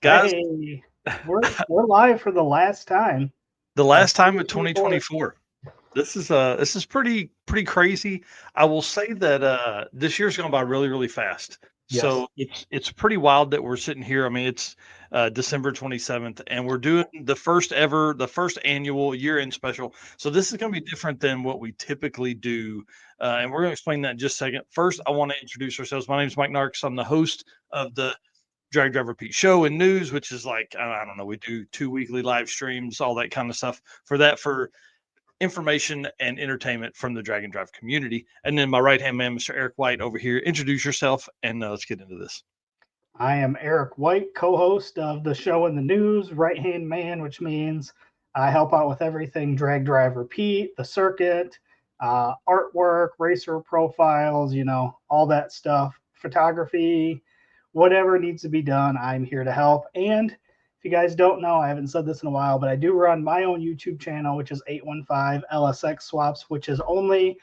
Guys, Hey, we're live for the last time the of last time in 2024. 2024. This is pretty crazy. I will say that this year's gone by really fast. Yes. So it's pretty wild that we're sitting here. I mean, it's December 27th, and we're doing the first annual year-end special. So this is going to be different than what we typically do, and we're going to explain that in just a second. First, I want to introduce ourselves. My name is Mike Narks. I'm the host of the Drag Driver Pete show and news, which is like I don't know, we do 2 weekly live streams, all that kind of stuff for information and entertainment from the Drag and Drive community. And then my right hand man, Mr. Eric White, over here. Introduce yourself, and let's get into this. I am Eric White, co-host of the show and the news, right-hand man, which means I help out with everything drag, drive, repeat, the circuit, artwork, racer profiles, all that stuff, photography, whatever needs to be done, I'm here to help. And if you guys don't know, I haven't said this in a while, but I do run my own YouTube channel, which is 815 LSX Swaps, which is only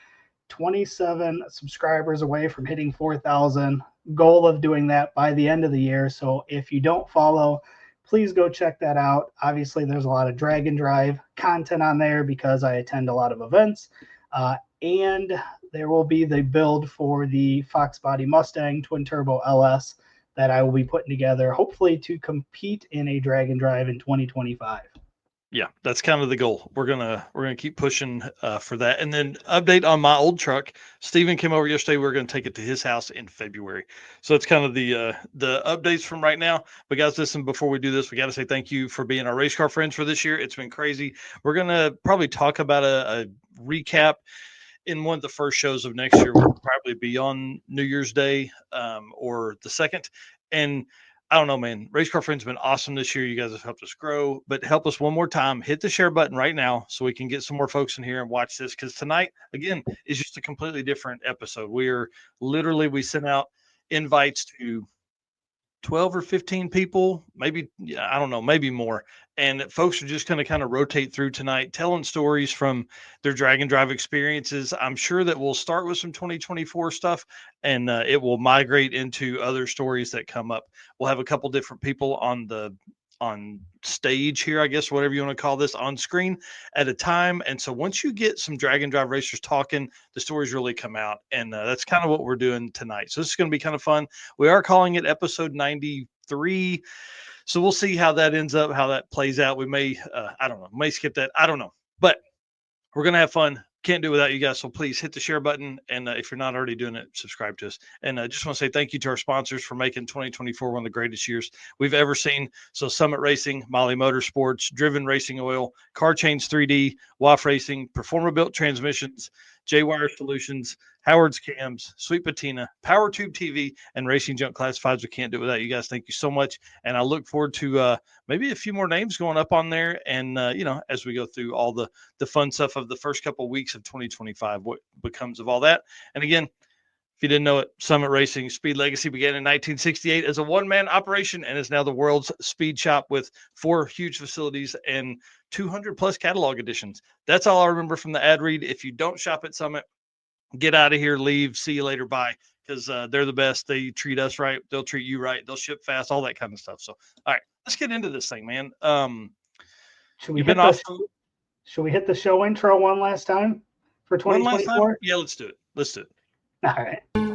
27 subscribers away from hitting 4,000. Goal of doing that by the end of the year. So if you don't follow, please go check that out. Obviously, there's a lot of drag and drive content on there because I attend a lot of events. And there will be the build for the Fox Body Mustang Twin Turbo LS that I will be putting together, hopefully to compete in a drag and drive in 2025. Yeah, that's kind of the goal. We're gonna keep pushing for that. And then update on my old truck. Steven came over yesterday. We're gonna take it to his house in February. So it's kind of the updates from right now. But guys, listen, before we do this, we got to say thank you for being our race car friends for this year. It's been crazy. We're gonna probably talk about a recap in one of the first shows of next year. Will probably be on New Year's Day or the second. And I don't know, man. Race Car Friends have been awesome this year. You guys have helped us grow, but help us one more time. Hit the share button right now so we can get some more folks in here and watch this. Because tonight, again, is just a completely different episode. We sent out invites to 12 or 15 people, maybe, I don't know, maybe more. And folks are just going to kind of rotate through tonight, telling stories from their drag and drive experiences. I'm sure that we'll start with some 2024 stuff, and it will migrate into other stories that come up. We'll have a couple different people on stage here, I guess, whatever you want to call this, on screen at a time. And so once you get some drag and drive racers talking, the stories really come out. And that's kind of what we're doing tonight. So this is going to be kind of fun. We are calling it episode 93. So we'll see how that ends up, how that plays out. We may, I don't know, may skip that. I don't know, but we're going to have fun. Can't do it without you guys. So please hit the share button. And if you're not already doing it, subscribe to us. And I just want to say thank you to our sponsors for making 2024 one of the greatest years we've ever seen. So Summit Racing, Molly Motorsports, Driven Racing Oil, Car Chains 3D, WAF Racing, Performer Built Transmissions, J-Wire Solutions, Howard's Cams, Sweet Patina, Power Tube TV, and Racing Junk Classifieds. We can't do it without you guys. Thank you so much. And I look forward to maybe a few more names going up on there. And, as we go through all the fun stuff of the first couple of weeks of 2025, what becomes of all that. And again, if you didn't know it, Summit Racing Speed Legacy began in 1968 as a one-man operation and is now the world's speed shop with 4 huge facilities and 200 plus catalog editions. That's all I remember from the ad read. If you don't shop at Summit, get out of here, leave, see you later, bye, because they're the best. They treat us right. They'll treat you right. They'll ship fast, all that kind of stuff. So, all right, let's get into this thing, man. Should we hit the show intro one last time for 2024? Yeah, let's do it. All right. We're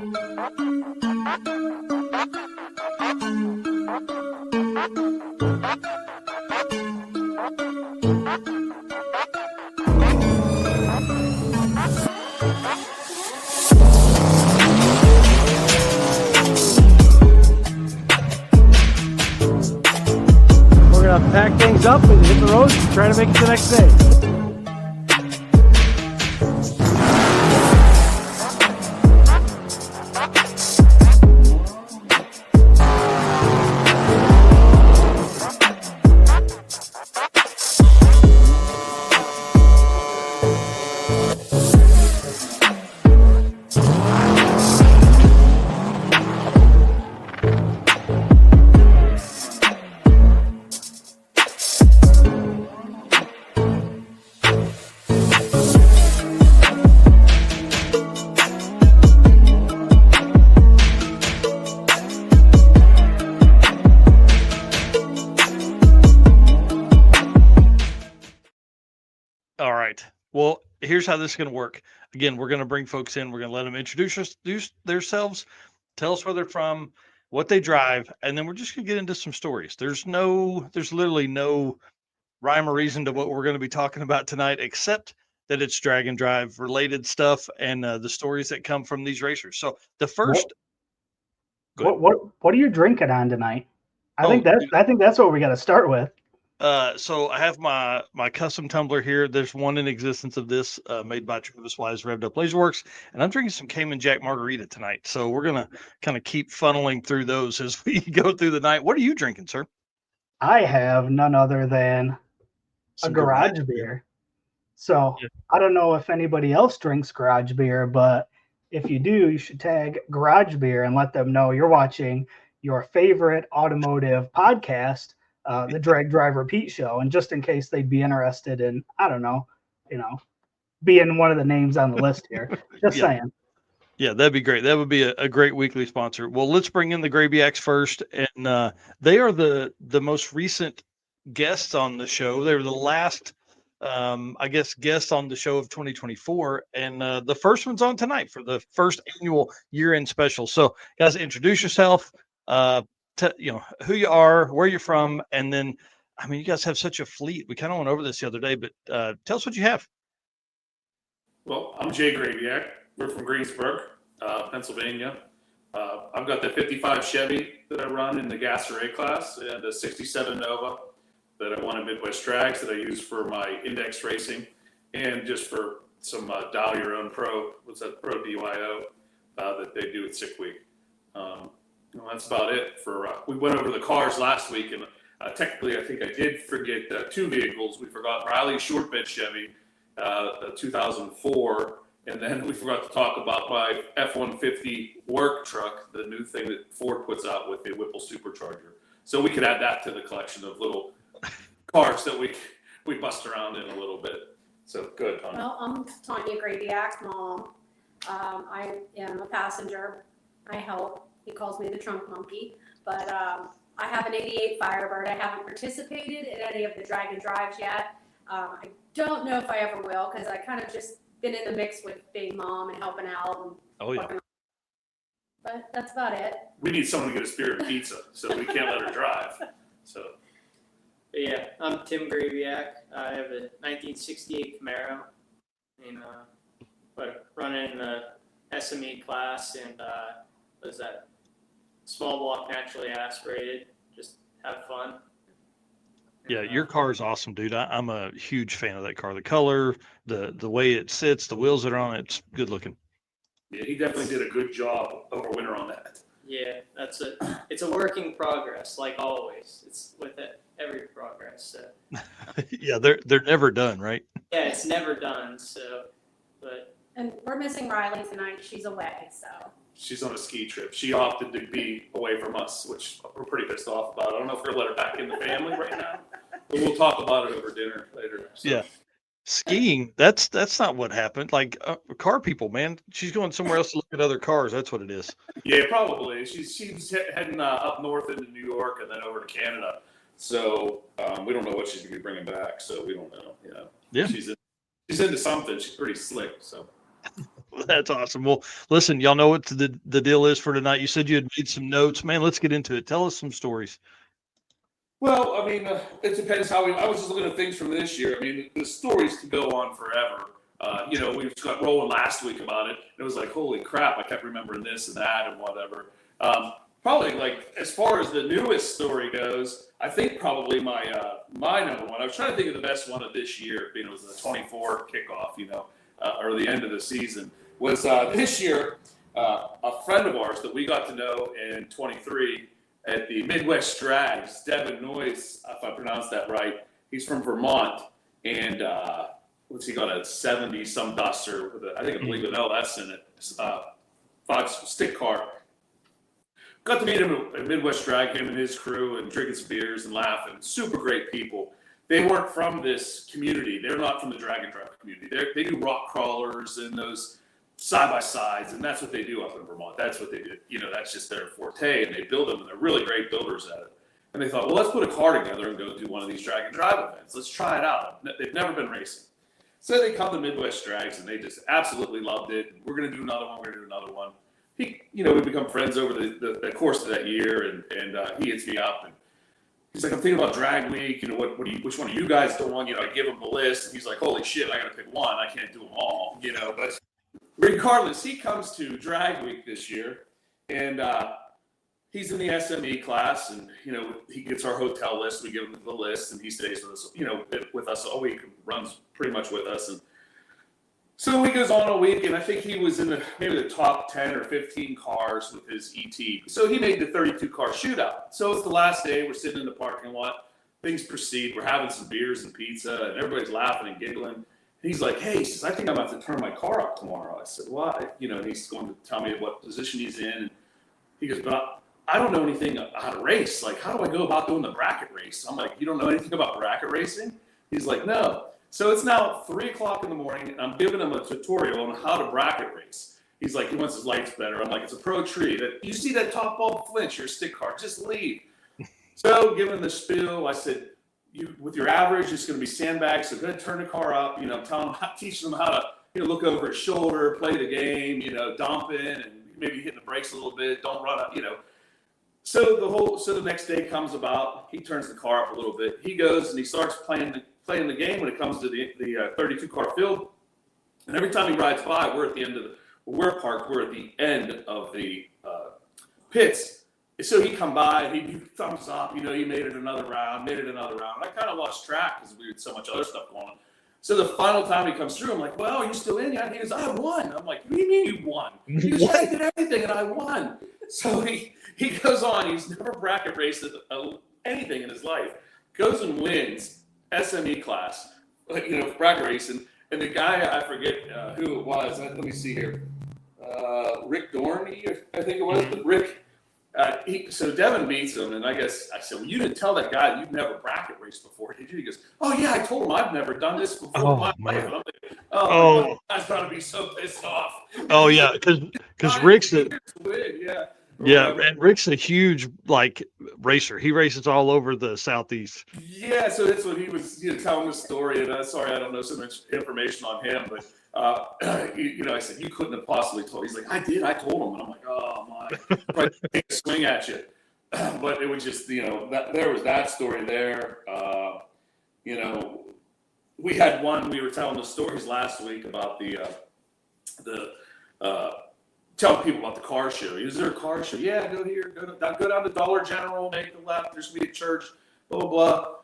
going to pack things up and hit the road and try to make it the next day. Well, here's how this is going to work. Again, we're going to bring folks in. We're going to let them introduce themselves, tell us where they're from, what they drive, and then we're just going to get into some stories. There's literally no rhyme or reason to what we're going to be talking about tonight, except that it's drag and drive related stuff and the stories that come from these racers. So the first, go ahead. What are you drinking on tonight? I Oh, think that's what we got to start with. So I have my custom tumbler here. There's one in existence of this, made by Travis Wise Revved Up Laserworks, and I'm drinking some Cayman Jack Margarita tonight. So we're gonna kind of keep funneling through those as we go through the night. What are you drinking, sir? I have none other than a Some garage beer. So Yeah. I don't know if anybody else drinks garage beer, but if you do, you should tag garage beer and let them know you're watching your favorite automotive podcast, the Drag Driver Pete Show. And just in case they'd be interested in, I don't know, being one of the names on the list here. Just Yeah. saying. Yeah, that'd be great. That would be a great weekly sponsor. Well, let's bring in the Grabiacs first, and they are the most recent guests on the show. They were the last, I guess, guests on the show of 2024, and the first one's on tonight for the first annual year-end special. So, guys, introduce yourself. Who you are, where you're from, and then, I mean, you guys have such a fleet. We kind of went over this the other day, but tell us what you have. Well, I'm Jay Grabiak. We're from Greensburg, Pennsylvania. I've got the 55 Chevy that I run in the gas array class and the 67 Nova that I won at Midwest Drags that I use for my index racing and just for some dial your own pro, what's that, pro DYO that they do at Sick Week. That's about it. We went over the cars last week, and technically I think I did forget two vehicles. We forgot Riley's short bed Chevy, 2004. And then we forgot to talk about my F-150 work truck, the new thing that Ford puts out with the Whipple supercharger. So we could add that to the collection of little cars that we bust around in a little bit. So good, Tanya. Well, I'm Tanya Grabiak, mom. I am a passenger. I help. He calls me the trunk monkey. But I have an 88 Firebird. I haven't participated in any of the drag and drives yet. I don't know if I ever will, because I kind of just been in the mix with being mom and helping out. And Oh yeah. But that's about it. We need someone to get a spirit pizza, so we can't let her drive. So. But yeah, I'm Tim Grabiak. I have a 1968 Camaro, and running the SME class, and was that small block naturally aspirated. Just have fun. Yeah, your car is awesome, dude. I'm a huge fan of that car. The color, the way it sits, the wheels that are on it, it's good looking. Yeah, he definitely did a good job over winter on that. Yeah, it's a work in progress, like always. It's with every progress. So. Yeah, they're never done, right? Yeah, it's never done. And we're missing Riley tonight. She's away, so. She's on a ski trip. She opted to be away from us, which we're pretty pissed off about. I don't know if we're going to let her back in the family right now, but we'll talk about it over dinner later. So. Yeah. Skiing, that's not what happened. Like car people, man. She's going somewhere else to look at other cars. That's what it is. Yeah, probably. She's heading up north into New York and then over to Canada. So we don't know what she's going to be bringing back. So we don't know. You know. Yeah. She's into something. She's pretty slick. So. That's awesome. Well, listen, y'all know what the deal is for tonight. You said you had made some notes, man. Let's get into it. Tell us some stories. Well, I mean, it depends how I was just looking at things from this year. I mean, the stories could go on forever. We just got rolling last week about it. It was like, holy crap, I kept remembering this and that and whatever. Probably, like, as far as the newest story goes, I think probably my number one, I was trying to think of the best one of this year, being it was the 24 kickoff, or the end of the season, was this year, a friend of ours that we got to know in 23 at the Midwest Drags, Devin Noyes, if I pronounced that right. He's from Vermont, and he got a 70-some Duster with I believe an LS in it, 5-stick car. Got to meet him at Midwest Drag, him and his crew, and drinking some beers and laughing. Super great people. They weren't from this community. They're not from the drag and drive community. They do rock crawlers and those side-by-sides, and that's what they do up in Vermont. That's what they do. That's just their forte, and they build them, and they're really great builders at it. And they thought, well, let's put a car together and go do one of these drag and drive events. Let's try it out. They've never been racing. So they come to Midwest Drags, and they just absolutely loved it. We're going to do another one. We're going to do another one. We become friends over the course of that year, and he hits me up, and he's like, I'm thinking about Drag Week. Which one are you guys doing? I give him the list, and he's like, holy shit, I got to pick one. I can't do them all. But regardless, he comes to Drag Week this year, and he's in the SME class, and he gets our hotel list. We give him the list, and he stays with us. With us all week, runs pretty much with us, and so he goes on a week, and I think he was in maybe the top 10 or 15 cars with his ET. So he made the 32 car shootout. So it's the last day. We're sitting in the parking lot. Things proceed. We're having some beers and pizza, and everybody's laughing and giggling. And he's like, hey, he says, I think I'm about to turn my car up tomorrow. I said, why? And he's going to tell me what position he's in. And he goes, but I don't know anything how to race. Like, how do I go about doing the bracket race? I'm like, you don't know anything about bracket racing? He's like, no. So it's now 3:00 in the morning, and I'm giving him a tutorial on how to bracket race. He's like, he wants his lights better. I'm like, it's a pro tree. You see that top bulb flinch, your stick car, just leave. So giving the spiel, I said, with your average, it's going to be sandbags. So go ahead, turn the car up. Teaching them how to look over his shoulder, play the game. Dump in and maybe hitting the brakes a little bit. Don't run up. So the next day comes about. He turns the car up a little bit. He goes and he starts playing the game when it comes to the 32 car field. And every time he rides by, we're at the end of we're parked. We're at the end of the pits. So he come by and he thumbs up. He made it another round. And I kind of lost track because we had so much other stuff going on. So the final time he comes through, I'm like, well, are you still in yet? He goes, I won. I'm like, what do you mean you won? He goes, I did everything and I won. So he goes on. He's never bracket raced anything in his life. Goes and wins SME class, bracket racing. And the guy, I forget who it was. Let me see here. Rick Dorney, I think it was. But Rick, so Devin beats him. And I said, well, you didn't tell that guy you've never bracket raced before, did you? He goes, oh, yeah, I told him I've never done this before in my life. And I'm like, oh, I've got to be so pissed off. Oh, yeah, because Rick's Yeah, and Rick's a huge racer. He races all over the Southeast. Yeah, so that's what he was telling the story. And sorry, I don't know so much information on him, but I said you couldn't have possibly told. He's like, I did. I told him, and I'm like, oh my, probably take a swing at you. But it was just there was that story there. We had one. We were telling the stories last week about the telling people about the car show. Is there a car show? Yeah, go here, go down to Dollar General, make the left. There's gonna be a church, blah blah blah.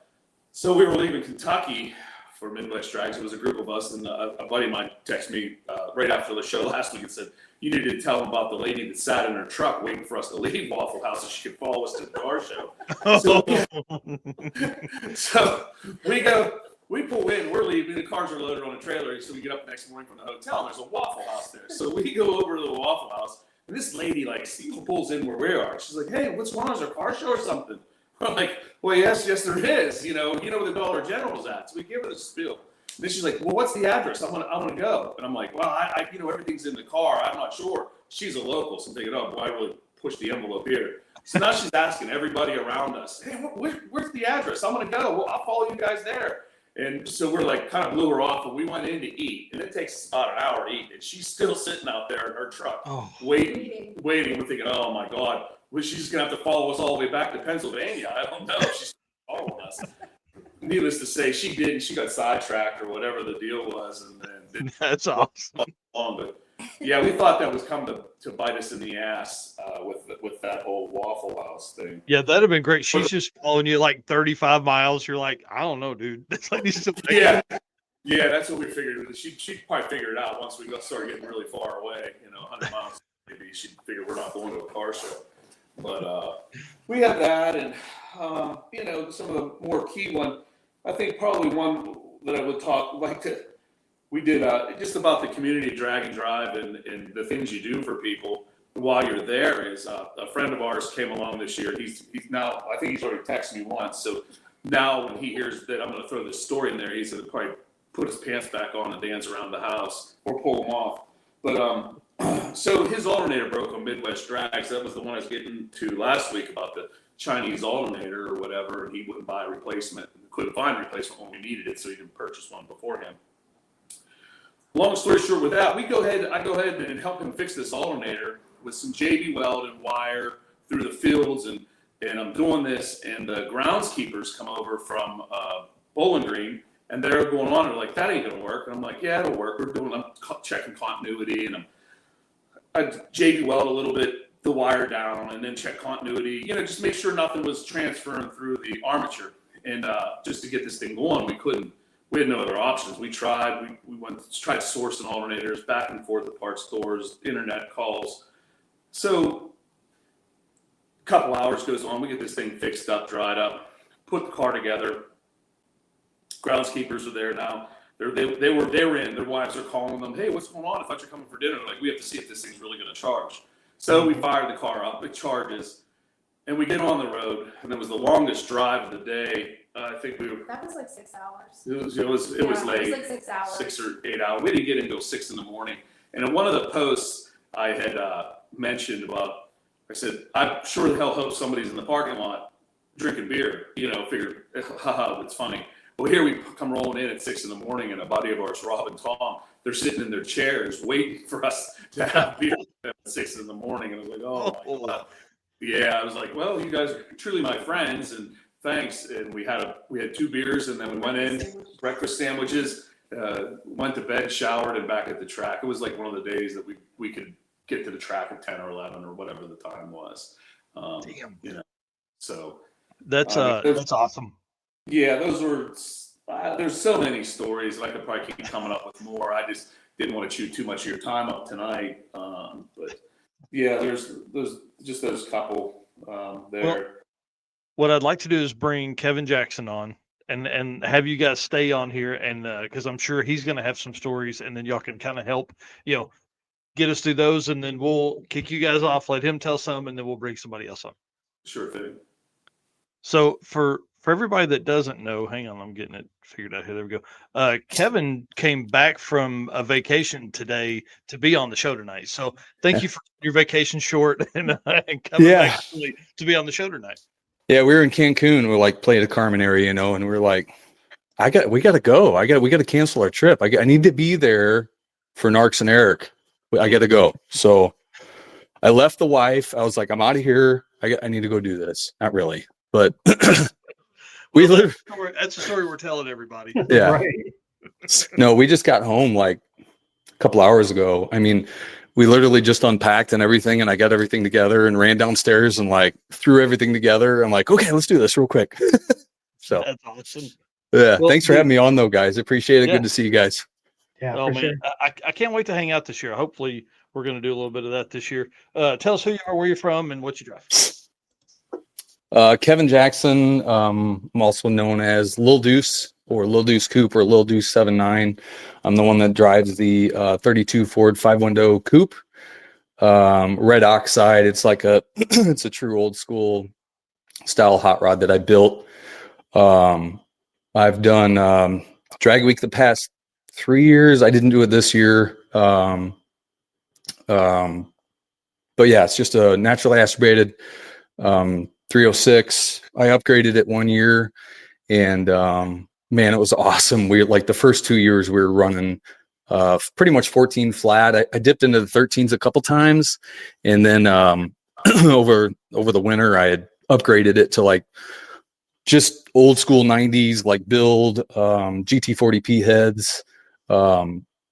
So we were leaving Kentucky for Midwest Drags. It was a group of us, and a buddy of mine texted me right after the show last week and said, "You need to tell them about the lady that sat in her truck waiting for us to leave Waffle House so she could follow us to the car show." So we go. We pull in, we're leaving, the cars are loaded on a trailer, so we get up the next morning from the hotel, and there's a Waffle House there. So we go over to the Waffle House, and this lady, pulls in where we are. She's like, hey, what's going on? Is there a car show or something? We're like, well, yes, there is. You know where the Dollar General's at. So we give her the spiel. And then she's like, well, what's the address? I want to go. And I'm like, well, I everything's in the car. I'm not sure. She's a local, so I'm thinking, oh, boy, I really pushed the envelope here. So now she's asking everybody around us, hey, where's the address? I'm going to go. Well, I'll follow you guys there. And so we're kind of blew her off, and we went in to eat. And it takes about an hour to eat. And she's still sitting out there in her truck, waiting. We're thinking, oh, my God. Was she just going to have to follow us all the way back to Pennsylvania? I don't know. She's following us. Needless to say, she didn't. She got sidetracked or whatever the deal was. And That's awesome. But yeah, we thought that was coming to bite us in the ass with that whole Waffle House thing. Yeah, that'd have been great. She's just following you 35 miles. You're like, I don't know, dude. It's like these. Yeah, that's what we figured. She'd probably figure it out once we started getting really far away. 100 miles. Maybe she'd figure we're not going to a car show. But we have that, and some of the more key one. I think probably one that I would we did just about the community drag and drive and the things you do for people while you're there is a friend of ours came along this year. He's now, I think he's already texted me once. So now when he hears that I'm going to throw this story in there, he's going to probably put his pants back on and dance around the house or pull them off. But so his alternator broke on Midwest Drags. That was the one I was getting to last week about the Chinese alternator or whatever. And he wouldn't buy a replacement. Couldn't find a replacement when we needed it, so he didn't purchase one beforehand. long story short, with that, I go ahead and help him fix this alternator with some JB welded wire through the fields, and I'm doing this, and the groundskeepers come over from Bowling Green, and they're going on. They're like, "That ain't gonna work." And I'm like, "Yeah, it'll work." I'm checking continuity, and I JB weld a little bit the wire down, and then check continuity. Just make sure nothing was transferring through the armature, and just to get this thing going, we had no other options. We tried. We tried sourcing alternators back and forth at parts stores, internet calls. So a couple hours goes on. We get this thing fixed up, dried up, put the car together. Groundskeepers are there now. They were in. Their wives are calling them. "Hey, what's going on? I thought you're coming for dinner." Like, we have to see if this thing's really going to charge. So we fired the car up. It charges, and we get on the road. And it was the longest drive of the day. I think That was like 6 hours. It was late. It was like 6 hours. 6 or 8 hours. We didn't get until 6 in the morning. And in one of the posts I had mentioned about, I said, "I'm sure the hell hope somebody's in the parking lot drinking beer." Figured, haha, that's funny. Well, here we come rolling in at 6 in the morning, and a buddy of ours, Rob and Tom, they're sitting in their chairs waiting for us to have beer at 6 in the morning. And I was like, oh my God. Yeah, I was like, well, you guys are truly my friends, and thanks. And we had 2 beers, and then we went in, breakfast sandwiches, went to bed, showered, and back at the track. It was like one of the days that we could get to the track at 10 or 11 or whatever the time was. Damn. So that's awesome. Yeah, those were. There's so many stories, and I could probably keep coming up with more. I just didn't want to chew too much of your time up tonight. But yeah, there's those couple there. Well, what I'd like to do is bring Kevin Jackson on and have you guys stay on here, and because I'm sure he's going to have some stories, and then y'all can kind of help, get us through those, and then we'll kick you guys off, let him tell some, and then we'll bring somebody else on. Sure thing. So for everybody that doesn't know, hang on, I'm getting it figured out here. There we go. Kevin came back from a vacation today to be on the show tonight. So thank you for your vacation short and coming back to be on the show tonight. Yeah, we were in Cancun. We're like Playa del Carmen area, and we're like, we got to go. We got to cancel our trip. I need to be there for Narcs and Eric. I got to go. So I left the wife. I was like, I'm out of here. I need to go do this. Not really, but that's the story we're telling everybody. Yeah. Right. No, we just got home like a couple hours ago. I mean, we literally just unpacked and everything, and I got everything together and ran downstairs and like threw everything together. I'm like, okay, let's do this real quick. So that's awesome. Yeah. Well, thanks for having me on though, guys. Appreciate it. Yeah. Good to see you guys. Yeah, Oh for man, sure. I can't wait to hang out this year. Hopefully we're going to do a little bit of that this year. Tell us who you are, where you're from, and what you drive. Kevin Jackson, I'm also known as Lil Deuce or Lil Deuce Coupe or Lil Deuce 79. I'm the one that drives the 32 Ford 5-window coupe. Red oxide. It's like it's a true old school style hot rod that I built. I've done drag week the past 3 years. I didn't do it this year. But yeah, it's just a naturally aspirated 306. I upgraded it 1 year, and man, it was awesome. We like the first 2 years we were running pretty much 14 flat. I dipped into the 13s a couple times, and then over the winter I had upgraded it to like just old school 90s like build, GT40P heads,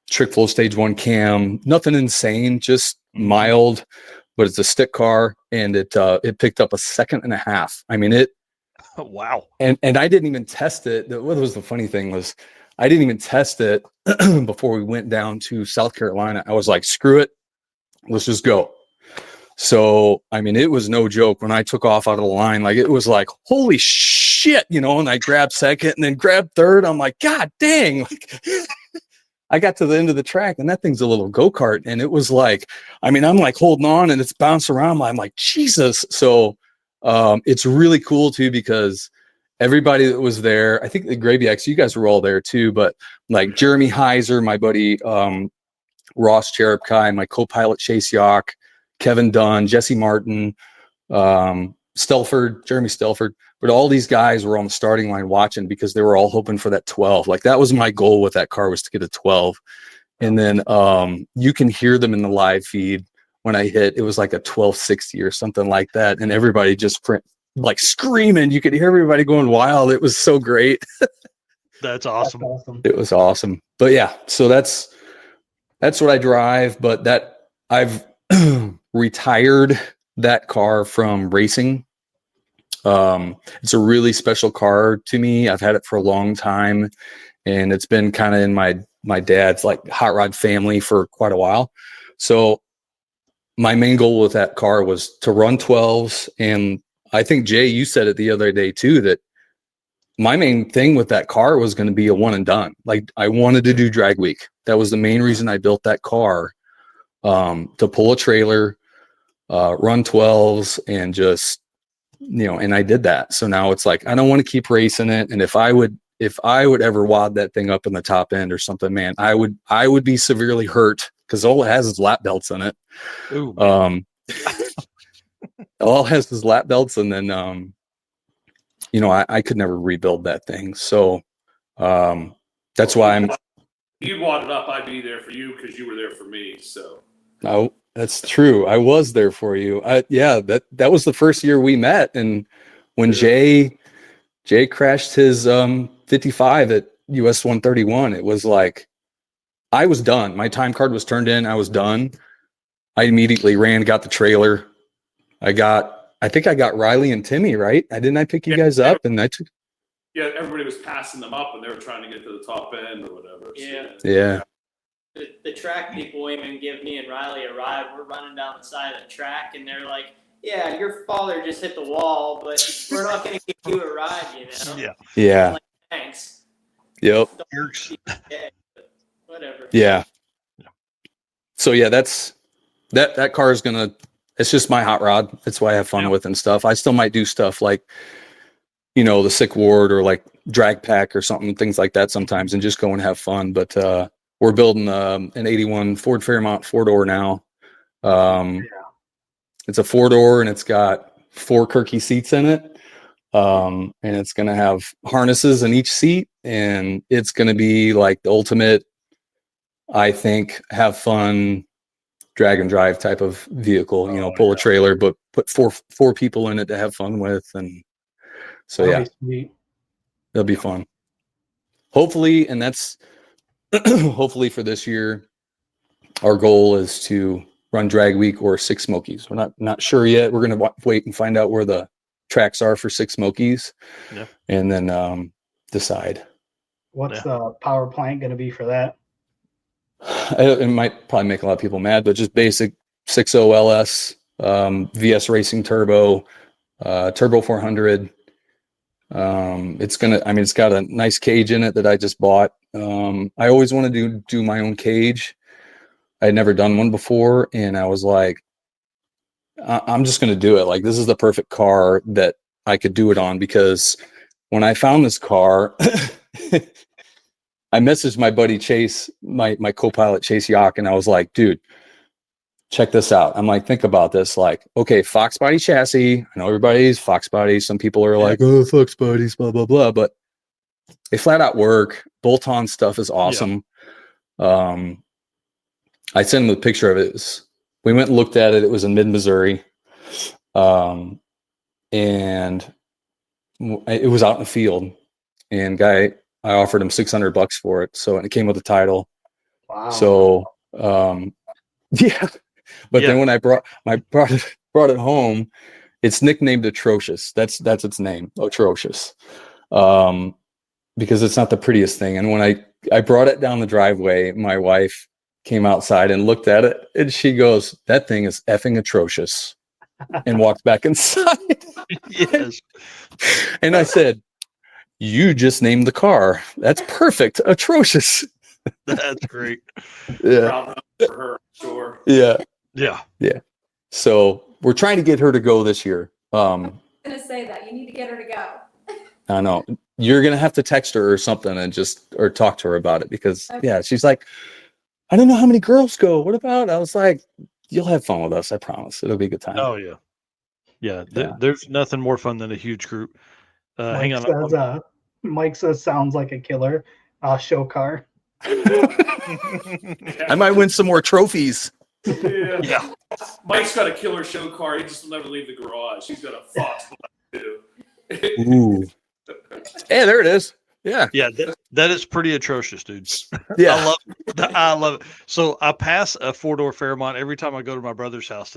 trick flow stage 1 cam, nothing insane, just mild. But it's a stick car, and it picked up a 1.5 seconds. I mean, it. Wow. And I didn't even test it. What was the funny thing was, I didn't even test it before we went down to South Carolina. I was like, screw it, let's just go. So I mean, it was no joke when I took off out of the line. Like, it was like, holy shit, and I grabbed second and then grabbed third. I'm like, God dang. Like, I got to the end of the track, and that thing's a little go-kart. And it was like, I mean, I'm like holding on and it's bouncing around. I'm like, Jesus. So it's really cool too, because everybody that was there, I think the Graviacs, you guys were all there too, but like Jeremy Heiser, my buddy, Ross Cherubkai, my co-pilot Chase Yock, Kevin Dunn, Jesse Martin, Jeremy Stelford, but all these guys were on the starting line watching because they were all hoping for that 12. Like, that was my goal with that car, was to get a 12. And then you can hear them in the live feed when I hit. It was like a 1260 or something like that, and everybody just like screaming. You could hear everybody going wild. It was so great. That's awesome. That's awesome. It was awesome. But yeah, so that's what I drive. But that I've retired that car from racing. It's a really special car to me. I've had it for a long time, and it's been kind of in my dad's like hot rod family for quite a while. So my main goal with that car was to run 12s. And I think, Jay, you said it the other day too, that my main thing with that car was going to be a one and done. Like I wanted to do drag week. That was the main reason I built that car, to pull a trailer, run 12s, and just, and I did that. So now it's like, I don't want to keep racing it. And if I would ever wad that thing up in the top end or something, man, I would be severely hurt, because all it has is lap belts in it. Ooh, All it has is lap belts. And then, I could never rebuild that thing. So, that's why You'd wad it up, I'd be there for you because you were there for me. So. Oh, that's true. I was there for you. Yeah, that was the first year we met. And when Jay crashed his 55 at US 131, it was like, I was done. My time card was turned in. I was done. I immediately got the trailer. I think I got Riley and Timmy, right? Didn't I pick you guys up? And I took. Yeah, everybody was passing them up, and they were trying to get to the top end or whatever. Yeah. So, Yeah. The track people won't even give me and Riley a ride. We're running down the side of the track, and they're like, "Yeah, your father just hit the wall, but we're not going to give you a ride, yeah. Yeah. I'm like, thanks. Yep. Yeah, whatever. Yeah. So yeah, that car is it's just my hot rod. That's why I have fun with and stuff. I still might do stuff like, the sick ward or like drag pack or something, things like that sometimes, and just go and have fun. But we're building an 81 Ford Fairmont 4-door now. It's a 4-door, and it's got 4 Kirky seats in it. And it's going to have harnesses in each seat, and it's going to be like the ultimate, I think, have fun, drag and drive type of vehicle, pull a trailer, but put four people in it to have fun with. And so, That'll be sweet. it'll be fun. Hopefully. And that's hopefully for this year, our goal is to run drag week or 6 Smokies. We're not sure yet. We're going to wait and find out where the tracks are for 6 Smokies, and then decide. What's the power plant going to be for that? It might probably make a lot of people mad, but just basic 6.0 LS, VS Racing Turbo, Turbo 400. It's got a nice cage in it that I just bought. I always wanted to do my own cage. I had never done one before, and I was like, I'm just going to do it. Like, this is the perfect car that I could do it on, because when I found this car, I messaged my buddy Chase, my co-pilot Chase Yock, and I was like, dude, check this out. I'm like, think about this. Like, okay, Fox body chassis. I know everybody's Fox body. Some people are like, oh, Fox bodies, blah, blah, blah. But they flat out work. Bolt-on stuff is awesome. Yeah. I sent him a picture of it. We went and looked at it. It was in mid-Missouri. And it was out in the field. And I offered him $600 for it. So, and it came with a title. Wow. So, yeah. But then when I brought it home, it's nicknamed Atrocious. That's its name, Atrocious. Because it's not the prettiest thing. And when I brought it down the driveway, my wife came outside and looked at it, and she goes, "That thing is effing atrocious," and walked back inside. Yes. And I said, "You just named the car. That's perfect. Atrocious." That's great. Yeah. Proud for her, sure. Yeah. Yeah. Yeah. So we're trying to get her to go this year. I'm gonna say that you need to get her to go. I know you're going to have to text her or something or talk to her about it, because she's like, I don't know how many girls go. What about? I was like, you'll have fun with us. I promise. It'll be a good time. Oh yeah. Yeah. There's nothing more fun than a huge group. Hang on. Mike says sounds like a killer show car. I might win some more trophies. Yeah. Yeah. Mike's got a killer show car. He just will never leave the garage. He's got a Fox too. Ooh. Hey, there it is. Yeah. Yeah, that is pretty atrocious, dude. Yeah. I love it. So I pass a 4-door Fairmont every time I go to my brother's house.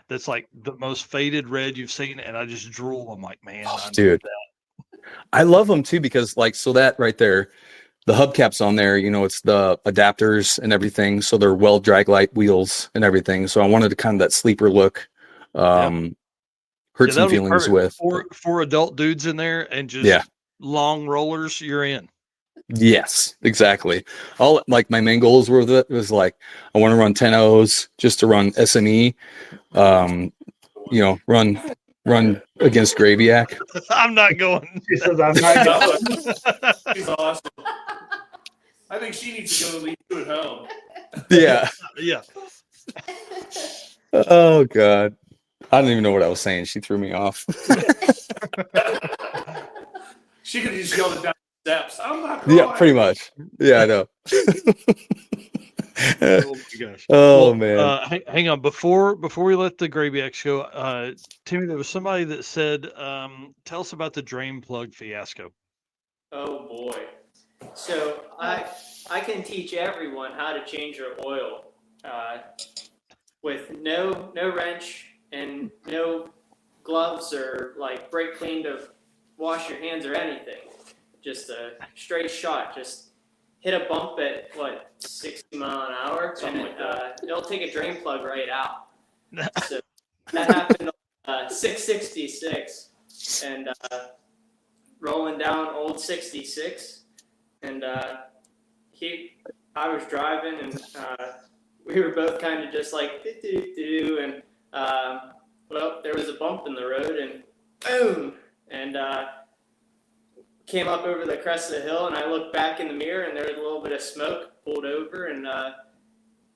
That's like the most faded red you've seen, and I just drool. I'm like, man, I need Dude. that. I love them too because, like, so that right there, the hubcaps on there, it's the adapters and everything. So they're well drag light wheels and everything. So I wanted to kind of that sleeper look. Hurt Yeah, some that'll be feelings perfect. with. Four adult dudes in there and just long rollers. You're in. Yes, exactly. All like my main goals were that was like I want to run 10 O's just to run SME. Run against Graviac. I'm not going. She says I'm not going. She's awesome. I think she needs to go leave you at home. Yeah. Yeah. Oh God. I don't even know what I was saying. She threw me off. She could have just yelled it down the steps. I'm not going. Yeah, pretty much. Yeah, I know. Oh my gosh. Oh man. Hang on. Before we let the Graviacs go, Timmy, there was somebody that said, tell us about the drain plug fiasco. Oh boy. So I can teach everyone how to change their oil with no wrench and no gloves or like brake clean to wash your hands or anything. Just a straight shot. Just hit a bump at 60 mile an hour, Something and like it'll take a drain plug right out. So that happened on 666, and rolling down old 66, and I was driving, and we were both kind of just like do, and well, there was a bump in the road, and boom, and came up over the crest of the hill, and I looked back in the mirror, and there was a little bit of smoke, pulled over, and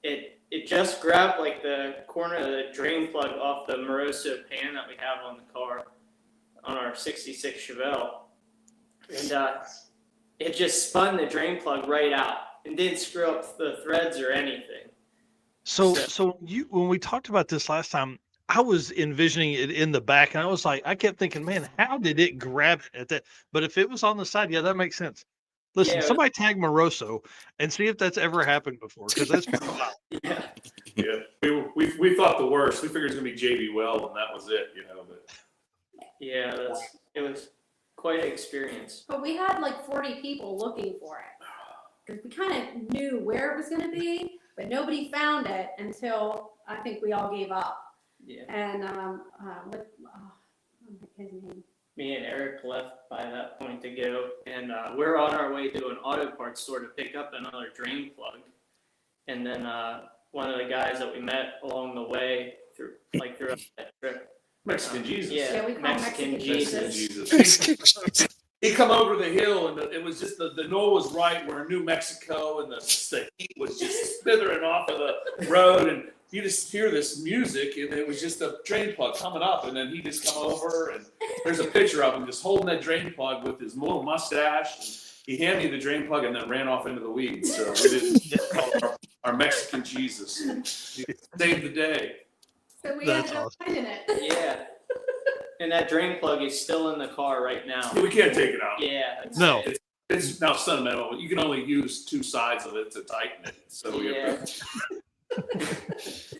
it just grabbed like the corner of the drain plug off the Moroso pan that we have on the car, on our 66 Chevelle. And it just spun the drain plug right out and didn't screw up the threads or anything. So when we talked about this last time, I was envisioning it in the back, and I was like, I kept thinking, man, how did it grab it at that? But if it was on the side, yeah, that makes sense. Listen, Yeah. somebody tag Moroso and see if that's ever happened before, because that's pretty wild. Yeah. Yeah, we thought the worst. We figured it was gonna be JB Well, and that was it, But Yeah, it was quite an experience. But we had like 40 people looking for it. Because we kind of knew where it was going to be, but nobody found it until I think we all gave up. Yeah. And his name? Me and Eric left by that point to go, and we're on our way to an auto parts store to pick up another drain plug. And then one of the guys that we met along the way throughout that trip, Mexican Jesus. yeah, we call Mexican Jesus. Jesus. He come over the hill, and it was just the knoll was right. We're in New Mexico, and the heat was just slithering off of the road, and you just hear this music, and it was just a drain plug coming up, and then he just come over, and there's a picture of him just holding that drain plug with his little mustache. And he handed me the drain plug and then ran off into the weeds. So we didn't call our Mexican Jesus. He saved the day. So we That's ended up awesome. finding it. Yeah. And that drain plug is still in the car right now. We can't take it out. Yeah. No. It's now sentimental. You can only use two sides of it to tighten it. So we Yeah. have to,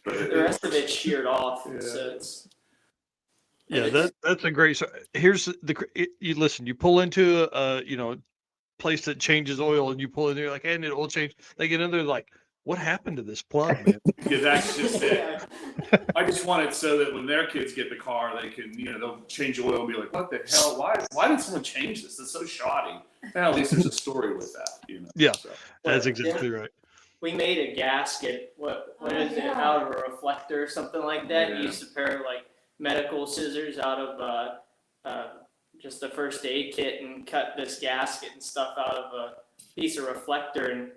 The rest of it's sheared off. Yeah. So it's Yeah, that's a great. So here's you listen. You pull into a place that changes oil, and you pull in there like, hey, I need an oil change. They get in there like, what happened to this plug, man? yeah, that's just it. yeah. I just want it so that when their kids get the car, they can, they'll change the oil and be like, what the hell? Why did someone change this? It's so shoddy. Well, at least there's a story with that, Yeah. So. That's exactly right. We made a gasket. What is it? yeah. Out of a reflector or something like that. Yeah. You used a pair of like medical scissors out of just a first aid kit and cut this gasket and stuff out of a piece of reflector and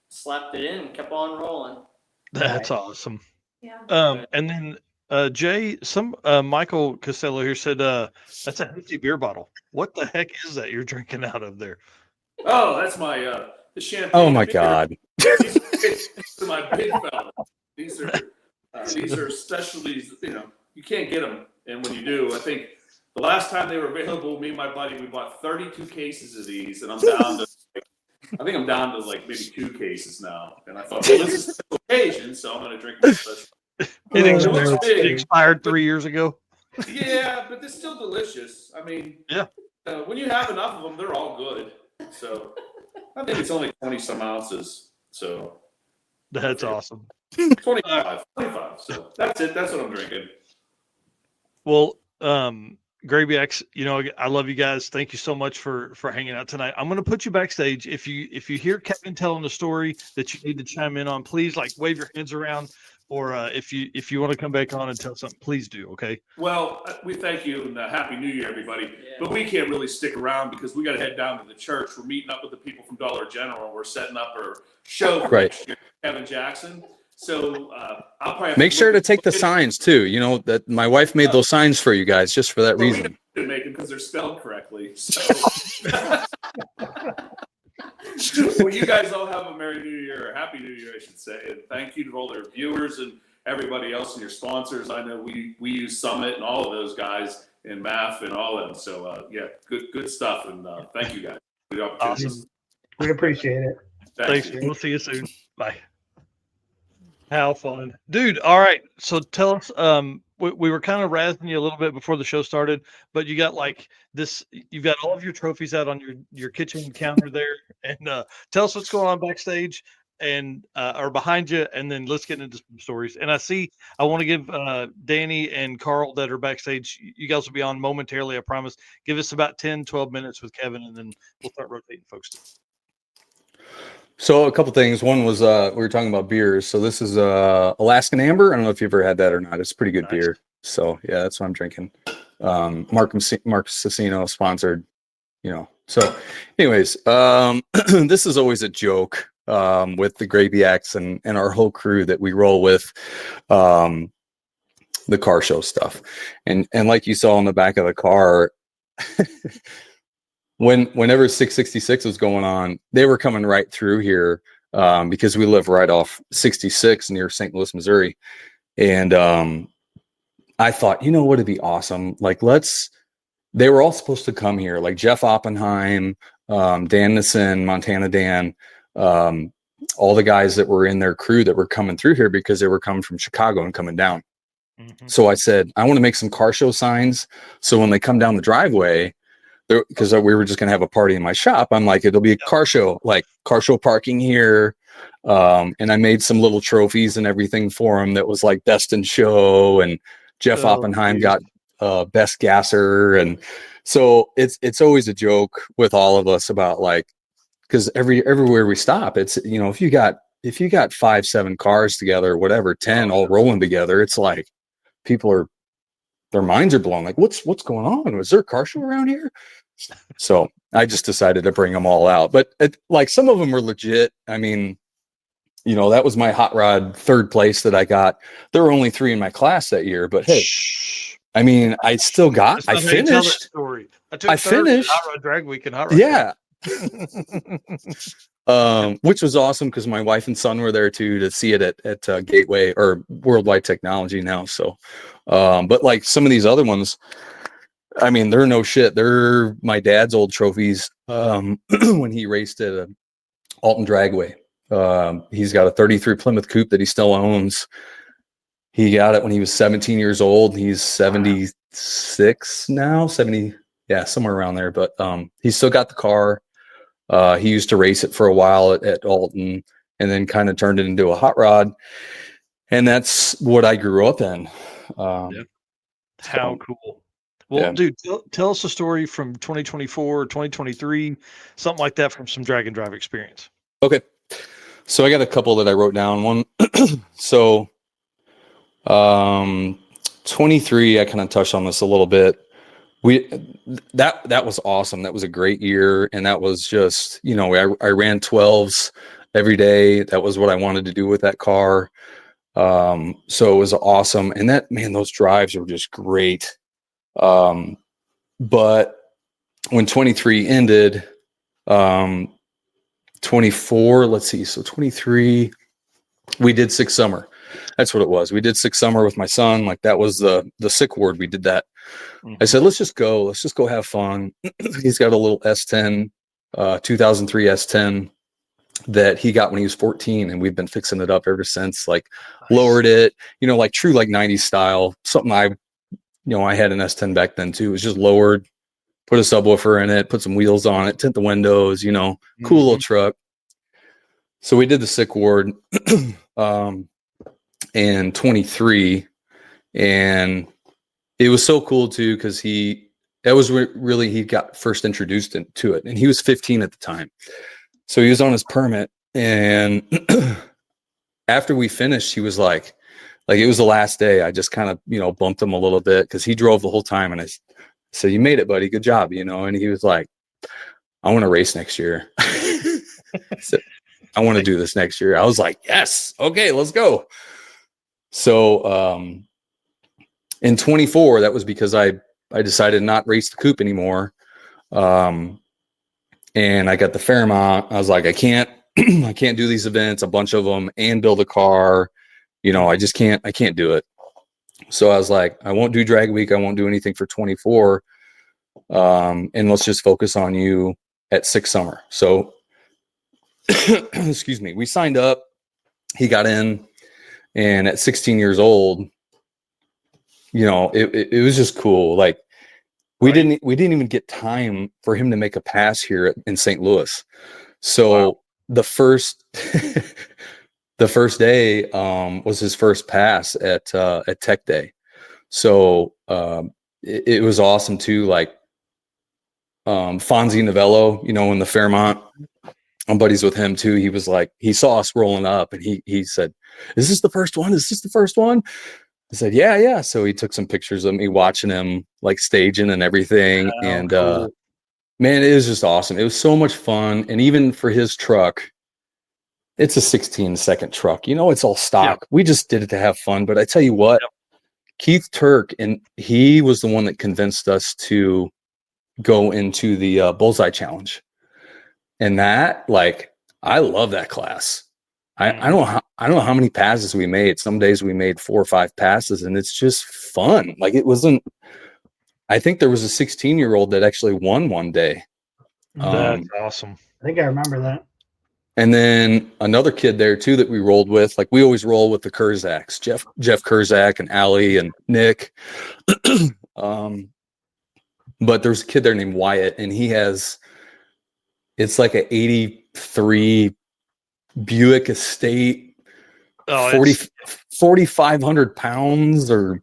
slapped it in and kept on rolling. That's awesome. Yeah. And then Jay, Michael Costello here said that's a empty beer bottle. What the heck is that you're drinking out of there? Oh, that's my the champagne. Oh my God. These are my big fellas. These are specialties. You know, you can't get them, and when you do, I think the last time they were available, me and my buddy, we bought 32 cases of these, and I'm down to. I think I'm down to like maybe 2 cases now, and I thought, well, this is a special occasion, so I'm going to drink my special. It expired 3 years ago. Yeah, but they're still delicious. I mean, yeah. When you have enough of them, they're all good. So I think it's only 20 some ounces. So that's awesome. 25. So that's it. That's what I'm drinking. Well, Graviacs, you know, I love you guys. Thank you so much for hanging out tonight. I'm going to put you backstage. If you hear Kevin telling a story that you need to chime in on, please like wave your hands around, or if you want to come back on and tell something, please do. Okay. Well, we thank you and Happy New Year, everybody. Yeah. But we can't really stick around because we got to head down to the church. We're meeting up with the people from Dollar General. We're setting up our show for next year, Kevin Jackson. So I'll probably make sure to take the signs too. You know that my wife made those signs for you guys just for that reason. We didn't make them because they're spelled correctly. So. Well, you guys all have a Merry New Year, or Happy New Year, I should say. And thank you to all their viewers and everybody else and your sponsors. I know we use Summit and all of those guys and MAF and all of them. So yeah, good stuff. And thank you guys for the opportunity. Awesome. We appreciate it. Thanks. We'll see you soon. Bye. How fun, dude. All right. So tell us, we were kind of razzing you a little bit before the show started, but you got like this, you've got all of your trophies out on your kitchen counter there, and tell us what's going on backstage and or behind you, and then let's get into some stories. And I want to give Danny and Carl that are backstage, you guys will be on momentarily, I promise. Give us about 10-12 minutes with Kevin, and then we'll start rotating folks. So a couple things. One was we were talking about beers. So this is Alaskan Amber. I don't know if you've ever had that or not. It's pretty good beer. So yeah, that's what I'm drinking. Mark Cicino sponsored, you know. So anyways, this is always a joke with the Graviacs and our whole crew that we roll with the car show stuff. And like you saw in the back of the car, whenever 666 was going on, they were coming right through here because we live right off 66 near St. Louis, Missouri. And I thought, you know what, it'd be awesome. Like, they were all supposed to come here, like Jeff Oppenheim, Dan Nissen, Montana Dan, all the guys that were in their crew that were coming through here because they were coming from Chicago and coming down. Mm-hmm. So I said, I want to make some car show signs. So when they come down the driveway, because we were just going to have a party in my shop, I'm like, it'll be a car show, like car show parking here. And I made some little trophies and everything for them that was like best in show. And Jeff Oppenheim got best gasser. And so it's always a joke with all of us about like, because everywhere we stop, it's, you know, if you got 5-7 cars together, or whatever, 10 all rolling together, it's like their minds are blown. Like, what's going on? Was there a car show around here? So I just decided to bring them all out. But like some of them were legit. I mean, you know, that was my hot rod 3rd place that I got. There were only 3 in my class that year, but hey, I mean, I still got. I finished. I finished Hot Rod Drag Week and Hot Rod. Yeah. Which was awesome because my wife and son were there too to see it at Gateway or Worldwide Technology now. So, but like some of these other ones, I mean, they're no shit. They're my dad's old trophies when he raced at Alton Dragway. He's got a 33 Plymouth Coupe that he still owns. He got it when he was 17 years old. He's 76 now, 70, yeah, somewhere around there. But he's still got the car. He used to race it for a while at Alton and then kind of turned it into a hot rod. And that's what I grew up in. How cool. Well, dude, tell us a story from 2024 or 2023, something like that from some drag and drive experience. Okay. So I got a couple that I wrote down. One, so 23, I kind of touched on this a little bit. That was awesome. That was a great year. And that was just, you know, I ran 12s every day. That was what I wanted to do with that car. So it was awesome. And those drives were just great. But when 23 ended, 24, let's see. So 23, we did Six Summer. That's what it was. We did Six Summer with my son. Like that was the sick ward. We did that. I said, let's just go have fun. He's got a little S10, 2003 S10 that he got when he was 14, and we've been fixing it up ever since. Like lowered it, like true, like 90s style, something I had an S10 back then too. It was just lowered, put a subwoofer in it, put some wheels on it, tint the windows, cool little truck. So we did the sick ward, and 23, and it was so cool too, because he got first introduced to it, and he was 15 at the time. So he was on his permit, and after we finished, he was like it was the last day. I just kind of, bumped him a little bit because he drove the whole time, and I said, "You made it, buddy. Good job." And he was like, "I want to race next year." So, I want to do this next year. I was like, "Yes, okay, let's go." So, in 24, that was because I decided not race the coupe anymore. And I got the Fairmont. I was like, I can't do these events, a bunch of them, and build a car. I can't do it. So I was like, I won't do drag week. I won't do anything for 24. And let's just focus on you at Six Summer. So, excuse me, we signed up, he got in, and at 16 years old, it was just cool. Like, we didn't even get time for him to make a pass here in St. Louis. So the first day was his first pass at Tech Day. So it was awesome too. Like Fonzie Novello, in the Fairmont, I'm buddies with him too. He was like, he saw us rolling up, and he said, "Is this the first one? Is this the first one?" I said, yeah. So he took some pictures of me watching him like staging and everything. And cool. Man, it was just awesome. It was so much fun. And even for his truck, it's a 16-second truck. It's all stock. Yep. We just did it to have fun. But I tell you what, Keith Turk, and he was the one that convinced us to go into the Bullseye Challenge. And that, like, I love that class. I don't know how many passes we made. Some days we made 4 or 5 passes, and it's just fun. Like, it wasn't. I think there was a 16-year-old that actually won one day. That's awesome. I think I remember that. And then another kid there too that we rolled with. Like, we always roll with the Kurzaks, Jeff Kurzak and Allie and Nick. But there's a kid there named Wyatt, and it's like a 83 Buick Estate, 4,500 pounds, or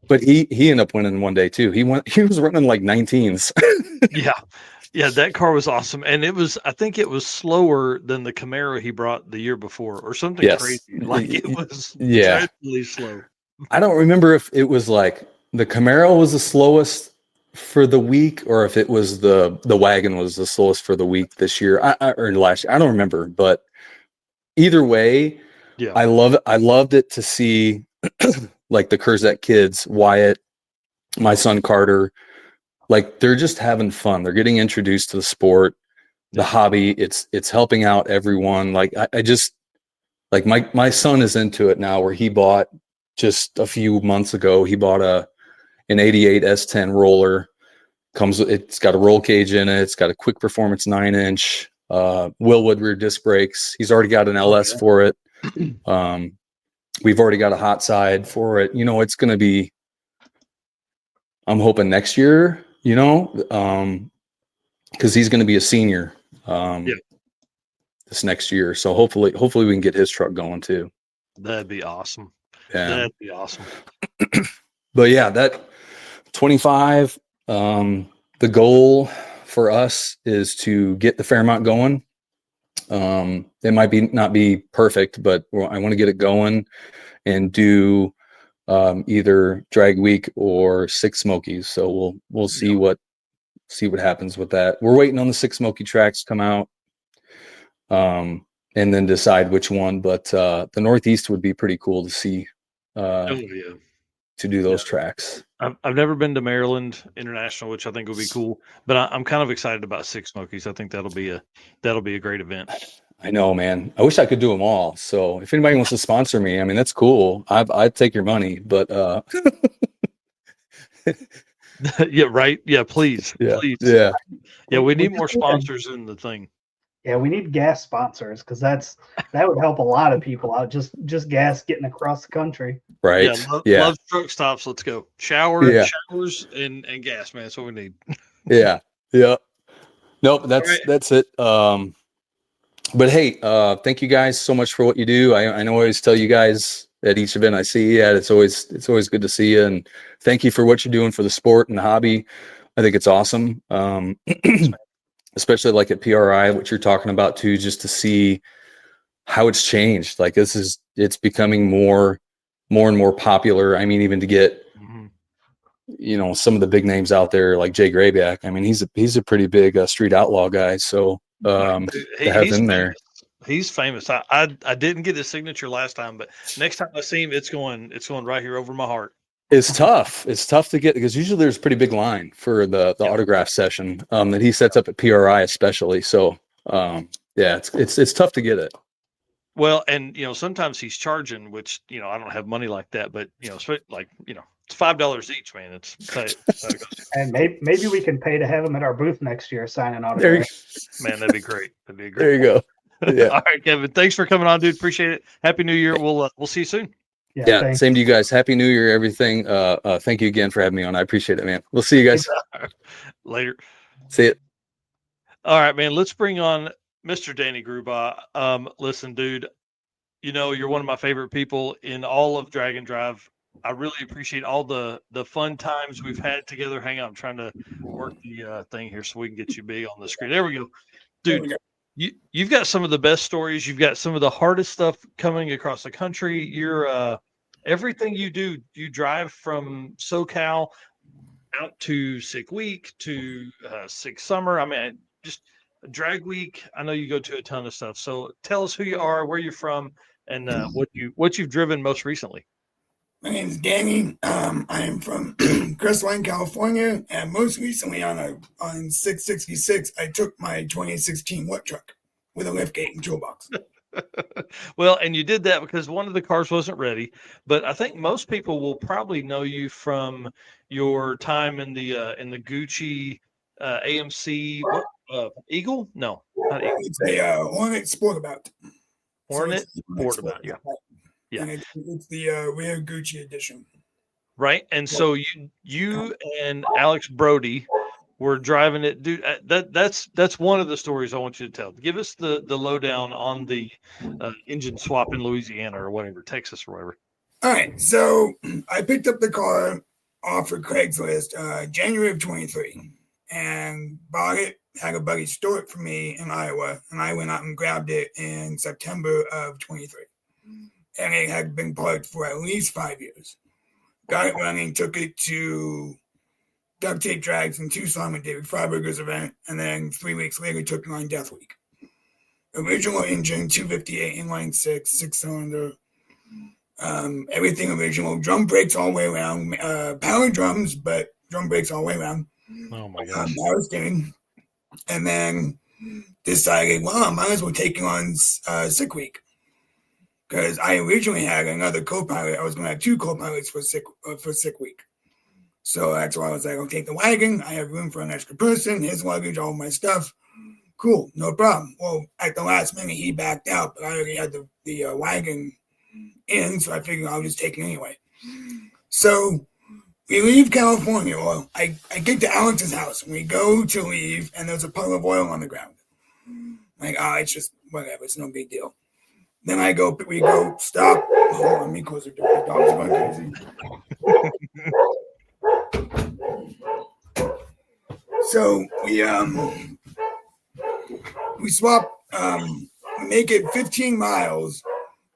But he ended up winning one day too. He was running like 19s. Yeah, that car was awesome, and I think it was slower than the Camaro he brought the year before, or something crazy. Like, it was dreadfully slow. I don't remember if it was like the Camaro was the slowest for the week, or if it was the wagon was the slowest for the week this year or last year. I don't remember, but either way, I loved it to see like the Kurzak kids, Wyatt, my son Carter, like, they're just having fun. They're getting introduced to the sport, the hobby. It's helping out everyone. Like, I just, like, my son is into it now, where he bought just a few months ago, he bought an 88 S10 roller. It's got a roll cage in it. It's got a quick performance 9-inch, Willwood rear disc brakes. He's already got an LS for it. We've already got a hot side for it. It's going to be, I'm hoping next year, because he's going to be a senior this next year. So hopefully we can get his truck going too. That'd be awesome. Yeah. That'd be awesome. But yeah, that 25, the goal for us is to get the Fairmont going. It might not be perfect, but I want to get it going and do either drag week or Six Smokies. So we'll see what happens with that. We're waiting on the Six Smoky tracks to come out, and then decide which one. But the Northeast would be pretty cool to see. to do those tracks. I've never been to Maryland International, which I think would be cool, but I'm kind of excited about Six Smokies. I think that'll be a great event. I know, man. I wish I could do them all. So if anybody wants to sponsor me, I mean, that's cool. I'd take your money, but Yeah, right. Yeah, please. yeah, Please. yeah, Yeah, we need just more need a- sponsors in the thing. Yeah, we need gas sponsors because that would help a lot of people out. Just gas getting across the country. Yeah, right. Yeah, love truck stops. Let's go. Yeah. Showers and gas, man. That's what we need. yeah, yeah. Nope, right. that's it. But hey, thank you guys so much for what you do. I know I always tell you guys at each event I see you at, it's always good to see you, and thank you for what you're doing for the sport and the hobby. I think it's awesome. Especially like at PRI, what you're talking about too, just to see how it's changed. Like it's becoming more and more popular. I mean, even to get, some of the big names out there like Jay Grabiak. I mean, he's a pretty big street outlaw guy. So to have He's him there. He's famous. I didn't get his signature last time, but next time I see him, it's going right here over my heart. It's tough. It's tough to get because usually there's a pretty big line for the autograph session that he sets up at PRI especially. So it's tough to get it. Well, and sometimes he's charging, which I don't have money like that, but it's $5 each, man. It's And maybe we can pay to have him at our booth next year signing There you, autographs. man, that'd be great. That'd be great. there you go. Yeah. All right, Kevin. Thanks for coming on, dude. Appreciate it. Happy New Year. We'll see you soon. Yeah, thanks. same to you guys. Happy New Year, everything. Thank you again for having me on. I appreciate it, man. We'll see you guys. Later. See it. All right, man. Let's bring on Mr. Danny Gruba. Listen, dude, you're one of my favorite people in all of Drag and Drive. I really appreciate all the fun times we've had together. Hang on, I'm trying to work the thing here so we can get you big on the screen. There we go. Dude, you've got some of the best stories. You've got some of the hardest stuff coming across the country. You're everything you do, you drive from SoCal out to Sick Week to Sick Summer. I mean, just Drag Week. I know you go to a ton of stuff. So tell us who you are, where you're from, and what you've driven most recently. My name is Danny. I am from Crestline, California, and most recently on 666, I took my 2016 work truck with a liftgate and toolbox. Well, and you did that because one of the cars wasn't ready, but I think most people will probably know you from your time in the Gucci AMC Eagle. No, not Eagle. It's a Hornet Sportabout. Hornet So it's Sportabout. Yeah. Yeah. And it's the rare Gucci edition. Right. And so you and Alex Brody were driving it, dude. That's one of the stories I want you to tell. Give us the lowdown on the engine swap in Louisiana or whatever, Texas or whatever. All right, so I picked up the car off of Craigslist January of 23 and bought it. Had a buddy store it for me in Iowa, and I went out and grabbed it in September of 23. And it had been parked for at least 5 years. Got it running, took it to Duct Tape Drags in Tucson with David Freiberger's event, and then 3 weeks later took it on Death Week. Original engine, 258 inline six cylinder, everything original. Drum brakes all the way around, power drums, but drum brakes all the way around. Oh my gosh. Power steering. And then decided, well, I might as well take it on Sick Week. Because I originally had another co-pilot. I was going to have two co-pilots for Sick Week. So that's why I was like, I'll take the wagon. I have room for an extra person, his luggage, all my stuff. Cool, no problem. Well, at the last minute, he backed out, but I already had the wagon in, so I figured I'll just take it anyway. So we leave California. Well, I get to Alex's house, and we go to leave, and there's a puddle of oil on the ground. I'm like, it's just whatever. It's no big deal. Then we go, stop. Hold on, let me close the door. The dog's going crazy. So we swap, make it 15 miles,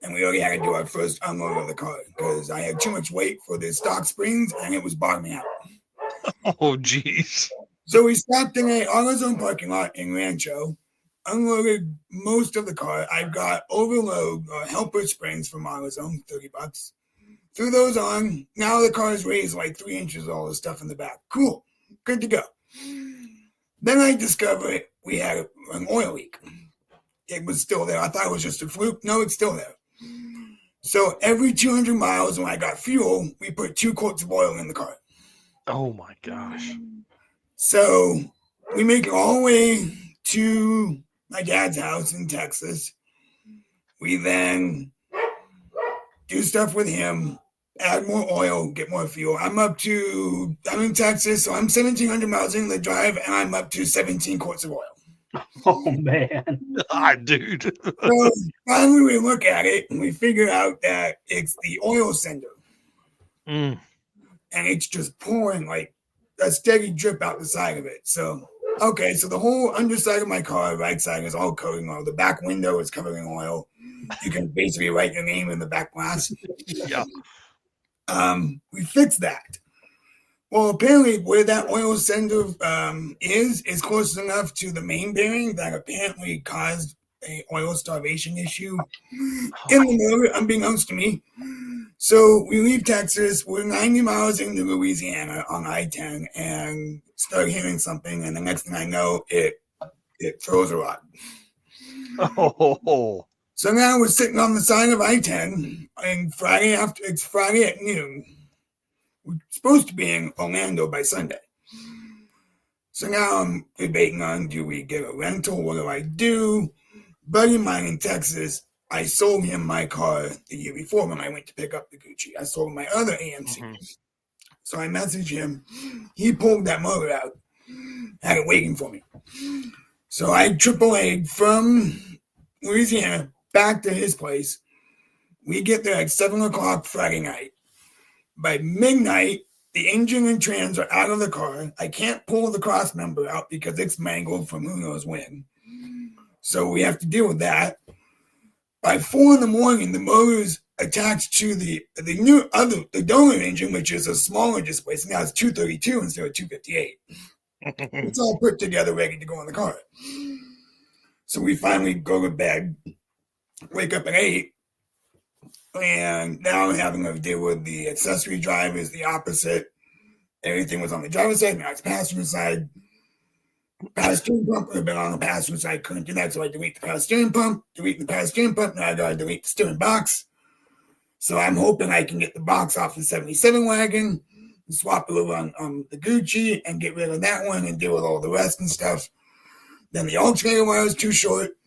and we already had to do our first unload of the car because I had too much weight for the stock springs, and it was bottoming out. Oh, geez. So we stopped in a AutoZone parking lot in Rancho, unloaded most of the car. I've got overload helper springs from AutoZone, $30. threw those on. Now the car is raised like 3 inches, all the stuff in the back. Cool. Good to go. Then I discovered we had an oil leak. It was still there. I thought it was just a fluke. No, it's still there. So every 200 miles when I got fuel, we put 2 quarts of oil in the car. Oh my gosh. So we make it all the way to my dad's house in Texas. We then do stuff with him, add more oil, get more fuel. I'm in Texas, so I'm 1,700 miles in the drive, and I'm up to 17 quarts of oil. Oh man. Dude. So finally we look at it and we figure out that it's the oil sender. Mm. And it's just pouring like a steady drip out the side of it. So, okay, so the whole underside of my car, right side, is all coating oil. The back window is covered in oil. You can basically write your name in the back glass. Yeah. We fixed that. Well, apparently where that oil sender is close enough to the main bearing that apparently caused a oil starvation issue in the motor, unbeknownst to me. So we leave Texas, we're 90 miles into Louisiana on I-10 and start hearing something, and the next thing I know, it throws a rod. Oh. So now we're sitting on the side of I-10, and it's Friday at noon. We're supposed to be in Orlando by Sunday. So now I'm debating on, do we get a rental? What do I do? Buddy of mine in Texas, I sold him my car the year before when I went to pick up the Gucci. I sold him my other AMC. Mm-hmm. So I messaged him. He pulled that motor out, had it waiting for me. So I AAA'd from Louisiana back to his place. We get there at 7 o'clock Friday night. By midnight, the engine and trans are out of the car. I can't pull the cross member out because it's mangled from who knows when. So we have to deal with that. By 4 in the morning, the motor's attached to the donor engine, which is a smaller displacement. Now it's 232 instead of 258. It's all put together, ready to go in the car. So we finally go to bed, wake up at 8, and now I'm having to deal with the accessory drivers, the opposite. Everything was on the driver's side, now it's passenger side. Power steering pump would have been on the passenger side, couldn't do that, so I delete the power steering pump, now I gotta delete the steering box. So I'm hoping I can get the box off the 77 wagon, and swap it over on the Gucci, and get rid of that one and deal with all the rest and stuff. Then the alternator wire is too short,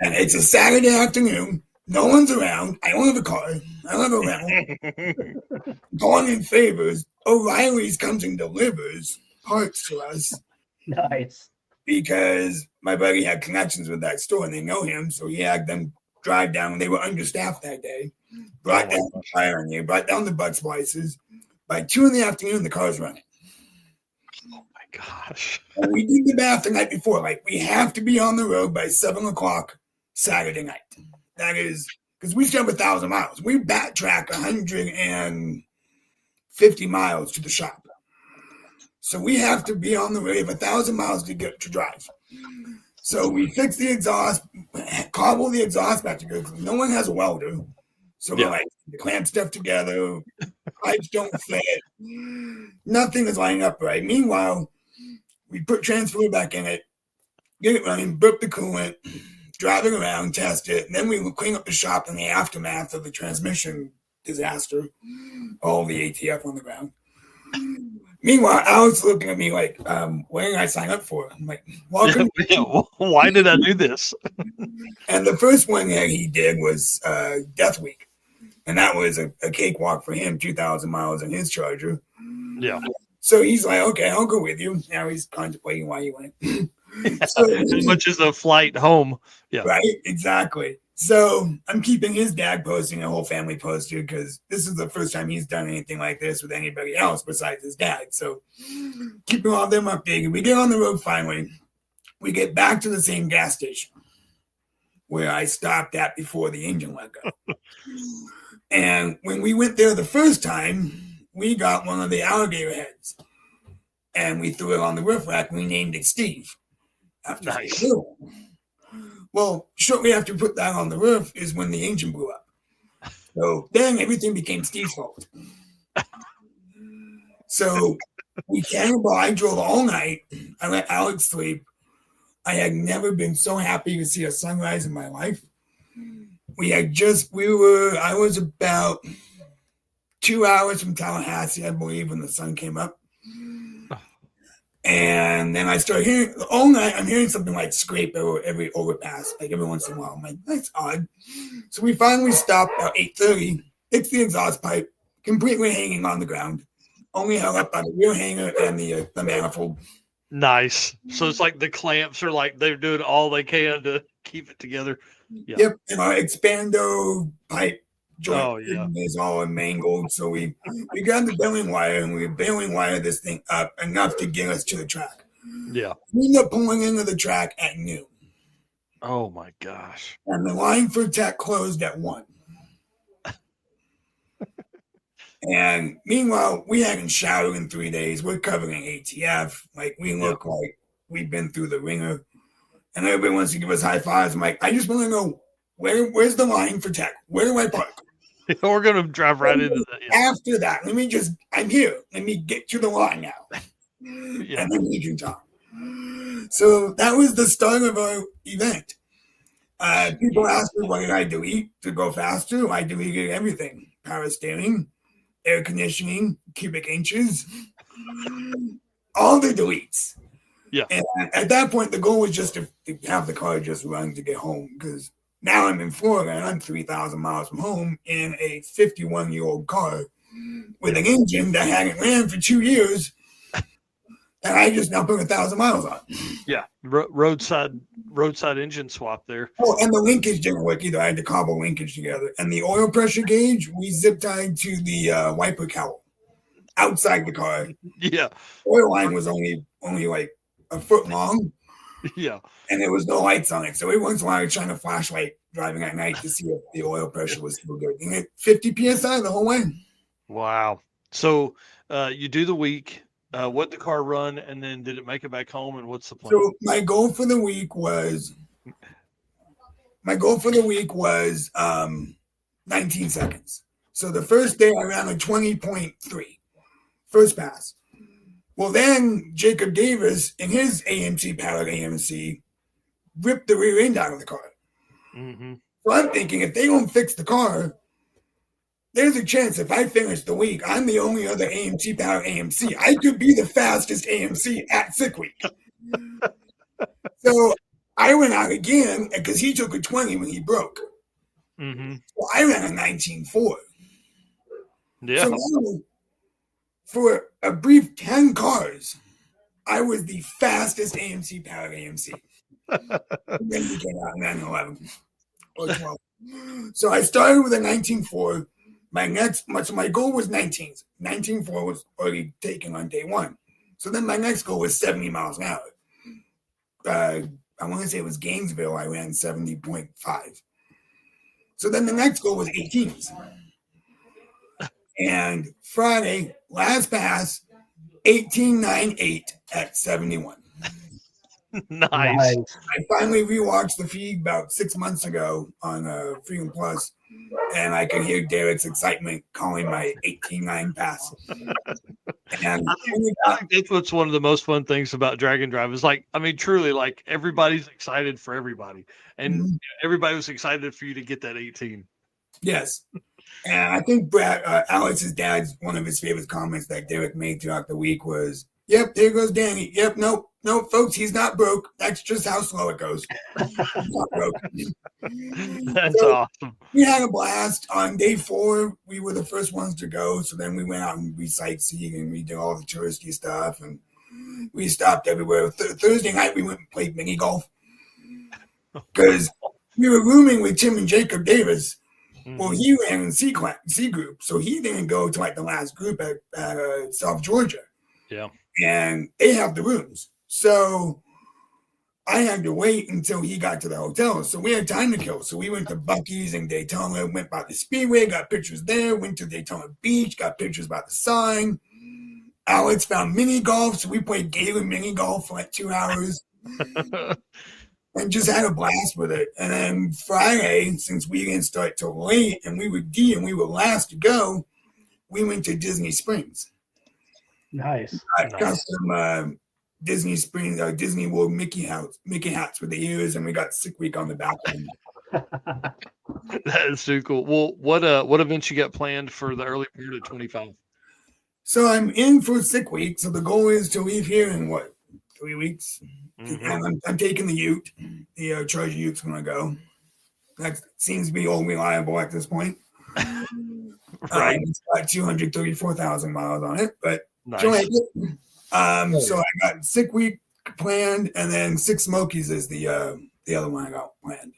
and it's a Saturday afternoon. No one's around. I don't have a car. I don't have a rental. Going in favors, O'Reilly's comes and delivers parts to us. Nice. Because my buddy had connections with that store and they know him, so he had them drive down. They were understaffed that day. Brought down the tire on you, brought down the butt splices. By 2 in the afternoon, the car's running. Oh my gosh. And we did the math the night before. Like, we have to be on the road by 7 o'clock Saturday night. That is, because we still have 1,000 miles. We backtrack 150 miles to the shop. So we have to be on the road 1,000 miles to get to drive. So we fix the exhaust, cobble the exhaust back together because no one has a welder. So we're like, the clamp stuff together, pipes don't fit, nothing is lining up right. Meanwhile, we put transfer back in it, get it running, burp the coolant, drive it around, test it, and then we will clean up the shop in the aftermath of the transmission disaster, all the ATF on the ground. Meanwhile, Alex looking at me like, what did I sign up for? I'm like, welcome. Why did I do this? And the first one that he did was Death Week. And that was a cakewalk for him, 2,000 miles in his Charger. Yeah. So he's like, okay, I'll go with you. Now he's contemplating why he went. So, as much as a flight home. Yeah. Right, exactly. So I'm keeping his dad posting, the whole family posted, because this is the first time he's done anything like this with anybody else besides his dad. So keeping all of them updated. We get on the road finally. We get back to the same gas station where I stopped at before the engine let go. And when we went there the first time, we got one of the alligator heads. And we threw it on the roof rack and we named it Steve. Nice. Well, shortly after we put that on the roof is when the engine blew up. So then everything became Steve's fault. So we cannonball. I drove all night. I let Alex sleep. I had never been so happy to see a sunrise in my life. I was about 2 hours from Tallahassee, I believe, when the sun came up. And then I started hearing, all night, I'm hearing something like scrape every overpass, like every once in a while. I'm like, that's odd. So we finally stopped about 8:30, fixed the exhaust pipe, completely hanging on the ground, only held up by the rear hanger and the manifold. Nice. So it's like the clamps are like they're doing all they can to keep it together. Yeah. Yep, and our expando pipe joint Oh, yeah. is all mangled. So we grabbed the baling wire and we baling wire this thing up enough to get us to the track. Yeah. We ended up pulling into the track at noon. Oh my gosh. And the line for tech closed at 1. And meanwhile, we hadn't showered in 3 days. We're covering ATF. Like, we look like we've been through the ringer. And everybody wants to give us high fives. I'm like, I just want to know where's the line for tech? Where do I park? We're gonna drive right into that. Yeah. After that, I'm here. Let me get to the line now. Yeah. And then we can talk. So that was the start of our event. People asked me, what did I delete to go faster? I deleted everything. Power steering, air conditioning, cubic inches, all the deletes. Yeah. And at that point, the goal was just to have the car just run to get home, because now I'm in Florida and I'm 3,000 miles from home in a 51-year-old car with an engine that hadn't ran for 2 years, and I just now put 1,000 miles on. Yeah. Roadside engine swap there. Oh, and the linkage didn't work either. I had to cobble linkage together. And the oil pressure gauge, we zip tied to the wiper cowl outside the car. Yeah. Oil line was only like a foot long. Yeah. And there was no lights on it. So every once in a while, I was trying to flashlight driving at night to see if the oil pressure was still good. And at 50 PSI the whole way. Wow. So you do the week. What the car run, and then did it make it back home? And what's the plan? So my goal for the week was 19 seconds. So the first day I ran a 20.3 first pass. Well, then Jacob Davis in his AMC powered AMC ripped the rear end out of the car. Mm-hmm. So I'm thinking, if they don't fix the car, there's a chance if I finish the week, I'm the only other AMC powered AMC. I could be the fastest AMC at Sick Week. So I went out again because he took a 20 when he broke. Mm-hmm. So I ran a 19.4. Yeah. So now, for a brief 10 cars, I was the fastest AMC powered AMC. Then we came out 911 or 12. So I started with a 19.4. My goal was 19s. 19.4 was already taken on day one. So then my next goal was 70 miles an hour. I want to say it was Gainesville. I ran 70.5. So then the next goal was 18s. And Friday, last pass, 18.98 at 71. Nice. Nice. I finally rewatched the feed about 6 months ago on Freedom Plus, and I could hear Derek's excitement calling my 18.9 pass. And I think that's what's one of the most fun things about Drag and Drive is truly, like everybody's excited for everybody, and everybody was excited for you to get that 18. Yes. And I think Alex's dad's one of his favorite comments that Derek made throughout the week was, "Yep, there goes Danny. Yep, no, folks, he's not broke. That's just how slow it goes. He's not broke." That's awesome. We had a blast. On day 4, we were the first ones to go. So then we went out and we sightseeing and we did all the touristy stuff. And we stopped everywhere. Thursday night, we went and played mini golf. Because we were rooming with Tim and Jacob Davis. Well, he ran in C group. So he didn't go to like the last group at South Georgia. Yeah. And they have the rooms. So I had to wait until he got to the hotel. So we had time to kill. So we went to Buc-ee's in Daytona, went by the Speedway, got pictures there, went to Daytona Beach, got pictures by the sign. Alex found mini golf. So we played Galen mini golf for like 2 hours. and just had a blast with it. And then Friday, since we didn't start till late and we were last to go, we went to Disney Springs. Nice. Got some Disney Springs, Disney World Mickey hats with the ears, and we got Sick Week on the back end. That is too cool. Well, what events you got planned for the early part of 25? So I'm in for Sick Week. So the goal is to leave here in 3 weeks. And I'm taking the Ute. The Charger Ute's going to go. That seems to be all reliable at this point. Right. It's got 234,000 miles on it, but Nice. so I got Sick Week planned, and then Six Smokies is the other one I got planned.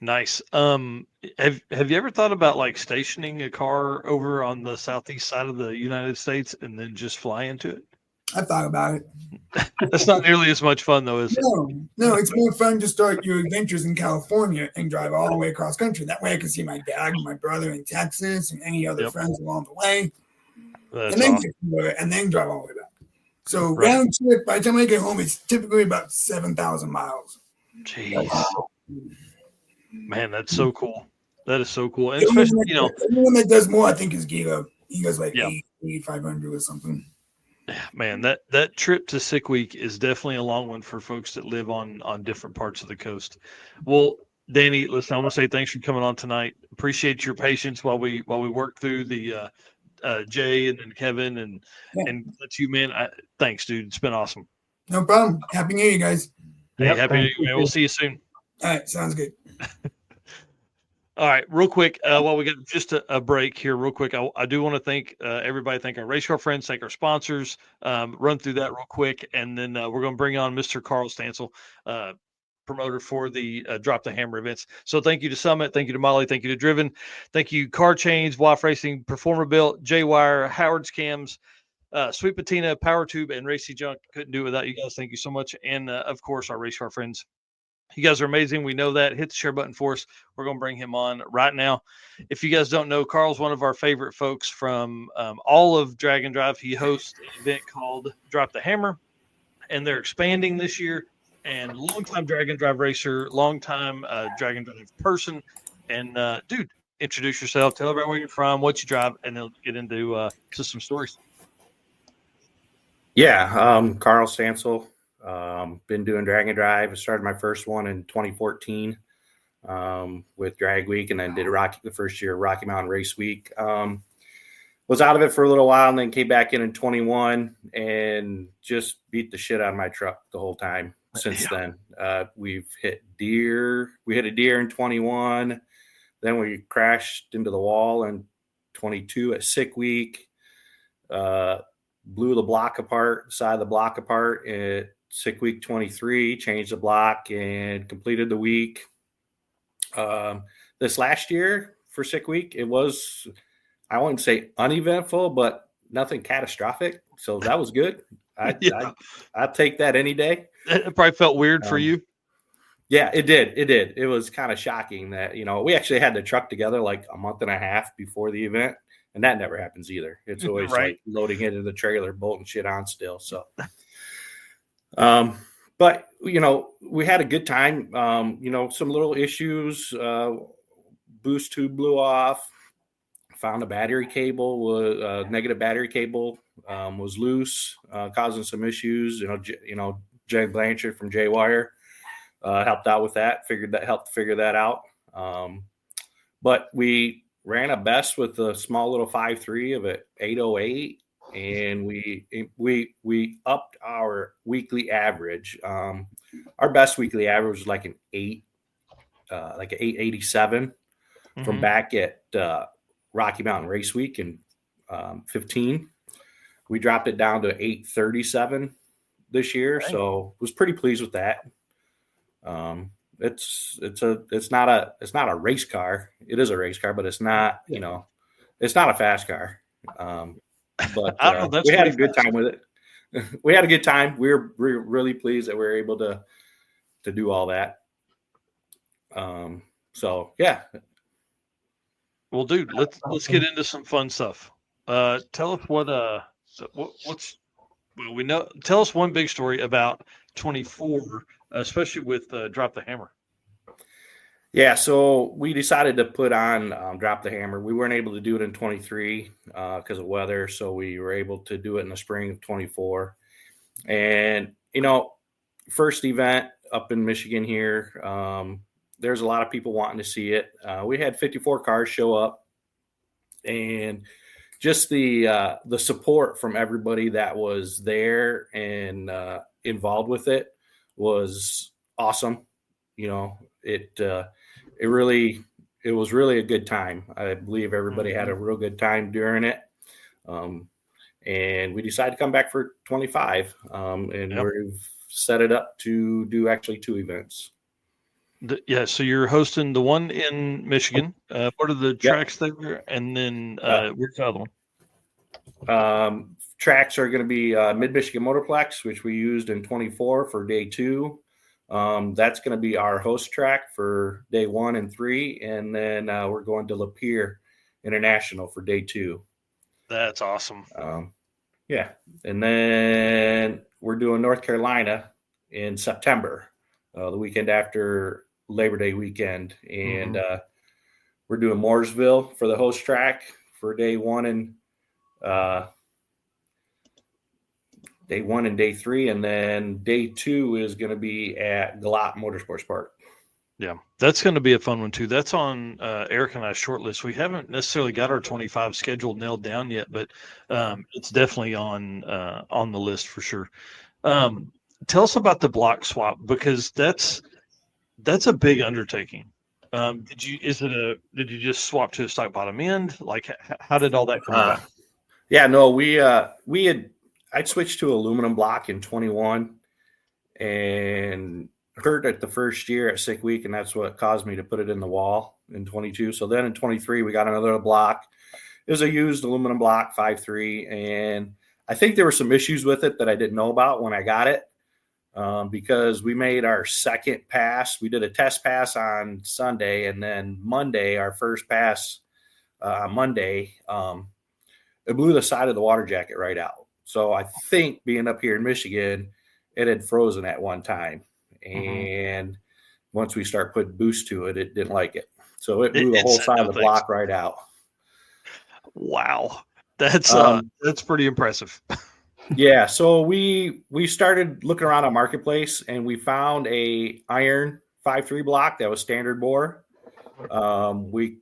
Nice. Have you ever thought about like stationing a car over on the southeast side of the United States and then just fly into it? I thought about it. That's not nearly as much fun though, is it? No, it's more fun to start your adventures in California and drive all the way across country. That way I can see my dad and my brother in Texas and any other friends along the way. That's and then awesome. and then drive all the way back. So round trip, by the time I get home, it's typically about 7,000 miles. Jeez. Man, that's so cool. That is so cool. And especially, everyone that does more, I think, is Giga. He goes like 8,500 or something. Man, that trip to Sick Week is definitely a long one for folks that live on different parts of the coast. Well, Danny, listen, I want to say thanks for coming on tonight. Appreciate your patience while we work through the Jay and then Kevin and let you, man. Thanks, dude. It's been awesome. No problem. Happy New Year, guys. Hey, happy New Year, man. We'll see you soon. All right, sounds good. All right, real quick, while we got just a break here, real quick, I do want to thank everybody, thank our race car friends, thank our sponsors, run through that real quick, and then we're going to bring on Mr. Carl Stansel, promoter for the Drop the Hammer events. So thank you to Summit, thank you to Molly, thank you to Driven, thank you Car Chains, WAF Racing, Performer Built, J-Wire, Howard's Cams, Sweet Patina, Power Tube, and Racy Junk. Couldn't do it without you guys. Thank you so much. And of course, our race car friends. You guys are amazing. We know that. Hit the share button for us. We're going to bring him on right now. If you guys don't know, Carl's one of our favorite folks from all of Drag and Drive. He hosts an event called Drop the Hammer, and they're expanding this year. And longtime Drag and Drive racer, longtime Drag and Drive person. And, dude, introduce yourself. Tell everybody where you're from, what you drive, and they'll get into some stories. Yeah, Carl Stansel. Been doing Drag and Drive. I started my first one in 2014 with Drag Week, and then did the first year Rocky Mountain Race Week. Was out of it for a little while, and then came back in 21 and just beat the shit out of my truck the whole time since then. We've hit deer. We hit a deer in 21. Then we crashed into the wall in 22 at Sick Week. Blew the block apart, side of the block apart at Sick Week 23, changed the block and completed the week. This last year for Sick Week, it was, I wouldn't say uneventful, but nothing catastrophic. So that was good. I'd take that any day. It probably felt weird for you. Yeah, it did. It was kind of shocking that, we actually had the truck together like a month and a half before the event. And that never happens either. It's always like loading into the trailer, bolting shit on still. So, but we had a good time. Some little issues. Boost tube blew off. Found a battery cable was negative battery cable was loose, causing some issues. Jay Blanchard from J-Wire helped out with that. Helped figure that out. But we ran a best with a small little 5.3 of an 808, and we upped our weekly average. Our best weekly average was like an 887 from back at Rocky Mountain Race Week in 15. We dropped it down to 837 this year, so was pretty pleased with that. It's not a race car. It is a race car, but it's not, it's not a fast car. But we had a good time with it. We had a good time. We're really pleased that we were able to do all that. So yeah. Well, dude, let's get into some fun stuff. Tell us tell us one big story about 24 especially with Drop the Hammer? Yeah, so we decided to put on Drop the Hammer. We weren't able to do it in 23 because of weather, so we were able to do it in the spring of 24. And, first event up in Michigan here, there's a lot of people wanting to see it. We had 54 cars show up, and just the support from everybody that was there and involved with it was awesome. It was really a good time. I believe everybody had a real good time during it. And we decided to come back for 25. And we've set it up to do actually 2 events. Yeah, so you're hosting the one in Michigan. What are the tracks there? And then where's the other one? Tracks are going to be Mid-Michigan Motorplex, which we used in 24 for day 2. That's going to be our host track for day 1 and 3. And then we're going to Lapeer International for day 2. That's awesome. Yeah. And then we're doing North Carolina in September, the weekend after Labor Day weekend. And we're doing Mooresville for the host track for day 1 and day 3. And then day 2 is going to be at Galat Motorsports Park. Yeah, that's going to be a fun one too. That's on Eric and I's short list. We haven't necessarily got our 25 schedule nailed down yet, but it's definitely on the list for sure. Tell us about the block swap, because that's a big undertaking. Did you just swap to a stock bottom end? Like, how did all that come about? Yeah, no, I'd switched to aluminum block in 21 and hurt it the first year at Sick Week, and that's what caused me to put it in the wall in 22. So then in 23, we got another block. It was a used aluminum block, 5.3, and I think there were some issues with it that I didn't know about when I got it, because we made our second pass. We did a test pass on Sunday, and then Monday, our first pass on Monday, it blew the side of the water jacket right out. So I think, being up here in Michigan, it had frozen at one time. And once we start putting boost to it, it didn't like it. So it blew the whole side of the block right out. Wow. That's pretty impressive. Yeah. So we started looking around on Marketplace, and we found a iron 5.3 block that was standard bore. We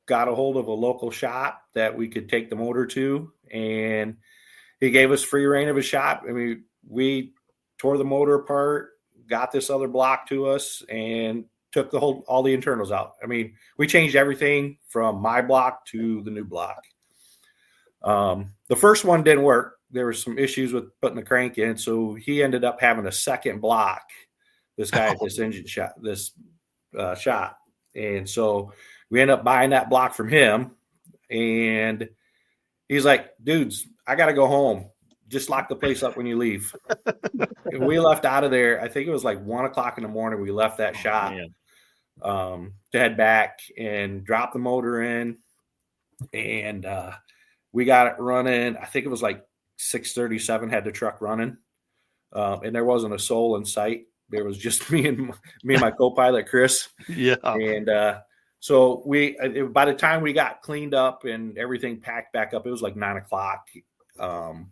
got a hold of a local shop that we could take the motor to, and he gave us free reign of his shop. I mean, we tore the motor apart, got this other block to us, and took all the internals out. I mean, we changed everything from my block to the new block. The first one didn't work. There were some issues with putting the crank in, so he ended up having a second block, this guy at this engine shop, shop. And so we ended up buying that block from him, and he's like, dudes, I got to go home. Just lock the place up when you leave. And we left out of there. I think it was like 1:00 in the morning. We left that shop to head back and drop the motor in. And we got it running. I think it was like 6:37 had the truck running. And there wasn't a soul in sight. There was just me and my co-pilot, Chris. Yeah. And so by the time we got cleaned up and everything packed back up, it was like 9:00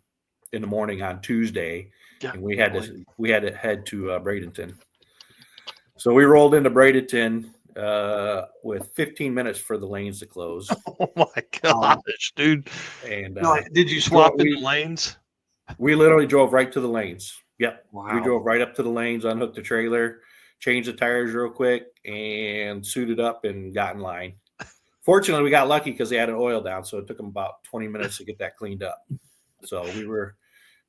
in the morning on Tuesday, and we had to head to Bradenton. So we rolled into Bradenton with 15 minutes for the lanes to close. Oh my gosh, dude! And did you swap in the lanes? We literally drove right to the lanes. Yep. Wow. We drove right up to the lanes, unhooked the trailer, changed the tires real quick, and suited up and got in line. Fortunately, we got lucky because they had an oil down, so it took them about 20 minutes to get that cleaned up. So we were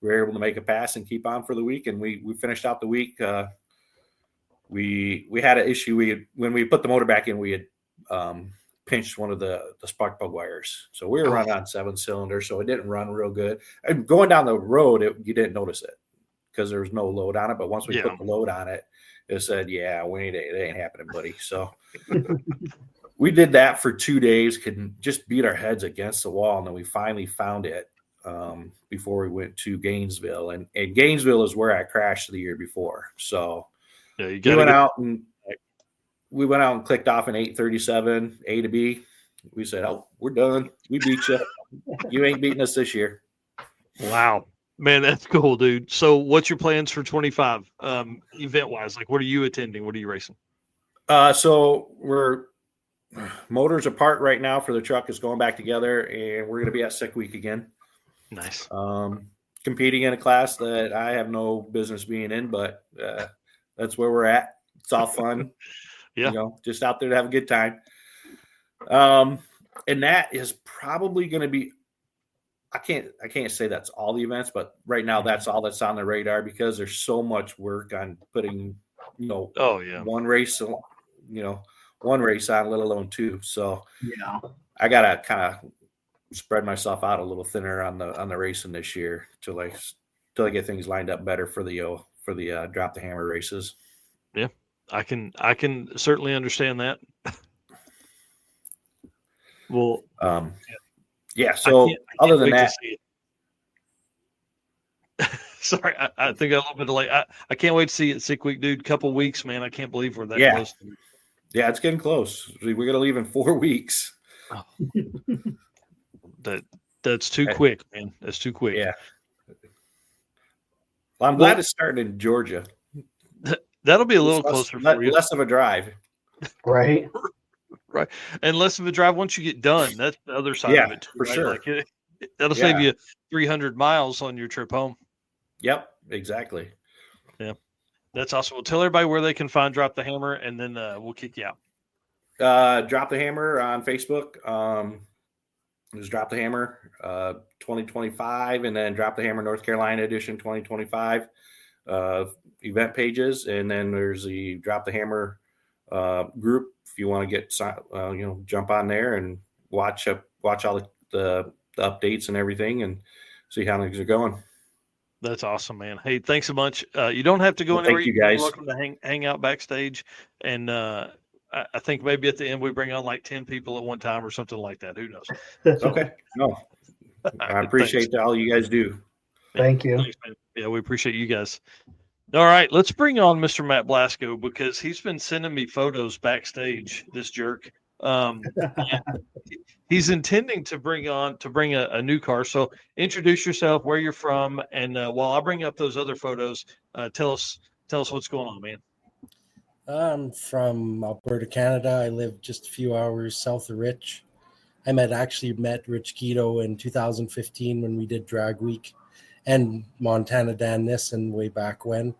able to make a pass and keep on for the week, and we finished out the week. We had an issue. When we put the motor back in, we had pinched one of the spark plug wires. So we were running on 7 cylinders, so it didn't run real good. And going down the road, you didn't notice it because there was no load on it. But once we put the load on it, it said, "Yeah, it ain't happening, buddy." So we did that for 2 days, could just beat our heads against the wall, and then we finally found it before we went to Gainesville. And Gainesville is where I crashed the year before. So Yeah, you We got went to out and clicked off an 837 A to B. We said, "Oh, we're done. We beat you. You ain't beating us this year." Wow, man, that's cool, dude. So, what's your plans for 25 event wise? Like, what are you attending? What are you racing? So we're motors apart right now for the truck is going back together, and we're going to be at Sick Week again. Nice. Competing in a class that I have no business being in, but that's where we're at. It's all fun. Yeah. Just out there to have a good time. And that is probably going to be, I can't say that's all the events, but right now that's all that's on the radar because there's so much work on putting, Oh yeah, one race on, let alone two. So Yeah. I got to kind of spread myself out a little thinner on the racing this year till I get things lined up better for the drop the hammer races. yeah. I can certainly understand that. Well, yeah. So other than that, sorry, I think I'm a little bit late. I can't wait to see it Sick Week, dude. Couple weeks, man. I can't believe we're that close. Yeah, it's getting close. We're gonna leave in 4 weeks. Oh. That's too quick, man. That's too quick. Yeah. Well, I'm glad it's starting in Georgia. That'll be a little closer for you. Less of a drive. Right. Right. And less of a drive once you get done. That's the other side of it too, for right? sure. Like that'll save you 300 miles on your trip home. Yep, exactly. Yeah. That's awesome. Well, tell everybody where they can find Drop the Hammer, and then we'll kick you out. Drop the Hammer on Facebook. Just Drop the Hammer 2025, and then Drop the Hammer North Carolina edition 2025 event pages, and then there's the Drop the Hammer group if you want to get jump on there and watch all the updates and everything and see how things are going. That's awesome, man. Hey, thanks so much. You don't have to go anywhere. Thank you, guys. You're welcome to hang out backstage, and I think maybe at the end we bring on like 10 people at one time or something like that. Who knows? Okay. No, I appreciate all you guys do. Thank you. Thanks, man. Yeah, we appreciate you guys. All right, let's bring on Mr. Matt Blasco because he's been sending me photos backstage. This jerk. He's intending to bring a new car. So introduce yourself, where you're from, and while I bring up those other photos, tell us what's going on, man. I'm from Alberta, Canada. I live just a few hours south of Rich. I actually met Rich Guido in 2015 when we did Drag Week, and Montana Dan Nissen way back when,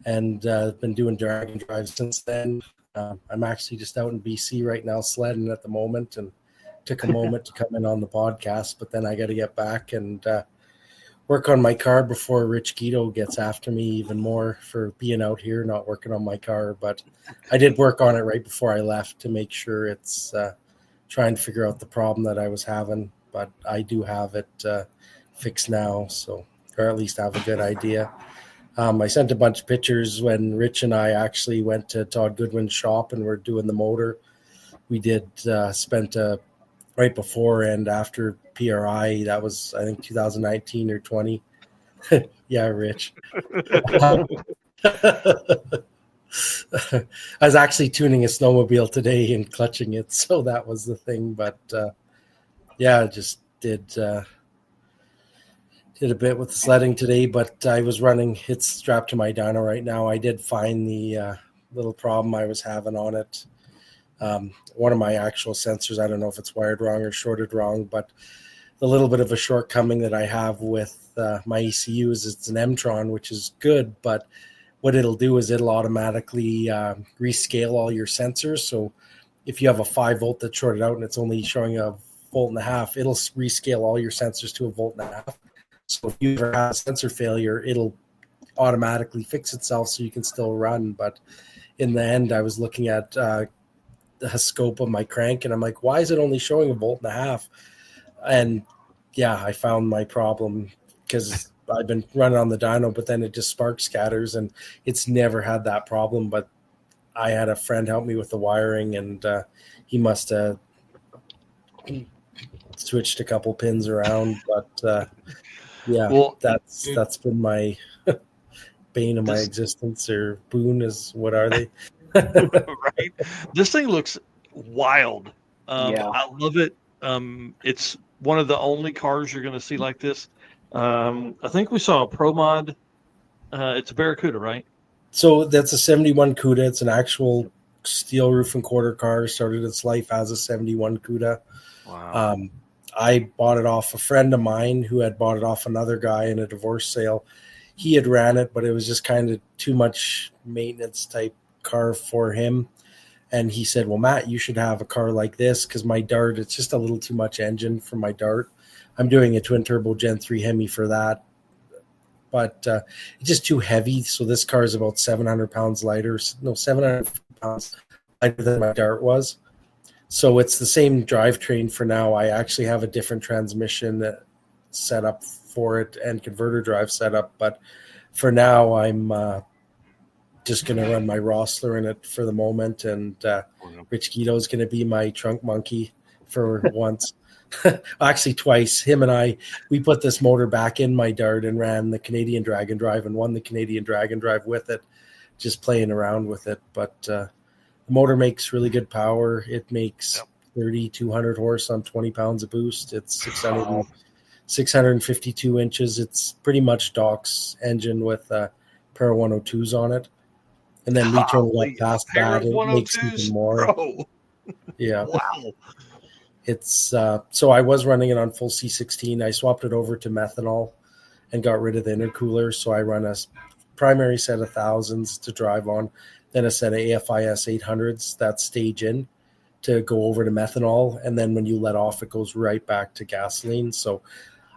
and been doing drag and drive since then. I'm actually just out in BC right now sledding at the moment, and took a moment to come in on the podcast, but then I got to get back and work on my car before Rich Guido gets after me even more for being out here not working on my car. But I did work on it right before I left to make sure it's trying to figure out the problem that I was having, but I do have it fixed now, so, or at least have a good idea. I sent a bunch of pictures when Rich and I actually went to Todd Goodwin's shop and we're doing the motor. We did spent right before and after PRI. That was, I think, 2019 or 20. Yeah, Rich. I was actually tuning a snowmobile today and clutching it, so that was the thing. But yeah, I just did a bit with the sledding today, but I was running. It's strapped to my dyno right now. I did find the little problem I was having on it. One of my actual sensors, I don't know if it's wired wrong or shorted wrong, but the little bit of a shortcoming that I have with my ECU is it's an M-Tron, which is good, but what it'll do is it'll automatically rescale all your sensors. So if you have a 5 volt that's shorted out and it's only showing 1.5 volts, it'll rescale all your sensors to 1.5 volts. So if you ever have a sensor failure, it'll automatically fix itself so you can still run. But in the end, I was looking at the scope of my crank and I'm like, why is it only showing 1.5 volts? And yeah, I found my problem because I've been running on the dyno, but then it just spark scatters and it's never had that problem. But I had a friend help me with the wiring and he must have switched a couple pins around. But yeah, Well, that's been my bane of my This- existence, or boon is what are they? right? This thing looks wild. Yeah. I love it. It's one of the only cars you're going to see like this. I think we saw a Pro Mod. It's a Barracuda, right? So that's a 71 CUDA. It's an actual steel roof and quarter car. Started its life as a 71 CUDA. Wow. I bought it off a friend of mine who had bought it off another guy in a divorce sale. He had ran it, but it was just kind of too much maintenance type car for him. And he said, well, Matt, you should have a car like this because my Dart, it's just a little too much engine for my Dart. I'm doing a twin turbo Gen 3 Hemi for that, but it's just too heavy. So this car is about 700 pounds lighter. No, 700 pounds lighter than my Dart was. So it's the same drivetrain for now. I actually have a different transmission set up for it and converter drive set up. But for now, I'm just going to run my Rossler in it for the moment. And Rich Guido is going to be my trunk monkey for once. Actually, twice. Him and I, we put this motor back in my Dart and ran the Canadian Drag and Drive and won the Canadian Drag and Drive with it, just playing around with it. But the motor makes really good power. It makes 3,200 horse on 20 pounds of boost. It's 652 inches. It's pretty much Doc's engine with pair of 102s on it. And then we turn it up past that. It makes even more. Bro. Yeah. Wow. It's so I was running it on full C16. I swapped it over to methanol and got rid of the intercooler. So I run a primary set of thousands to drive on, then a set of AFIS 800s that stage in to go over to methanol. And then when you let off, it goes right back to gasoline. So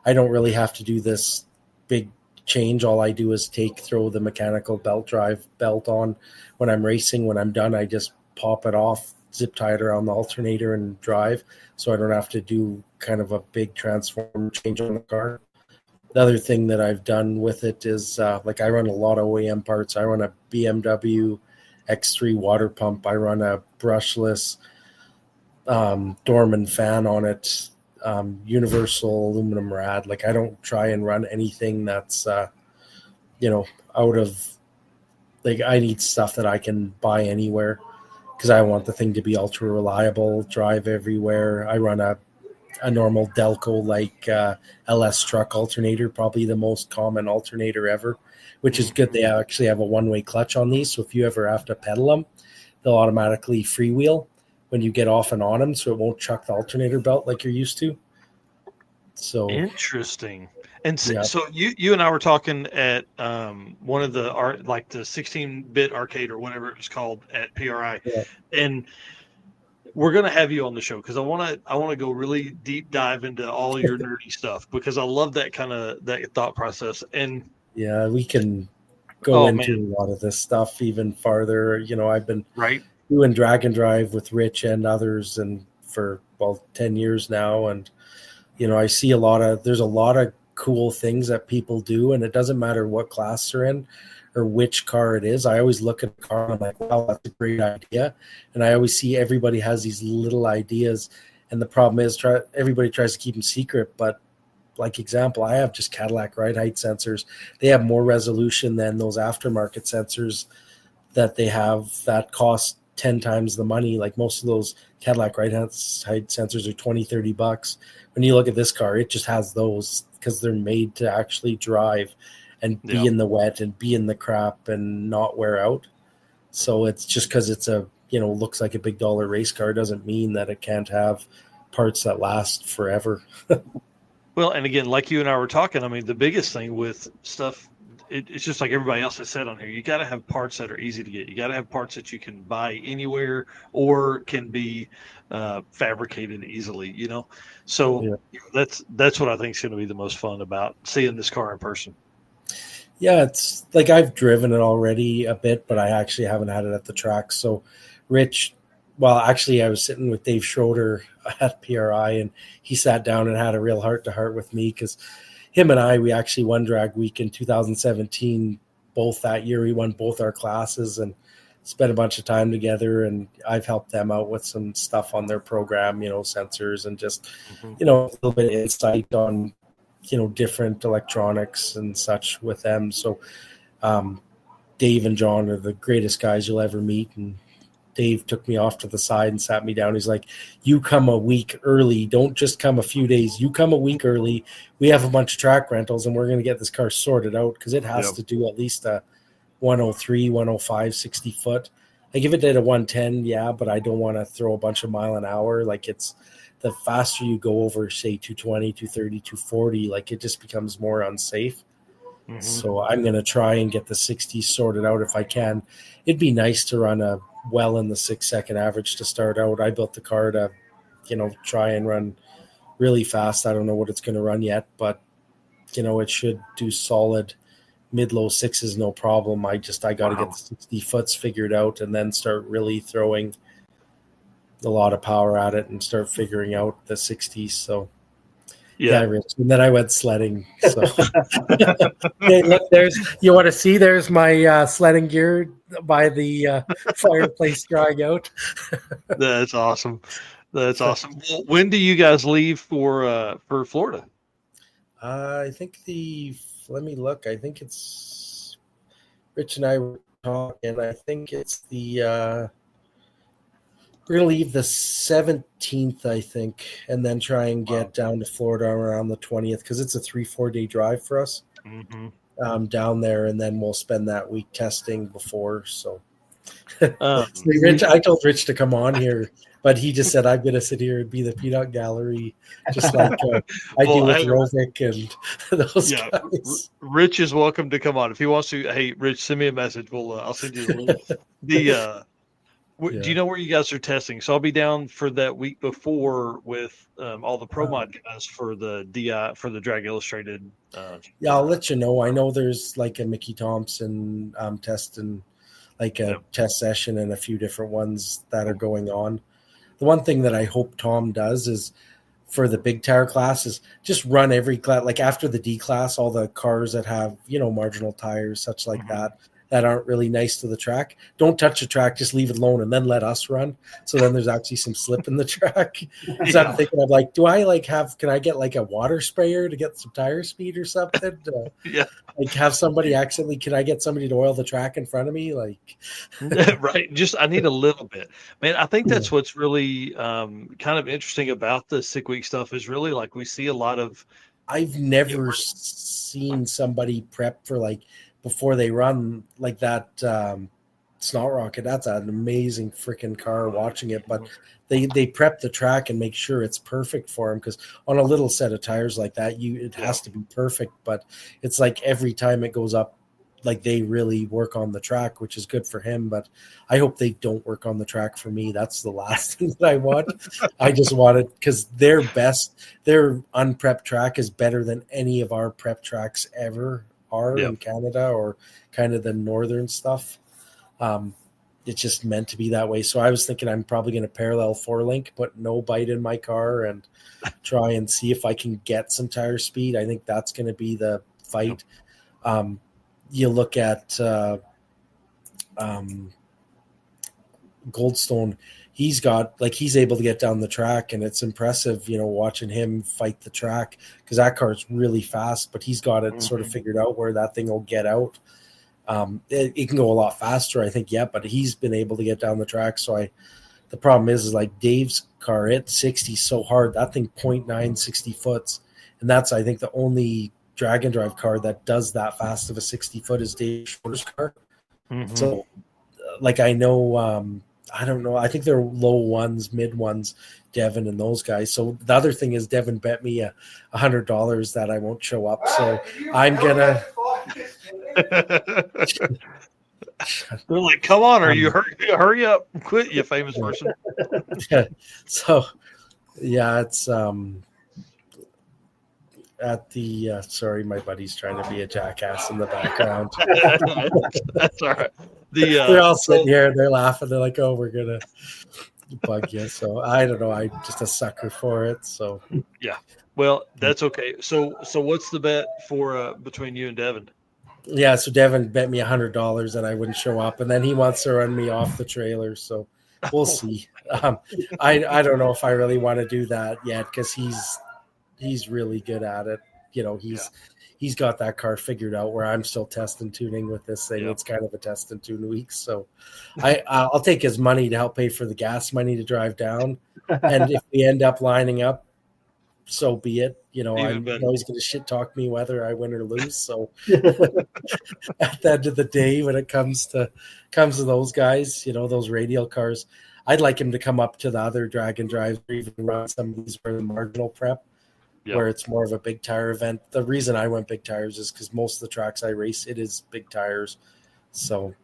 I don't really have to do this big change. All I do is throw the mechanical belt on when I'm racing. When I'm done, I just pop it off, zip tie it around the alternator and drive. So I don't have to do kind of a big transform change on the car. The other thing that I've done with it is like I run a lot of OEM parts. I run a BMW X3 water pump. I run a brushless Dorman fan on it, universal aluminum rad. Like I don't try and run anything that's, out of, like I need stuff that I can buy anywhere because I want the thing to be ultra reliable, drive everywhere. I run a normal Delco like LS truck alternator, probably the most common alternator ever, which is good. They actually have a one-way clutch on these. So if you ever have to pedal them, they'll automatically freewheel when you get off and on them. So it won't chuck the alternator belt like you're used to. So Interesting. And Yeah. so you and I were talking at one of the like the 16-bit arcade or whatever it was called at PRI, Yeah. and we're gonna have you on the show because I want to go really deep dive into all your nerdy stuff because I love that kind of that thought process. And yeah, we can go into man. a lot of this stuff even farther. I've been Right. doing drag and drive with Rich and others and for 10 years now. And, I see there's a lot of cool things that people do, and it doesn't matter what class they're in or which car it is. I always look at a car and I'm like, wow, that's a great idea. And I always see everybody has these little ideas. And the problem is everybody tries to keep them secret. But like example, I have just Cadillac ride height sensors. They have more resolution than those aftermarket sensors that they have that cost 10 times the money. Like most of those Cadillac ride height sensors are $20-$30. When you look at this car, it just has those because they're made to actually drive and be in the wet and be in the crap and not wear out. So it's just because it's looks like a big dollar race car doesn't mean that it can't have parts that last forever. Well, and again, like you and I were talking, I mean, the biggest thing with stuff, it's just like everybody else has said on here. You got to have parts that are easy to get. You got to have parts that you can buy anywhere or can be fabricated easily. So that's what I think is going to be the most fun about seeing this car in person. Yeah, it's like I've driven it already a bit, but I actually haven't had it at the track. So, Rich, actually, I was sitting with Dave Schroeder at PRI, and he sat down and had a real heart-to-heart with me because him and we actually won Drag Week in 2017. Both that year, we won both our classes and spent a bunch of time together. And I've helped them out with some stuff on their program, sensors and just, a little bit of insight on, different electronics and such with them. So Dave and John are the greatest guys you'll ever meet. And Dave took me off to the side and sat me down. He's like, you come a week early. Don't just come a few days. You come a week early. We have a bunch of track rentals, and we're going to get this car sorted out because it has to do at least a 103, 105, 60 foot. Like if it did a 110, yeah, but I don't want to throw a bunch of mile an hour. Like it's the faster you go over, say 220, 230, 240, like it just becomes more unsafe. Mhm. So I'm going to try and get the 60s sorted out if I can. It'd be nice to run a well in the 6-second average to start out. I built the car to, try and run really fast. I don't know what it's going to run yet, but, it should do solid mid-low sixes, no problem. I got to get the 60 foots figured out and then start really throwing a lot of power at it and start figuring out the 60s. So yeah, Rich. And then I went sledding. So hey, look, you want to see, there's my sledding gear by the fireplace drying out. That's awesome. That's awesome. Well, when do you guys leave for Florida? I think let me look. I think it's Rich and I were talking. I think it's we're going to leave the 17th, I think, and then try and get down to Florida around the 20th because it's a 3-4 day drive for us down there, and then we'll spend that week testing before. So, Rich, I told Rich to come on here, but he just said, I'm going to sit here and be the peanut gallery, just like I do with Rovic and those guys. Rich is welcome to come on. If he wants to, hey, Rich, send me a message. I'll send you the link. Do you know where you guys are testing? So I'll be down for that week before with all the Pro Mod guys for the DI for the Drag Illustrated. Yeah, I'll let you know. I know there's like a Mickey Thompson test and like a test session and a few different ones that are going on. The one thing that I hope Tom does is for the big tire class is just run every class, like after the D class, all the cars that have, marginal tires, such like that aren't really nice to the track. Don't touch the track, just leave it alone and then let us run. So then there's actually some slip in the track. So I'm thinking of like, can I get like a water sprayer to get some tire speed or something? Like have somebody can I get somebody to oil the track in front of me? Like, right. I need a little bit, man. I think that's what's really kind of interesting about the sick week stuff is really like we see a lot of. I've never seen somebody prep for like, before they run like that Snot Rocket. That's an amazing freaking car watching it, but they prep the track and make sure it's perfect for them, because on a little set of tires like that it has to be perfect, but it's like every time it goes up, like they really work on the track, which is good for him, but I hope they don't work on the track for me. That's the last thing that I want. I just want it because their unprepped track is better than any of our prep tracks ever are in Canada or kind of the northern stuff. It's just meant to be that way. So I was thinking I'm probably going to parallel 4-link, put no bite in my car and try and see if I can get some tire speed. I think that's going to be the fight. You look at Goldstone, he's able to get down the track, and it's impressive, watching him fight the track, because that car is really fast, but he's got it sort of figured out where that thing will get out. It can go a lot faster, I think, but he's been able to get down the track. So the problem is like Dave's car, it 60 so hard, that thing 0.9 60 foots. And that's, I think, the only drag and drive car that does that fast of a 60 foot is Dave Shorter's car. So like, I know, I don't know. I think they're low ones, mid ones, Devin and those guys. So the other thing is Devin bet me $100 that I won't show up. So I'm gonna. They're like, come on, are you hurry up, quit, you famous person. So yeah, it's at the sorry, my buddy's trying to be a jackass in the background. That's all right. They're all sitting here and they're laughing. They're like, oh, we're gonna bug you. So I don't know, I'm just a sucker for it. So yeah, well, that's okay. So what's the bet for between you and Devin? Yeah, so Devin bet me $100 that I wouldn't show up, and then he wants to run me off the trailer. So we'll see. I don't know if I really want to do that yet, because he's really good at it. he's got that car figured out, where I'm still test and tuning with this thing. Yeah. It's kind of a test and tune week. So I'll take his money to help pay for the gas money to drive down. And if we end up lining up, so be it. I'm always going to shit talk me whether I win or lose. So at the end of the day, when it comes to those guys, those radial cars, I'd like him to come up to the other drag and drives, or even run some of these for the marginal prep, where it's more of a big tire event. The reason I went big tires is because most of the tracks I race, it is big tires. So,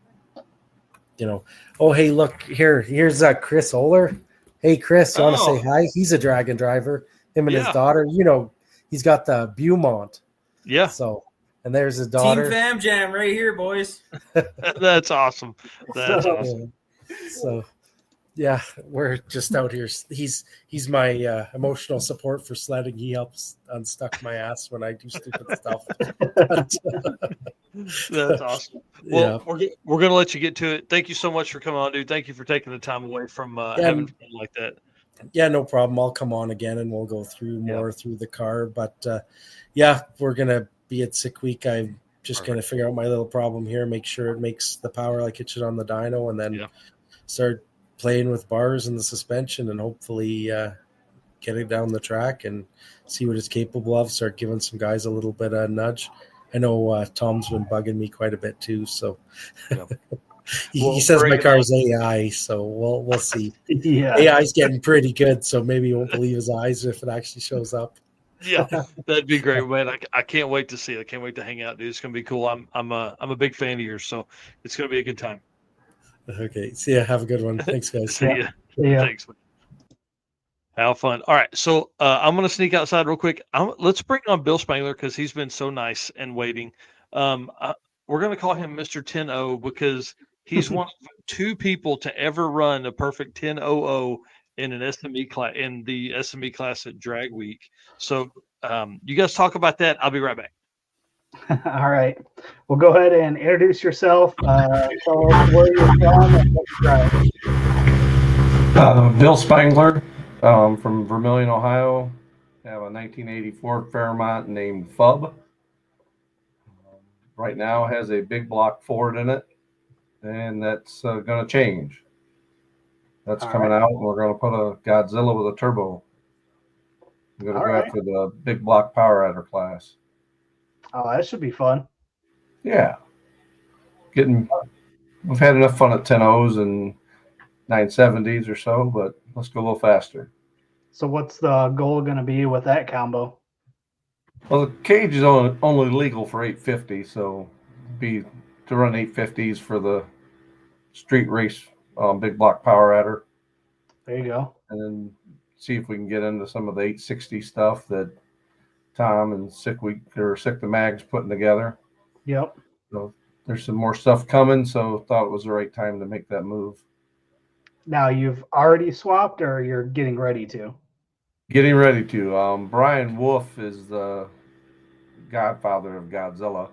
oh, hey, look, here's Chris Oler. Hey, Chris, you want to say hi? He's a drag and driver. Him and his daughter, he's got the Beaumont. Yeah. So, and there's his daughter. Team Fam Jam right here, boys. That's awesome. That's awesome. So, yeah, we're just out here. He's my emotional support for sledding. He helps unstuck my ass when I do stupid stuff. That's awesome. Well, we're gonna let you get to it. Thank you so much for coming on, dude. Thank you for taking the time away from having fun like that. Yeah, no problem. I'll come on again and we'll go through more through the car. But we're gonna be at Sick Week. I'm just gonna figure out my little problem here, make sure it makes the power like it should on the dyno, and then start playing with bars and the suspension, and hopefully get it down the track and see what it's capable of. Start giving some guys a little bit of a nudge. I know Tom's been bugging me quite a bit too, so he says my car's AI, so we'll see. AI's getting pretty good, so maybe he won't believe his eyes if it actually shows up. Yeah, that'd be great, man. I can't wait to see it. I can't wait to hang out, dude. It's gonna be cool. I'm a big fan of yours, so it's gonna be a good time. Okay. See ya. Have a good one. Thanks, guys. See ya. Thanks. How fun. All right. So I'm going to sneak outside real quick. Let's bring on Bill Spangler because he's been so nice and waiting. We're going to call him Mr. 10-0 because he's one of 2 people to ever run a perfect 10-0 in an SME class, in the SME class at Drag Week. So you guys talk about that. I'll be right back. All right. Well, go ahead and introduce yourself. Tell us where you're from and what you drive. Bill Spangler from Vermilion, Ohio. I have a 1984 Fairmont named Fub. Right now has a big block Ford in it, and that's going to change. That's coming out, and we're going to put a Godzilla with a turbo. We're going to go after the big block power adder class. Oh, that should be fun. Yeah. We've had enough fun at 10-0s and 970s or so, but let's go a little faster. So what's the goal going to be with that combo? Well, the cage is only legal for 850, so be to run 850s for the street race big block power adder. There you go. And then see if we can get into some of the 860 stuff that Tom and Sick the Mag's putting together. Yep. So there's some more stuff coming, so thought it was the right time to make that move. Now you've already swapped, or you're getting ready to? Getting ready to. Brian Wolf is the godfather of Godzilla,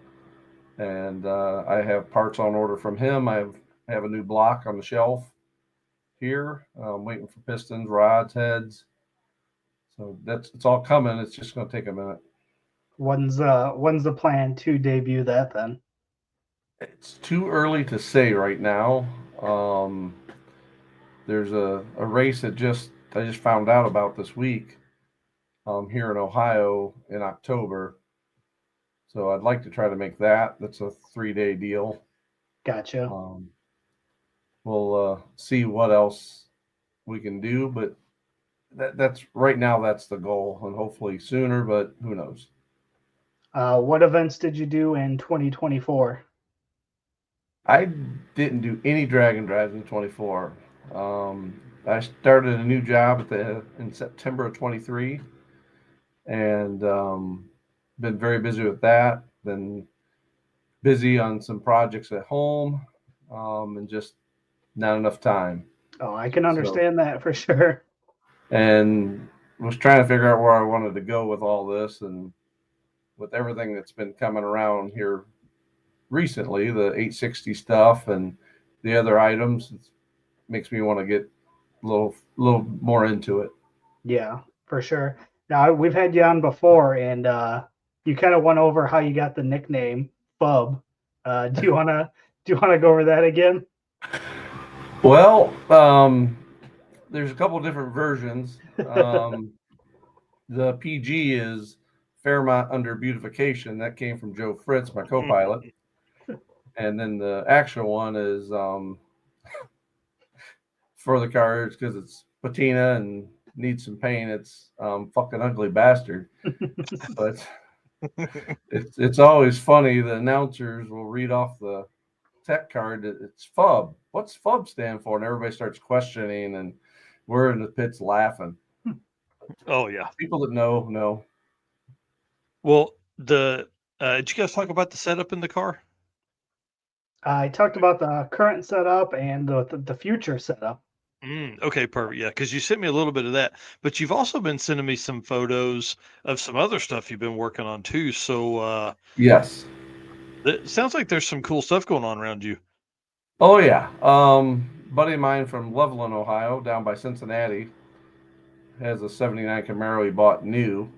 and I have parts on order from him. I have a new block on the shelf here. I'm waiting for pistons, rods, heads. So it's all coming. It's just going to take a minute. When's the plan to debut that then? It's too early to say right now. There's a race that I just found out about this week here in Ohio in October. So I'd like to try to make that. That's a 3-day deal. Gotcha. We'll see what else we can do, but that's right now, that's the goal, and hopefully sooner, but who knows? What events did you do in 2024? I didn't do any drag and drives in 24. I started a new job in September of 23, and been very busy with that. Been busy on some projects at home, and just not enough time. Oh, I can understand that for sure. And was trying to figure out where I wanted to go with all this, and with everything that's been coming around here recently, the 860 stuff and the other items, it makes me want to get a little more into it. Yeah, for sure. Now we've had you on before, and you kind of went over how you got the nickname Bub. Do you wanna go over that again? Well, there's a couple different versions. The PG is Fairmont Under Beautification. That came from Joe Fritz, my co-pilot. And then the actual one is for the car because it's patina and needs some paint. It's fucking ugly bastard. But it's always funny. The announcers will read off the tech card. It's FUB. What's FUB stand for? And everybody starts questioning, and we're in the pits laughing. Oh yeah. People that know. Well, did you guys talk about the setup in the car? I talked about the current setup and the future setup. Okay, perfect. Yeah, because you sent me a little bit of that, but you've also been sending me some photos of some other stuff you've been working on too. So Yes. it sounds like there's some cool stuff going on around you. Oh yeah. Buddy of mine from Loveland, Ohio, down by Cincinnati, has a '79 Camaro he bought new,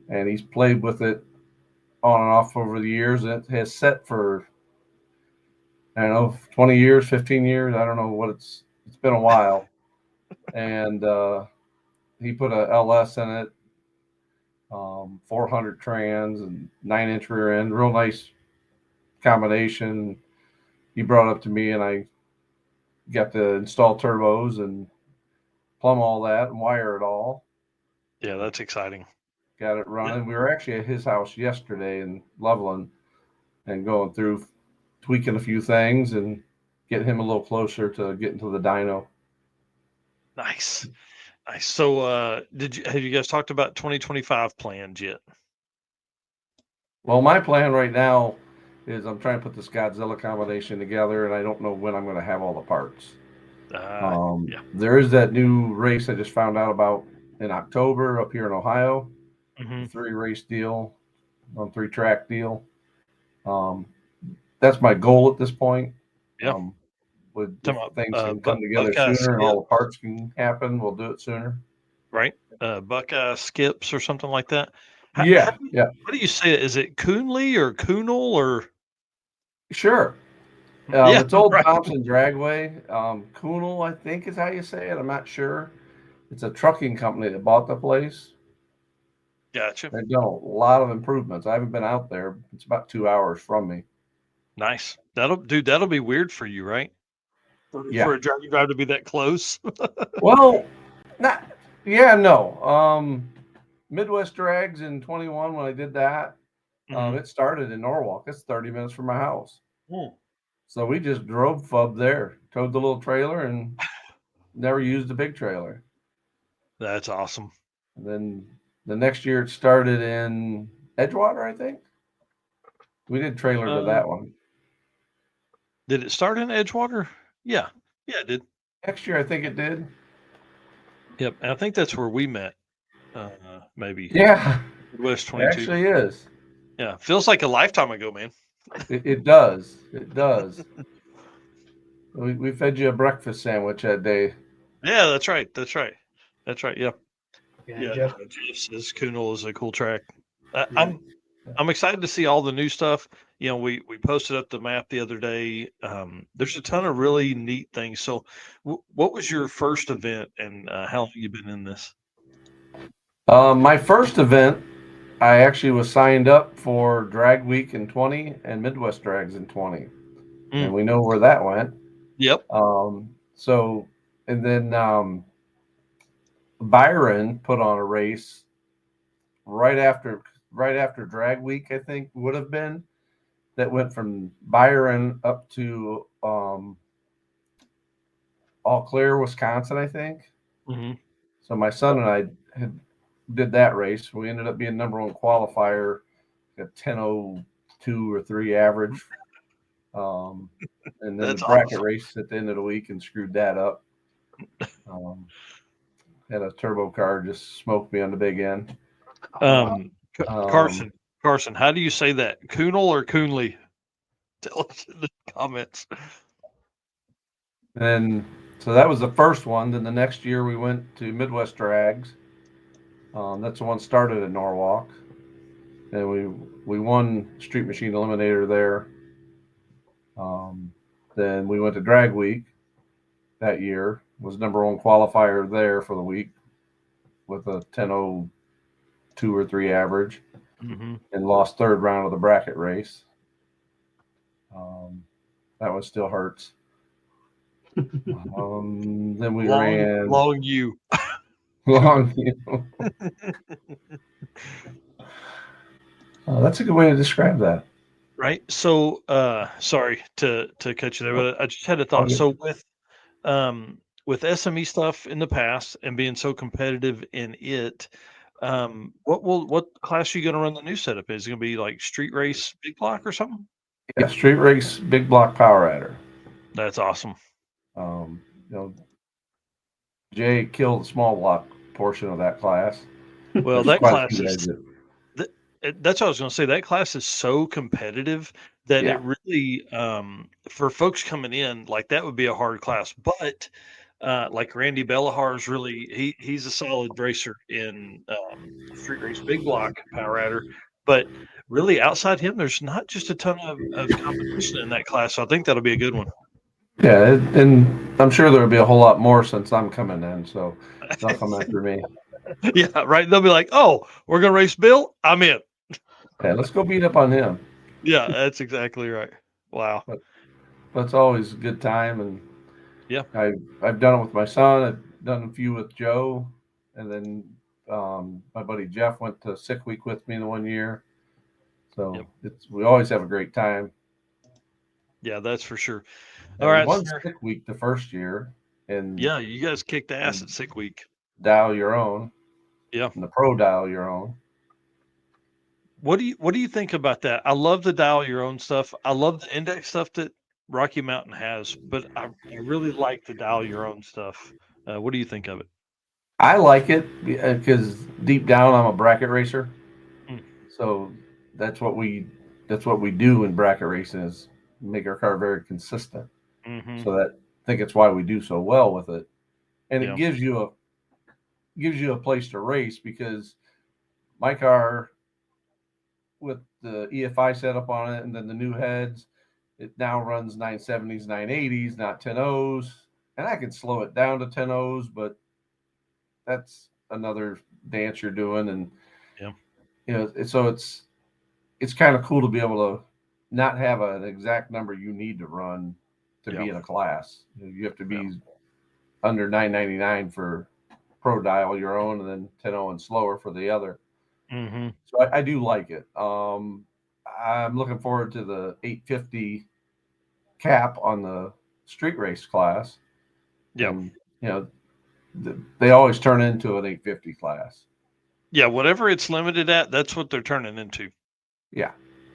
and he's played with it on and off over the years. It has set for, I don't know, 20 years, 15 years. I don't know what it's been a while. And he put a LS in it, 400 trans and 9-inch rear end, real nice combination. He brought it up to me, and I got to install turbos and plumb all that and wire it all. Yeah, that's exciting. Got it running. We were actually at his house yesterday in Loveland and going through tweaking a few things and getting him a little closer to getting to the dyno. Nice. Nice. So have you guys talked about 2025 plans yet? Well, my plan right now is I'm trying to put this Godzilla combination together, and I don't know when I'm going to have all the parts. Yeah. There is that new race I just found out about in October up here in Ohio, Mhm. 3-race deal, 3-track deal. That's my goal at this point. Yeah. With Talking about, things can come together Buckeye sooner and all skip, the parts can happen, we'll do it sooner. right? Buckeye skips or something like that. Yeah. How do you say it? Is it Coonley or Coonel or? Sure. Yeah, It's Old right. Thompson Dragway. Coonel, I think is how you say it. I'm not sure. It's a trucking company that bought the place. Gotcha. They've done a lot of improvements. I haven't been out there. It's about 2 hours from me. Nice. That'll be weird for you, right? Yeah. For a driving drive to be that close. Well, no. Midwest Drags in 21 when I did that. It started in Norwalk. It's 30 minutes from my house. So we just drove FUB there, towed the little trailer, and never used the big trailer. That's awesome. And then the next year it started in Edgewater, I think. We did trailer to that one. Did it start in Edgewater? Yeah. Yeah, it did. Next year I think it did. Yep. And I think that's where we met. Maybe. Yeah. Midwest It 22. actually is. Yeah. Feels like a lifetime ago, man. It does. It does. We fed you a breakfast sandwich that day. Yeah, that's right. Yeah. Yeah, Jeff. Jeff says Coonel is a cool track. I'm excited to see all the new stuff. You know, we posted up the map the other day. There's a ton of really neat things. So, what was your first event, and how long you been in this? My first event, I actually was signed up for Drag Week in 20 and Midwest Drags in 20, and we know where that went. Yep. So, and then Byron put on a race right after Drag Week, I think would have been, that went from Byron up to Eau Claire, Wisconsin, I think. Mm-hmm. So my son and I did that race. We ended up being number one qualifier at 10:02 or 3 average. And then That's the bracket awesome. race at the end of the week and screwed that up. Had a turbo car just smoked me on the big end. Carson, how do you say that? Coonel or Coonley? Tell us in the comments. And so that was the first one. Then the next year we went to Midwest Drags. That's the one started in Norwalk. and we won Street Machine Eliminator there. Then we went to Drag Week that year. Was #1 qualifier there for the week with a 10:02 or 3 average, and lost third round of the bracket race. That one still hurts. Then we ran long you. long you. That's a good way to describe that. Right. So, sorry to cut you there, but I just had a thought. Okay. So with SME stuff in the past and being so competitive in it, what class are you going to run the new setup? Is it going to be like street race big block or something? Yeah, street race big block power adder. That's awesome. Jay killed the small block portion of that class. Well, that class is that's what I was going to say. That class is so competitive that it really, for folks coming in, like that would be a hard class. But like Randy Bellahar is really he's a solid racer in street race big block power adder. But really, outside him, there's not just a ton of competition in that class. So I think that'll be a good one. Yeah, and I'm sure there'll be a whole lot more since I'm coming in. So they'll come after me. Yeah, right. They'll be like, "Oh, we're gonna race Bill. I'm in." Yeah, let's go beat up on him. Yeah, that's exactly right. Wow. That's always a good time, and yeah, I've done it with my son. I've done a few with Joe, and then my buddy Jeff went to Sick Week with me the one year. So we always have a great time. Yeah, that's for sure. All right, won Sick Week the first year, and yeah, you guys kicked ass at Sick Week. Dial your own. Yeah, and the pro dial your own. What do you think about that? I love the dial your own stuff. I love the index stuff that Rocky Mountain has, but I really like the dial your own stuff. What do you think of it? I like it because deep down I'm a bracket racer, so that's what we do in bracket racing is make our car very consistent. So that I think it's why we do so well with it, and it gives you a place to race because my car with the EFI setup on it and then the new heads, it now runs 970s, 980s, not 10.0s, and I can slow it down to 10.0s, but that's another dance you're doing, and so it's kind of cool to be able to not have an exact number you need to run to be in a class. You have to be under 999 for pro dial your own, and then 10.0 and slower for the other. So I do like it. I'm looking forward to the 850 cap on the street race class. Yeah, they always turn into an 850 class. Yeah, whatever it's limited at, that's what they're turning into. Yeah,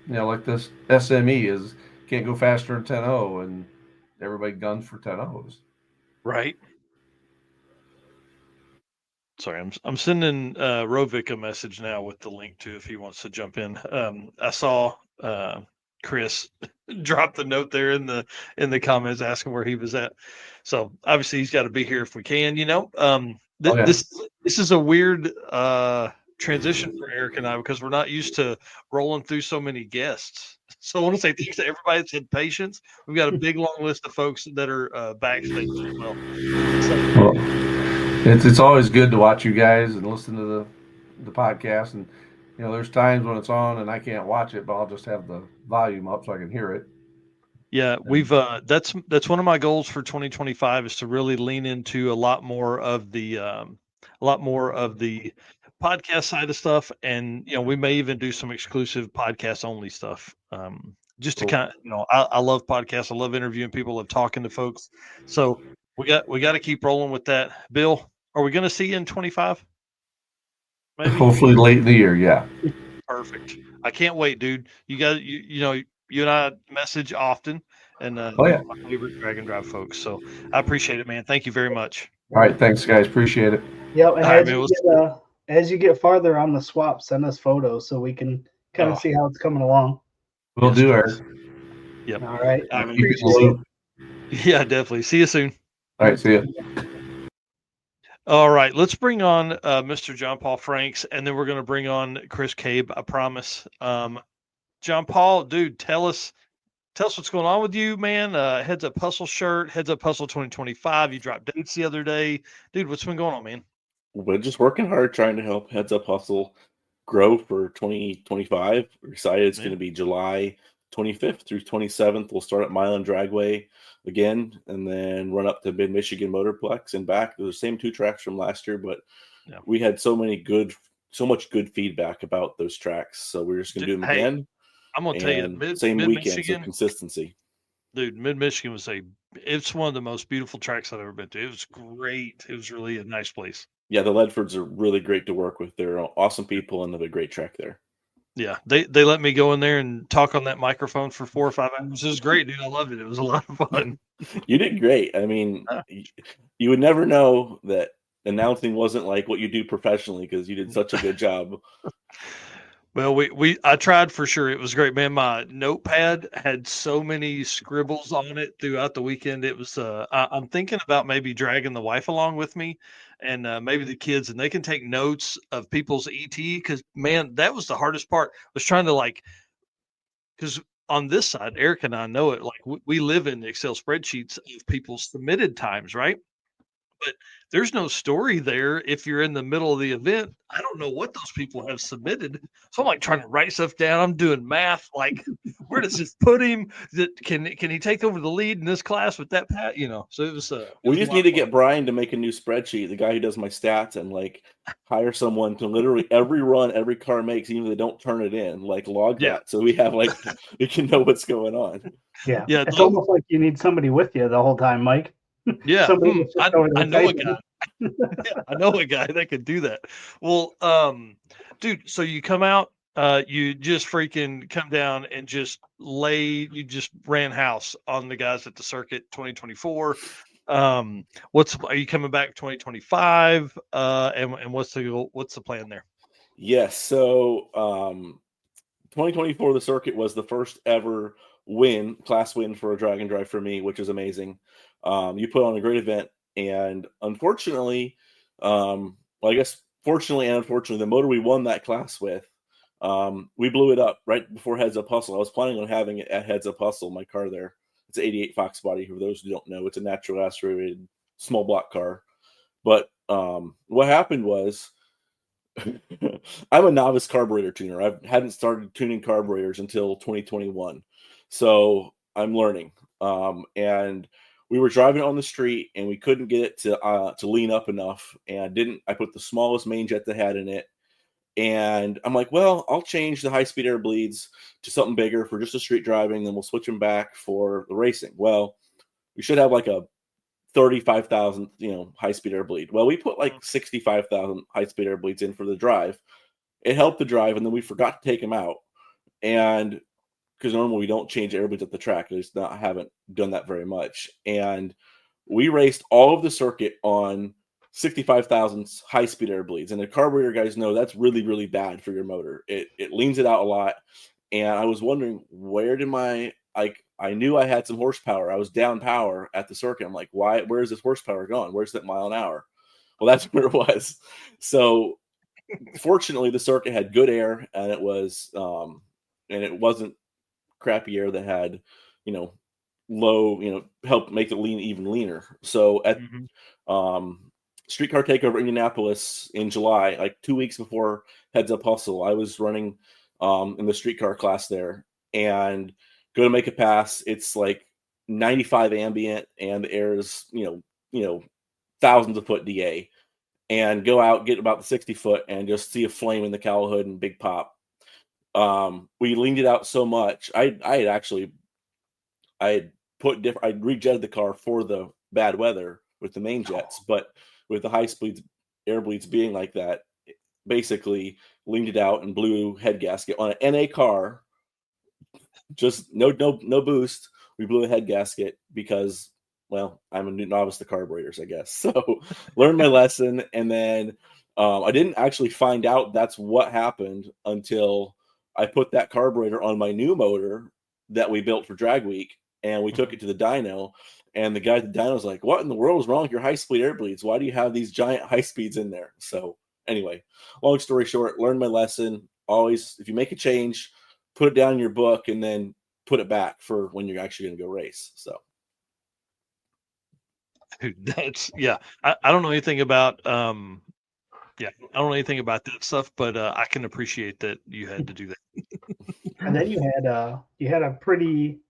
like this SME is can't go faster than 10.0, and everybody guns for 10.0s. Right. Sorry, I'm sending Rovic a message now with the link to if he wants to jump in. I saw Chris drop the note there in the comments asking where he was at. So obviously he's got to be here if we can. This is a weird transition for Eric and I because we're not used to rolling through so many guests. So I want to say thanks to everybody that's had patience. We've got a big long list of folks that are backstage as well. It's always good to watch you guys and listen to the podcast, and there's times when it's on and I can't watch it, but I'll just have the volume up so I can hear it. Yeah, we've that's one of my goals for 2025 is to really lean into a lot more of the podcast side of stuff, and we may even do some exclusive podcast only stuff. Just to kind of I love podcasts, I love interviewing people, I love talking to folks. So we got to keep rolling with that. Bill, are we going to see you in 25? Maybe? Hopefully late in the year, yeah. Perfect. I can't wait, dude. You guys, you and I message often, and my favorite drag and drive folks. So I appreciate it, man. Thank you very much. All right, thanks, guys. Appreciate it. Yep, and as you get farther on the swap, send us photos so we can kind of see how it's coming along. We'll do, Eric. Yep. All right. I appreciate it. Yeah, definitely. See you soon. All right, see you. All right, let's bring on Mr. John Paul Franks, and then we're going to bring on Chris Cabe. I promise. John Paul, dude, tell us what's going on with you, man. Heads Up Hustle shirt, Heads Up Hustle 2025. You dropped dates the other day, dude. What's been going on, man? We're just working hard trying to help Heads Up Hustle grow for 2025. We're excited. It's Yeah. going to be July 25th through 27th. We'll start at Milan Dragway again and then run up to Mid-Michigan Motorplex and back. They're the same 2 tracks from last year, but Yeah. we had so much good feedback about those tracks. So we're just going to do them again. I'm going to tell you, And same weekend, so Mid-Michigan, consistency. dude, Mid-Michigan it's one of the most beautiful tracks I've ever been to. It was great. It was really a nice place. Yeah, the Ledfords are really great to work with. They're awesome people and they have a great track there. Yeah, they let me go in there and talk on that microphone for 4 or 5 hours. It was great, dude. I loved it. It was a lot of fun. You did great. I mean, you would never know that announcing wasn't like what you do professionally because you did such a good job. Well, I tried for sure. It was great, man. My notepad had so many scribbles on it throughout the weekend. It was I'm thinking about maybe dragging the wife along with me and maybe the kids, and they can take notes of people's ET, because man, that was the hardest part, was trying to because on this side, Eric and I know it, we live in Excel spreadsheets of people's submitted times, right? But there's no story there if you're in the middle of the event. I don't know what those people have submitted. So I'm trying to write stuff down. I'm doing math. Where does this put him? Can he take over the lead in this class with that Pat? So it was. We just need to get Brian to make a new spreadsheet, the guy who does my stats, and hire someone to literally every run every car makes, even if they don't turn it in, log that. So we have we can know what's going on. Yeah. It's almost like you need somebody with you the whole time, Mike. Yeah, I know a guy. Yeah, I know a guy that could do that. Well, dude, so you come out, you just freaking come down and you just ran house on the guys at the circuit 2024. Are you coming back 2025? And what's the plan there? Yes. So 2024, the circuit was the first ever class win for a drag and drive for me, which is amazing. You put on a great event, and unfortunately, I guess fortunately and unfortunately, the motor we won that class with, we blew it up right before Heads Up Hustle. I was planning on having it at Heads Up Hustle, my car there. It's an 88 Fox body. For those who don't know, it's a natural gas rated small block car. But what happened was, I'm a novice carburetor tuner. I hadn't started tuning carburetors until 2021. So I'm learning. And we were driving on the street and we couldn't get it to lean up enough. And I put the smallest main jet that had in it. And I'm like, well, I'll change the high-speed air bleeds to something bigger for just the street driving. Then we'll switch them back for the racing. Well, we should have a 35,000, high-speed air bleed. Well, we put 65,000 high-speed air bleeds in for the drive. It helped the drive, and then we forgot to take them out. And because normally we don't change air bleeds at the track, I haven't done that very much. And we raced all of the circuit on 65,000 high-speed air bleeds. And the carburetor guys know that's really, really bad for your motor. It leans it out a lot. And I was wondering, where did I knew I had some horsepower. I was down power at the circuit. I'm like, where's this horsepower going? Where's that mile an hour? Well, that's where it was. So fortunately, the circuit had good air, and it wasn't crappy air that had, low, help make it lean even leaner. So at Streetcar Takeover Indianapolis in July, 2 weeks before Heads Up Hustle, I was running in the streetcar class there, and go to make a pass. It's 95 ambient, and the air is, thousands of foot DA, and go out, get about the 60 foot, and just see a flame in the cowl hood and big pop. We leaned it out so much. I had rejetted the car for the bad weather with the main jets, but with the high speed air bleeds being like that, basically leaned it out and blew head gasket on an NA car. Just no boost. We blew a head gasket because, well, I'm a new novice to carburetors, I guess. So learned my lesson. And then I didn't actually find out that's what happened until I put that carburetor on my new motor that we built for Drag Week, and we took it to the dyno, And the guy at the dyno was like, "What in the world is wrong with your high speed air bleeds? Why do you have these giant high speeds in there?" So anyway, long story short, learned my lesson. Always, if you make a change, put it down in your book and then put it back for when you're actually going to go race. So That's I don't know anything about I don't know anything about that stuff, but I can appreciate that you had to do that. And then you had a pretty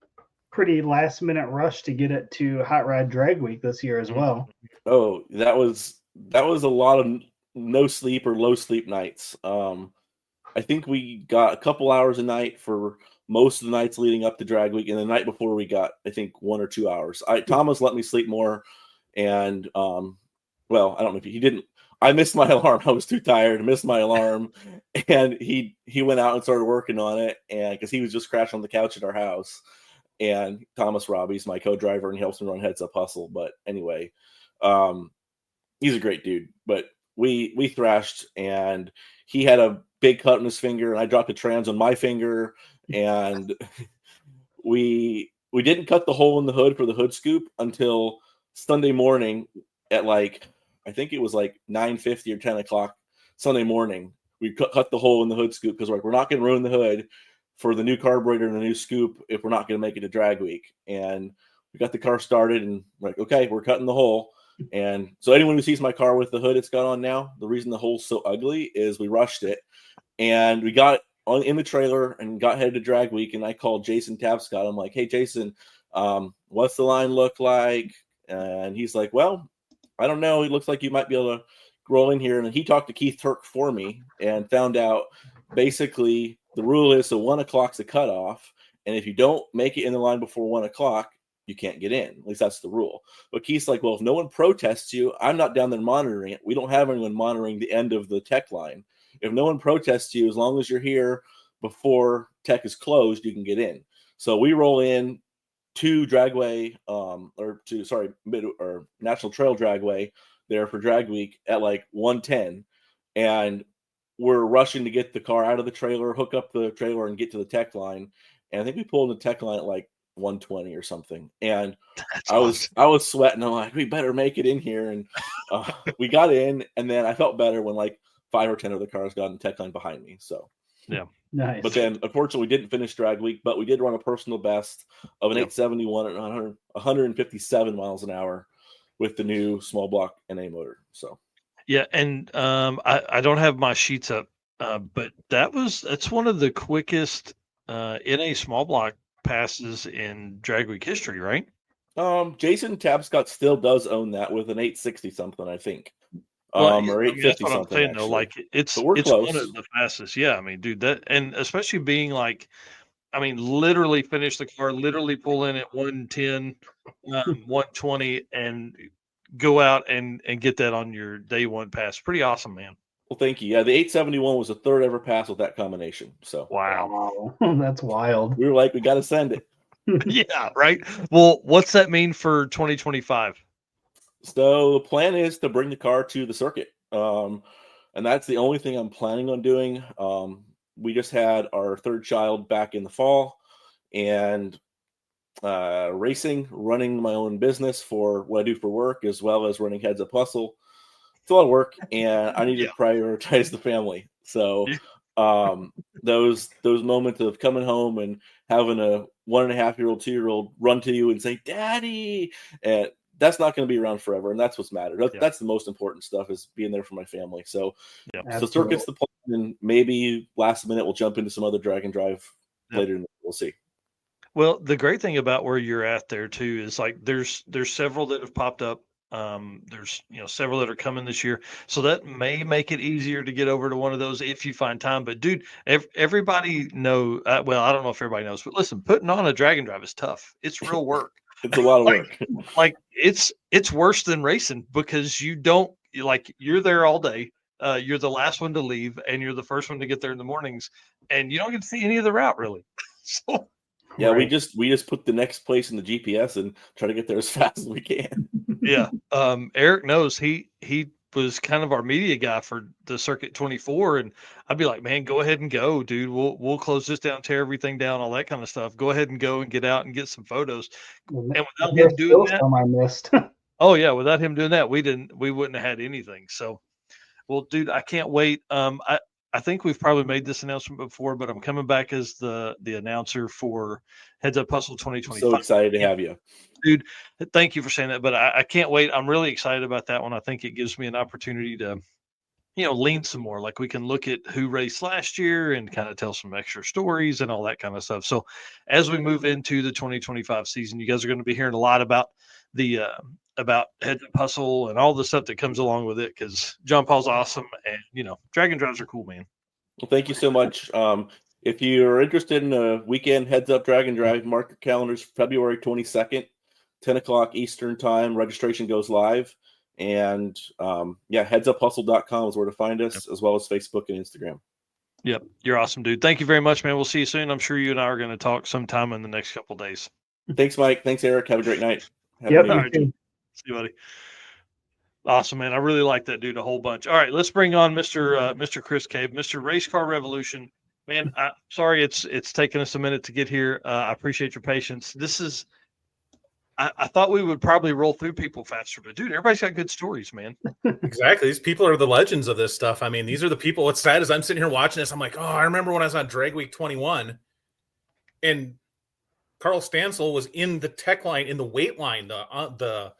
last minute rush to get it to Hot Rod Drag Week this year as well. Oh, that was a lot of no sleep or low sleep nights. I think we got a couple hours a night for most of the nights leading up to drag week, and the night before we got, I think, 1 or 2 hours. Thomas let me sleep more, and well, I don't know if he didn't. I missed my alarm. I was too tired. Missed my alarm, and he went out and started working on it, and because he was just crashing on the couch at our house. And Thomas Robbie's my co-driver, and he helps me run Heads Up Hustle. But anyway, he's a great dude. But we thrashed, and he had a big cut on his finger, and I dropped a trans on my finger, and we didn't cut the hole in the hood for the hood scoop until Sunday morning at I think it was 9:50 or 10 o'clock Sunday morning. We cut the hole in the hood scoop because we're not going to ruin the hood for the new carburetor and the new scoop if we're not going to make it to drag week. And we got the car started, and we're like, okay, we're cutting the hole. And so anyone who sees my car with the hood it's got on now, the reason the hole's so ugly is we rushed it, and we got in the trailer and got headed to drag week. And I called Jason Tapscott. I'm like, hey, Jason, what's the line look like? And he's like, well, I don't know. It looks like you might be able to roll in here. And he talked to Keith Turk for me and found out basically the rule is so 1 o'clock's the cutoff. And if you don't make it in the line before 1 o'clock, you can't get in. At least that's the rule. But Keith's like, well, if no one protests you, I'm not down there monitoring it. We don't have anyone monitoring the end of the tech line. If no one protests you, as long as you're here before tech is closed, you can get in. So we roll in to Dragway, National Trail Dragway there for drag week at 1:10. And we're rushing to get the car out of the trailer, hook up the trailer, and get to the tech line. And I think we pulled the tech line at 1:20 or something. And I was sweating. I'm like, we better make it in here. And we got in, and then I felt better when 5 or 10 of the cars got in the tech line behind me. So yeah. Nice. But then, unfortunately, we didn't finish drag week, but we did run a personal best of an 871 at 157 miles an hour with the new small block NA motor. So yeah, and I don't have my sheets up, but that's one of the quickest NA small block passes in drag week history, right? Jason Tapscott still does own that with an 860 something, I think. Well, Or 850 that's what something. I'm saying, though. Actually. It's we're close. one of the fastest. Yeah, I mean, dude, that, and especially being literally finish the car, literally pull in at 110, 120, and go out and get that on your day one pass. Pretty awesome, man. Well, thank you. Yeah, the 871 was the third ever pass with that combination. So wow, that's wild. We were like, we got to send it. Yeah, right. Well, what's that mean for 2025? So the plan is to bring the car to the circuit. And that's the only thing I'm planning on doing. We just had our third child back in the fall, and racing, running my own business for what I do for work, as well as running Heads Up Hustle. It's a lot of work, and I need to prioritize the family. So those moments of coming home and having a 1.5-year-old, 2-year-old run to you and say, Daddy, and that's not going to be around forever. And that's what's mattered. That's the most important stuff, is being there for my family. So the circuit's the plan, and maybe last minute we'll jump into some other drag and drive later. We'll see. Well, the great thing about where you're at there too is there's several that have popped up. There's several that are coming this year, so that may make it easier to get over to one of those if you find time. But dude, everybody know. Well, I don't know if everybody knows, but listen, putting on a drag and drive is tough. It's real work. It's a lot of work. It's worse than racing, because you're there all day. You're the last one to leave, and you're the first one to get there in the mornings, and you don't get to see any of the route really. So. Yeah, right. we just put the next place in the GPS and try to get there as fast as we can. Yeah. Eric knows he was kind of our media guy for the Circuit 24, and I'd be like, man, go ahead and go, dude. We'll close this down, tear everything down, all that kind of stuff. Go ahead and go and get out and get some photos. And without him doing that, I missed. oh yeah, without him doing that, we wouldn't have had anything. So, well, dude, I can't wait. I think we've probably made this announcement before, but I'm coming back as the announcer for Heads Up Hustle 2025. So excited to have you, dude. Thank you for saying that, but I can't wait. I'm really excited about that one. I think it gives me an opportunity to, lean some more. Like we can look at who raced last year and kind of tell some extra stories and all that kind of stuff. So as we move into the 2025 season, you guys are going to be hearing a lot about the about Heads Up Hustle and all the stuff that comes along with it, because John Paul's awesome, and Dragon drives are cool, man. Well, thank you so much. If you're interested in a weekend Heads Up Dragon Drive, mark your calendars, February 22nd, 10 o'clock Eastern time. Registration goes live. And headsuphustle.com is where to find us, as well as Facebook and Instagram. Yep. You're awesome, dude. Thank you very much, man. We'll see you soon. I'm sure you and I are going to talk sometime in the next couple of days. Thanks, Mike. Thanks, Eric. Have a great night. Yep. All right, see you, buddy. Awesome, man. I really like that dude a whole bunch. All right, let's bring on Mr. Chris Cave, Mr. Race Car Revolution. Man, sorry it's taken us a minute to get here. I appreciate your patience. This is I thought we would probably roll through people faster, but dude, everybody's got good stories, man. Exactly. These people are the legends of this stuff. I mean, these are the people. What's sad is I'm sitting here watching this. I'm like, oh, I remember when I was on Drag Week 21 and Carl Stansel was in the tech line, in the wait line, the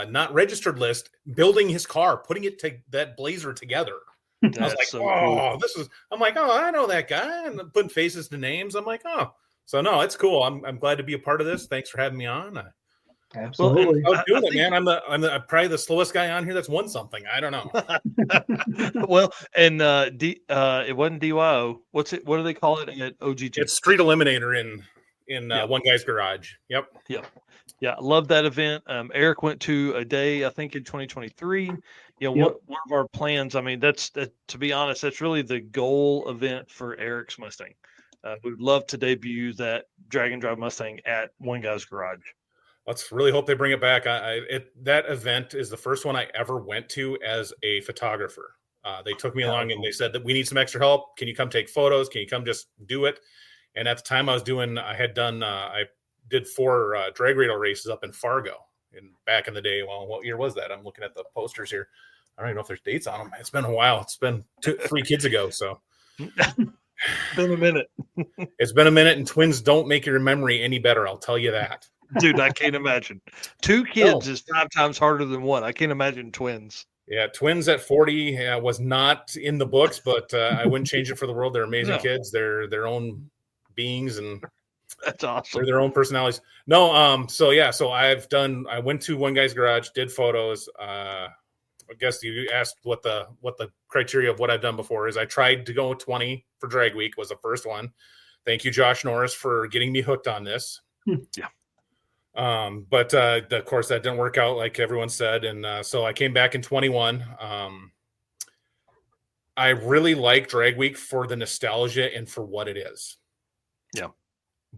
not registered list, building his car, putting it to that Blazer together. I was like, so oh, cool. I'm like, oh, I know that guy, and putting faces to names. I'm like, oh, so no, it's cool. I'm glad to be a part of this. Thanks for having me on. Absolutely. I was doing it, man. I'm probably the slowest guy on here that's won something. I don't know. Well, and it wasn't DYO. What do they call it at OGG? It's Street Eliminator in One Guy's Garage. Yep. Yeah, I love that event. Eric went to a day, I think, in 2023. One of our plans. I mean, to be honest, that's really the goal event for Eric's Mustang. We would love to debut that drag and drive Mustang at One Guy's Garage. Let's really hope they bring it back. That event is the first one I ever went to as a photographer. They took me along and they said that we need some extra help. Can you come take photos? Can you come just do it? And at the time I did 4 drag radio races up in Fargo. And back in the day, well, what year was that? I'm looking at the posters here. I don't even know if there's dates on them. It's been a while. It's been 3 kids ago. So been a minute. It's been a minute, and twins don't make your memory any better. I'll tell you that. Dude, I can't imagine. 2 kids is 5 times harder than 1. I can't imagine twins. Yeah, twins at 40 was not in the books, but I wouldn't change it for the world. They're amazing kids. They're their own beings, and that's awesome. They're their own personalities. No, so I went to One Guy's Garage, did photos. I guess you asked what the criteria of what I've done before is. I tried to go with 20 for Drag Week, was the first one. Thank you, Josh Norris, for getting me hooked on this. Yeah. But of course that didn't work out like everyone said. And so I came back in 21. I really like Drag Week for the nostalgia and for what it is. Yeah.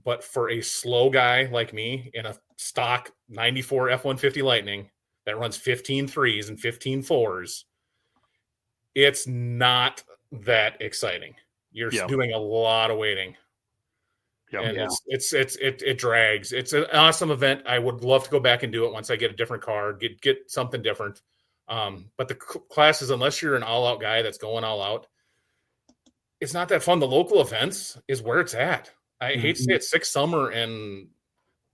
But for a slow guy like me in a stock 94 F-150 Lightning that runs 15 threes and 15 fours, it's not that exciting. You're doing a lot of waiting. And it drags. It's an awesome event. I would love to go back and do it once I get a different car, get something different. But the classes, unless you're an all-out guy that's going all out, it's not that fun. The local events is where it's at. I hate to say it, Six Summer and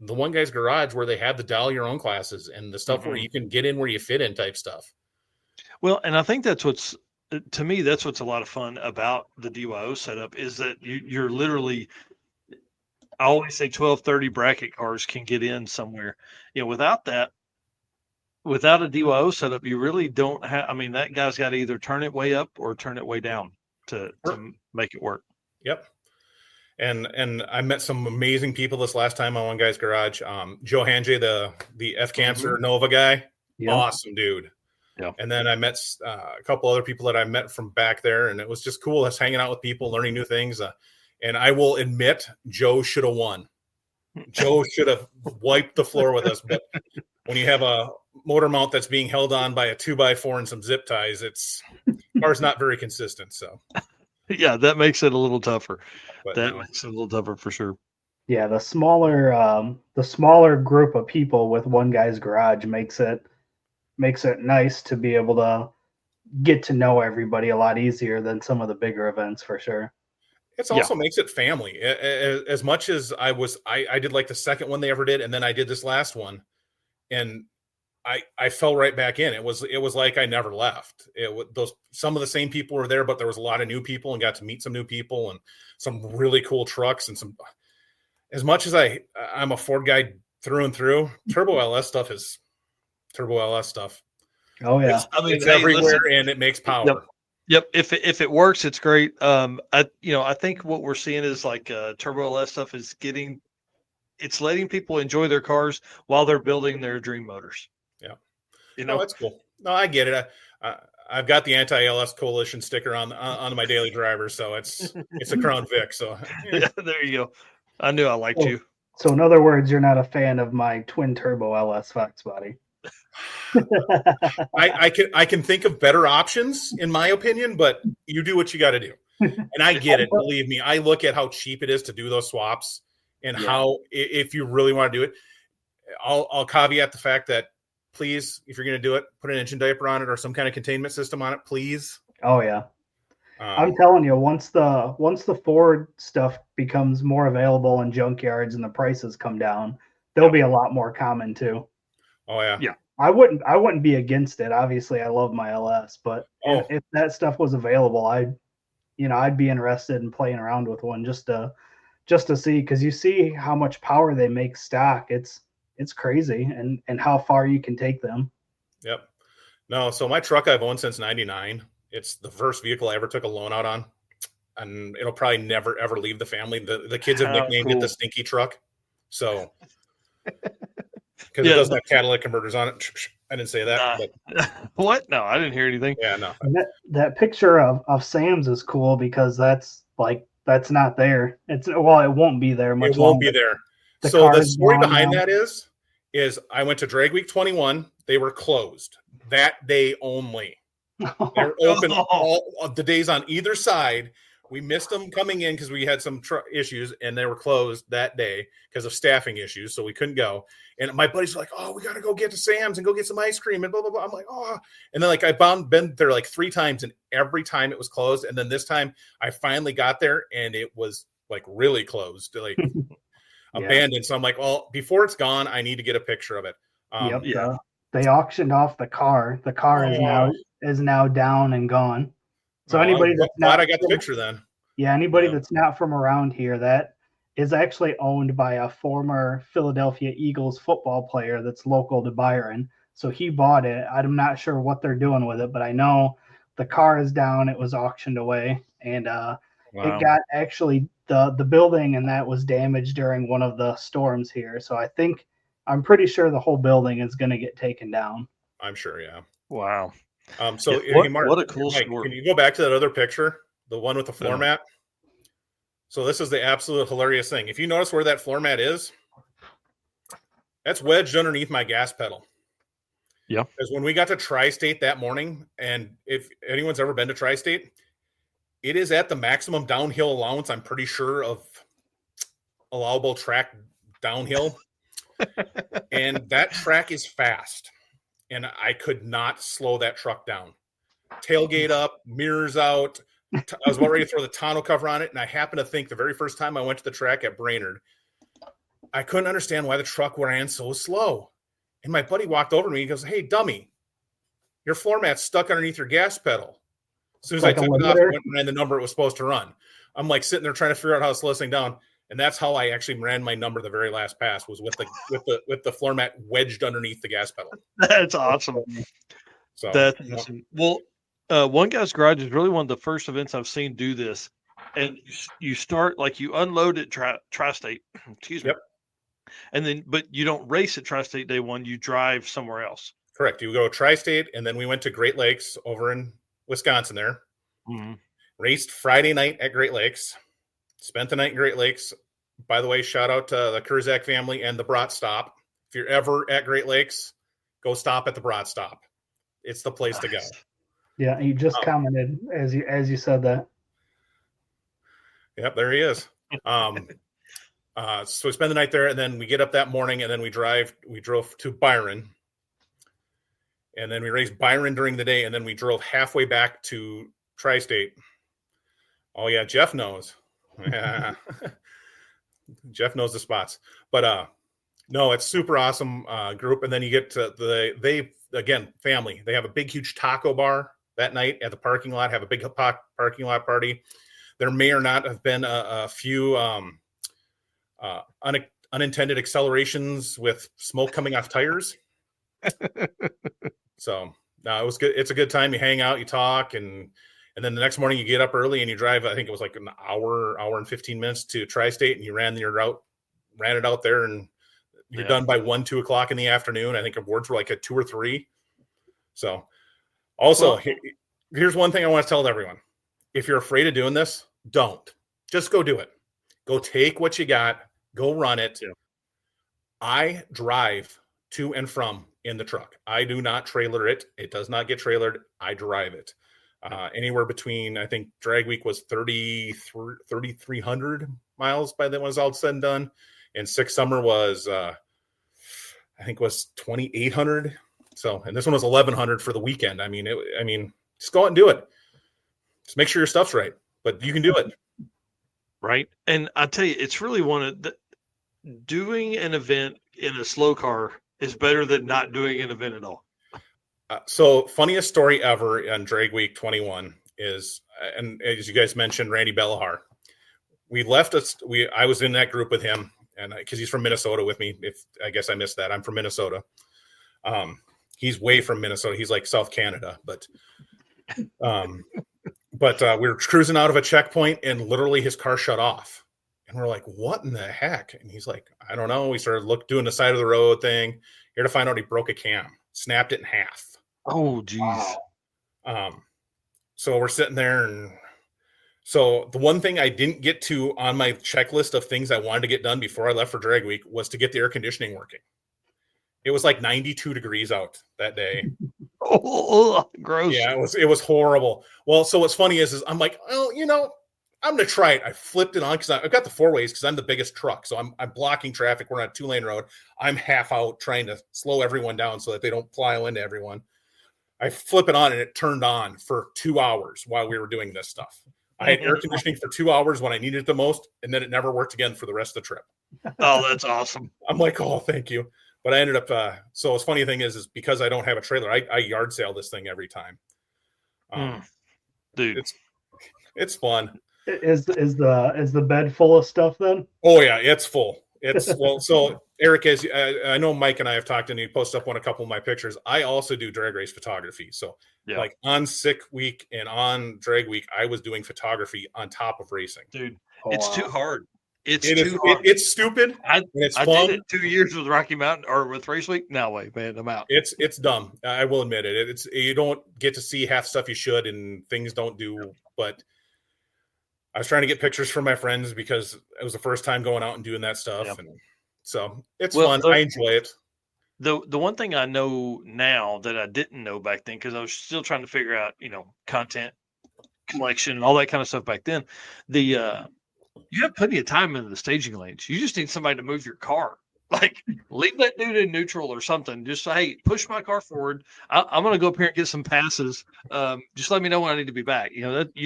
the One Guy's Garage, where they have the dial your own classes and the stuff where you can get in where you fit in type stuff. Well, and I think that's what's a lot of fun about the DYO setup is that you're literally, I always say 1230 bracket cars can get in somewhere. Without a DYO setup, you really don't have, I mean, that guy's got to either turn it way up or turn it way down to make it work. Yep. And I met some amazing people this last time on One Guy's Garage. Joe Hanjay, the F Cancer Nova guy, awesome dude. Yeah. And then I met a couple other people that I met from back there, and it was just cool. Us hanging out with people, learning new things. And I will admit, Joe should have won. Joe should have wiped the floor with us. But when you have a motor mount that's being held on by a 2x4 and some zip ties. Car's not very consistent. So Yeah, that makes it a little tougher. But That no. makes it a little tougher for sure. Yeah, the smaller group of people with one guy's garage makes it nice to be able to get to know everybody a lot easier than some of the bigger events for sure. It also makes it family. As much as I did like the second one they ever did, and then I did this last one, and I fell right back in. It was like I never left. Some of the same people were there, but there was a lot of new people, and got to meet some new people and some really cool trucks and some. As much as I'm a Ford guy through and through, Turbo LS stuff is Turbo LS stuff. Oh yeah, it's everywhere and it makes power. Yep. If it works, it's great. I think what we're seeing is like Turbo LS stuff is it's letting people enjoy their cars while they're building their dream motors. Yeah. No, that's cool. No, I get it. I've got the anti-LS coalition sticker on my daily driver, so it's a Crown Vic. So yeah, there you go. I knew I liked you. So in other words, you're not a fan of my twin turbo LS Fox body. I can think of better options in my opinion, but you do what you got to do, and I get it. Believe me, I look at how cheap it is to do those swaps, and how if you really want to do it, I'll caveat the fact that please, if you're going to do it, put an engine diaper on it or some kind of containment system on it, please. Oh yeah. I'm telling you, once the Ford stuff becomes more available in junkyards and the prices come down, they'll be a lot more common too. Oh yeah. Yeah. I wouldn't be against it. Obviously, I love my LS, but if that stuff was available, I'd be interested in playing around with one just to see, because you see how much power they make stock. It's crazy, and how far you can take them. Yep. No, so my truck I've owned since '99. It's the first vehicle I ever took a loan out on, and it'll probably never ever leave the family. The kids have nicknamed it the stinky truck. So because it doesn't have catalytic converters on it. I didn't say that. But. What? No, I didn't hear anything. Yeah, no. That picture of Sam's is cool because that's not there. It won't be there much. It won't be there. So the story behind that is I went to Drag Week 21. They were closed that day only. They're open all of the days on either side. We missed them coming in because we had some issues, and they were closed that day because of staffing issues, so we couldn't go. And my buddies were like, "Oh, we got to go get to Sam's and go get some ice cream and blah blah blah." I'm like, "Oh," and then I've been there like 3 times, and every time it was closed. And then this time I finally got there, and it was like really closed, like abandoned. So I'm like, "Well, before it's gone, I need to get a picture of it." They auctioned off the car. The car is now down and gone. So anybody that's glad I got the picture then. Yeah, anybody that's not from around here, that is actually owned by a former Philadelphia Eagles football player that's local to Byron. So he bought it. I'm not sure what they're doing with it, but I know the car is down. It was auctioned away, and it got actually the building and that was damaged during one of the storms here. So I'm pretty sure the whole building is going to get taken down. I'm sure, yeah. Wow. So Mark, what a cool story. Can you go back to that other picture, the one with the floor mat? So this is the absolute hilarious thing. If you notice where that floor mat is, that's wedged underneath my gas pedal. Yeah. Because when we got to Tri-State that morning, and if anyone's ever been to Tri-State, it is at the maximum downhill allowance, I'm pretty sure, of allowable track downhill. And that track is fast. And I could not slow that truck down. Tailgate up, mirrors out. I was about ready to throw the tonneau cover on it. And I happened to think the very first time I went to the track at Brainerd, I couldn't understand why the truck ran so slow. And my buddy walked over to me and goes, "Hey, dummy, your floor mat's stuck underneath your gas pedal." As soon as I took it off, it went and ran the number it was supposed to run. I'm like sitting there trying to figure out how to slow this thing down. And that's how I actually ran my number the very last pass, was with the floor mat wedged underneath the gas pedal. That's awesome. So that's awesome. Well, One Guy's Garage is really one of the first events I've seen do this. And you start like you unload at Tri-State, excuse me. Yep. And then, but you don't race at Tri-State day one. You drive somewhere else. Correct. You go Tri-State, and then we went to Great Lakes over in Wisconsin there. Mm-hmm. Raced Friday night at Great Lakes. Spent the night in Great Lakes. By the way, shout out to the Kurzak family and the Brat Stop. If you're ever at Great Lakes, go stop at the Broad Stop. It's the place to go. Yeah, he just commented as you said that. Yep, there he is. So we spend the night there, and then we get up that morning, and then we drove to Byron, and then we raced Byron during the day, and then we drove halfway back to Tri-State. Oh yeah, Jeff knows. Yeah. Jeff knows the spots. But no, it's super awesome group. And then you get to family. They have a big, huge taco bar that night at the parking lot, have a big parking lot party. There may or not have been a few unintended accelerations with smoke coming off tires. So no, it was good. It's a good time. You hang out, you talk, and then the next morning you get up early and you drive. I think it was like an hour and 15 minutes to Tri-State, and you ran it out there, and you're done by 1-2 o'clock in the afternoon. I think awards were like at 2 or 3. So also, here's one thing I want to tell everyone. If you're afraid of doing this, don't. Just go do it. Go take what you got. Go run it. Yeah. I drive to and from in the truck. I do not trailer it. It does not get trailered. I drive it. Anywhere between, I think drag week was 3,300 miles by then was all said and done. And Six Summer was, I think was 2,800. So, and this one was 1,100 for the weekend. I mean, just go out and do it. Just make sure your stuff's right, but you can do it. Right. And I tell you, it's really doing an event in a slow car is better than not doing an event at all. So funniest story ever on Drag Week 21 is, and as you guys mentioned, Randy Bellahar. I was in that group with him, and because he's from Minnesota with me. I guess I missed that. I'm from Minnesota. He's way from Minnesota. He's like South Canada, but we were cruising out of a checkpoint, and literally his car shut off. And we're like, what in the heck? And he's like, I don't know. We started doing the side of the road thing. Here to find out he broke a cam, snapped it in half. Oh, geez. Wow. So we're sitting there, and so the one thing I didn't get to on my checklist of things I wanted to get done before I left for Drag Week was to get the air conditioning working. It was like 92 degrees out that day. Oh, gross. Yeah, it was horrible. Well, so what's funny is I'm like, well, I'm going to try it. I flipped it on because I've got the 4-ways because I'm the biggest truck. So I'm blocking traffic. We're on a 2-lane road. I'm half out trying to slow everyone down so that they don't plow into everyone. I flip it on and it turned on for 2 hours while we were doing this stuff. I had air conditioning for 2 hours when I needed it the most, and then it never worked again for the rest of the trip. Oh, that's awesome. I'm like, oh, thank you. But I ended up, so what's funny thing is because I don't have a trailer, I yard sale this thing every time. Dude, it's fun. Is the bed full of stuff then? Oh yeah, it's full. It's well. So Eric, as I know, Mike and I have talked, and he posted up on a couple of my pictures. I also do drag race photography. So like on Sick Week and on Drag Week, I was doing photography on top of racing. Dude, it's too hard. It's stupid. It's I fun. did it 2 years with Rocky Mountain or with Race Week. No way, man. I'm out. It's dumb. I will admit it. It's you don't get to see half stuff you should, and things don't do. But I was trying to get pictures from my friends because it was the first time going out and doing that stuff, and so it's fun. I enjoy it. The one thing I know now that I didn't know back then, because I was still trying to figure out, content collection and all that kind of stuff back then. You have plenty of time in the staging lanes. You just need somebody to move your car. Like, leave that dude in neutral or something. Just say, hey, push my car forward. I'm going to go up here and get some passes. Just let me know when I need to be back.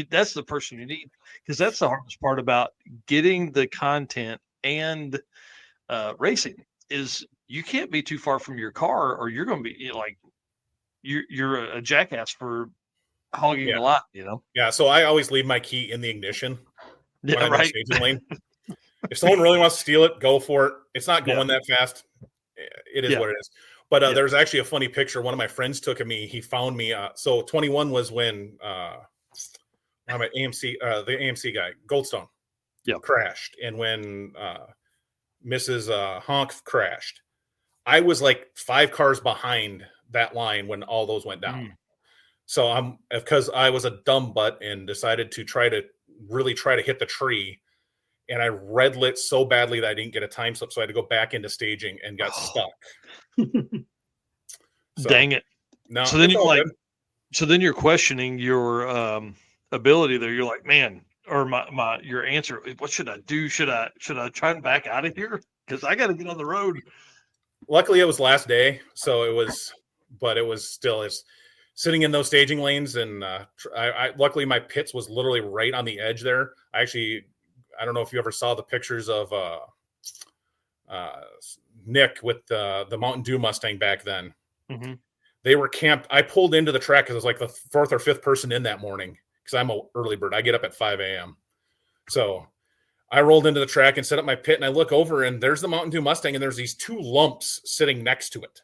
That's the person you need, because that's the hardest part about getting the content and racing is you can't be too far from your car, or you're going to be you're a jackass for hogging the lot. Yeah. So I always leave my key in the ignition. Yeah, right. Staging lane. If someone really wants to steal it, go for it. It's not going that fast. It is what it is. But there's actually a funny picture one of my friends took of me. He found me. So 21 was when AMC, the AMC guy, Goldstone, crashed. And when Mrs. Honk crashed, I was like 5 cars behind that line when all those went down. So because I was a dumb butt and decided to really try to hit the tree, and I red lit so badly that I didn't get a time slip, so I had to go back into staging and got stuck. Dang it. No, So then it's you're all like, good. so then you're questioning your ability there. You're like, man, or your answer. What should I do? Should I try and back out of here? Because I got to get on the road. Luckily, it was last day, so it was, but it was still it's sitting in those staging lanes, and I luckily my pits was literally right on the edge there. I don't know if you ever saw the pictures of Nick with the Mountain Dew Mustang back then. Mm-hmm. They were camped. I pulled into the track because I was like the fourth or fifth person in that morning because I'm an early bird. I get up at 5 a.m. So I rolled into the track and set up my pit, and I look over, and there's the Mountain Dew Mustang, and there's these two lumps sitting next to it.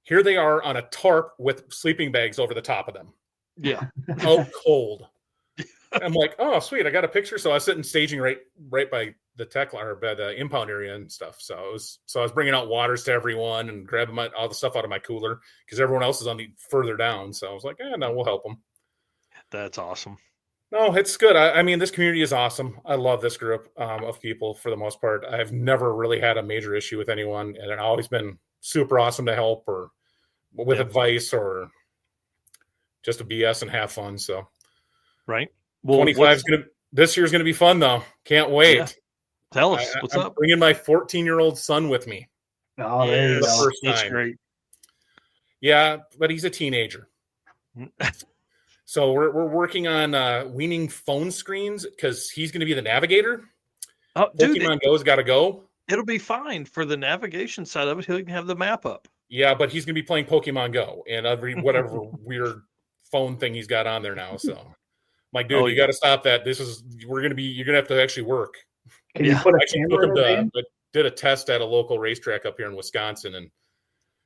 Here they are on a tarp with sleeping bags over the top of them. Yeah. Out cold. I'm like, oh, sweet. I got a picture. So I was sitting staging right by the or by the impound area and stuff. So I was bringing out waters to everyone and grabbing all the stuff out of my cooler because everyone else is on the further down. So I was like, no, we'll help them. That's awesome. No, it's good. I mean, this community is awesome. I love this group of people for the most part. I've never really had a major issue with anyone, and it's always been super awesome to help or with advice or just to BS and have fun. So, right. Well, 25 this year's gonna be fun though. Can't wait. Yeah. Tell us what's I'm up. Bringing my 14-year-old son with me. Oh, there you go. That's great. Yeah, but he's a teenager. So we're working on weaning phone screens because he's going to be the navigator. Oh, dude, Pokemon Go's got to go. It'll be fine for the navigation side of it. He can have the map up. Yeah, but he's going to be playing Pokemon Go and whatever weird phone thing he's got on there now. So, I'm like, dude, you got to stop that. You're going to have to actually work. Can you put a camera in the van? Did a test at a local racetrack up here in Wisconsin and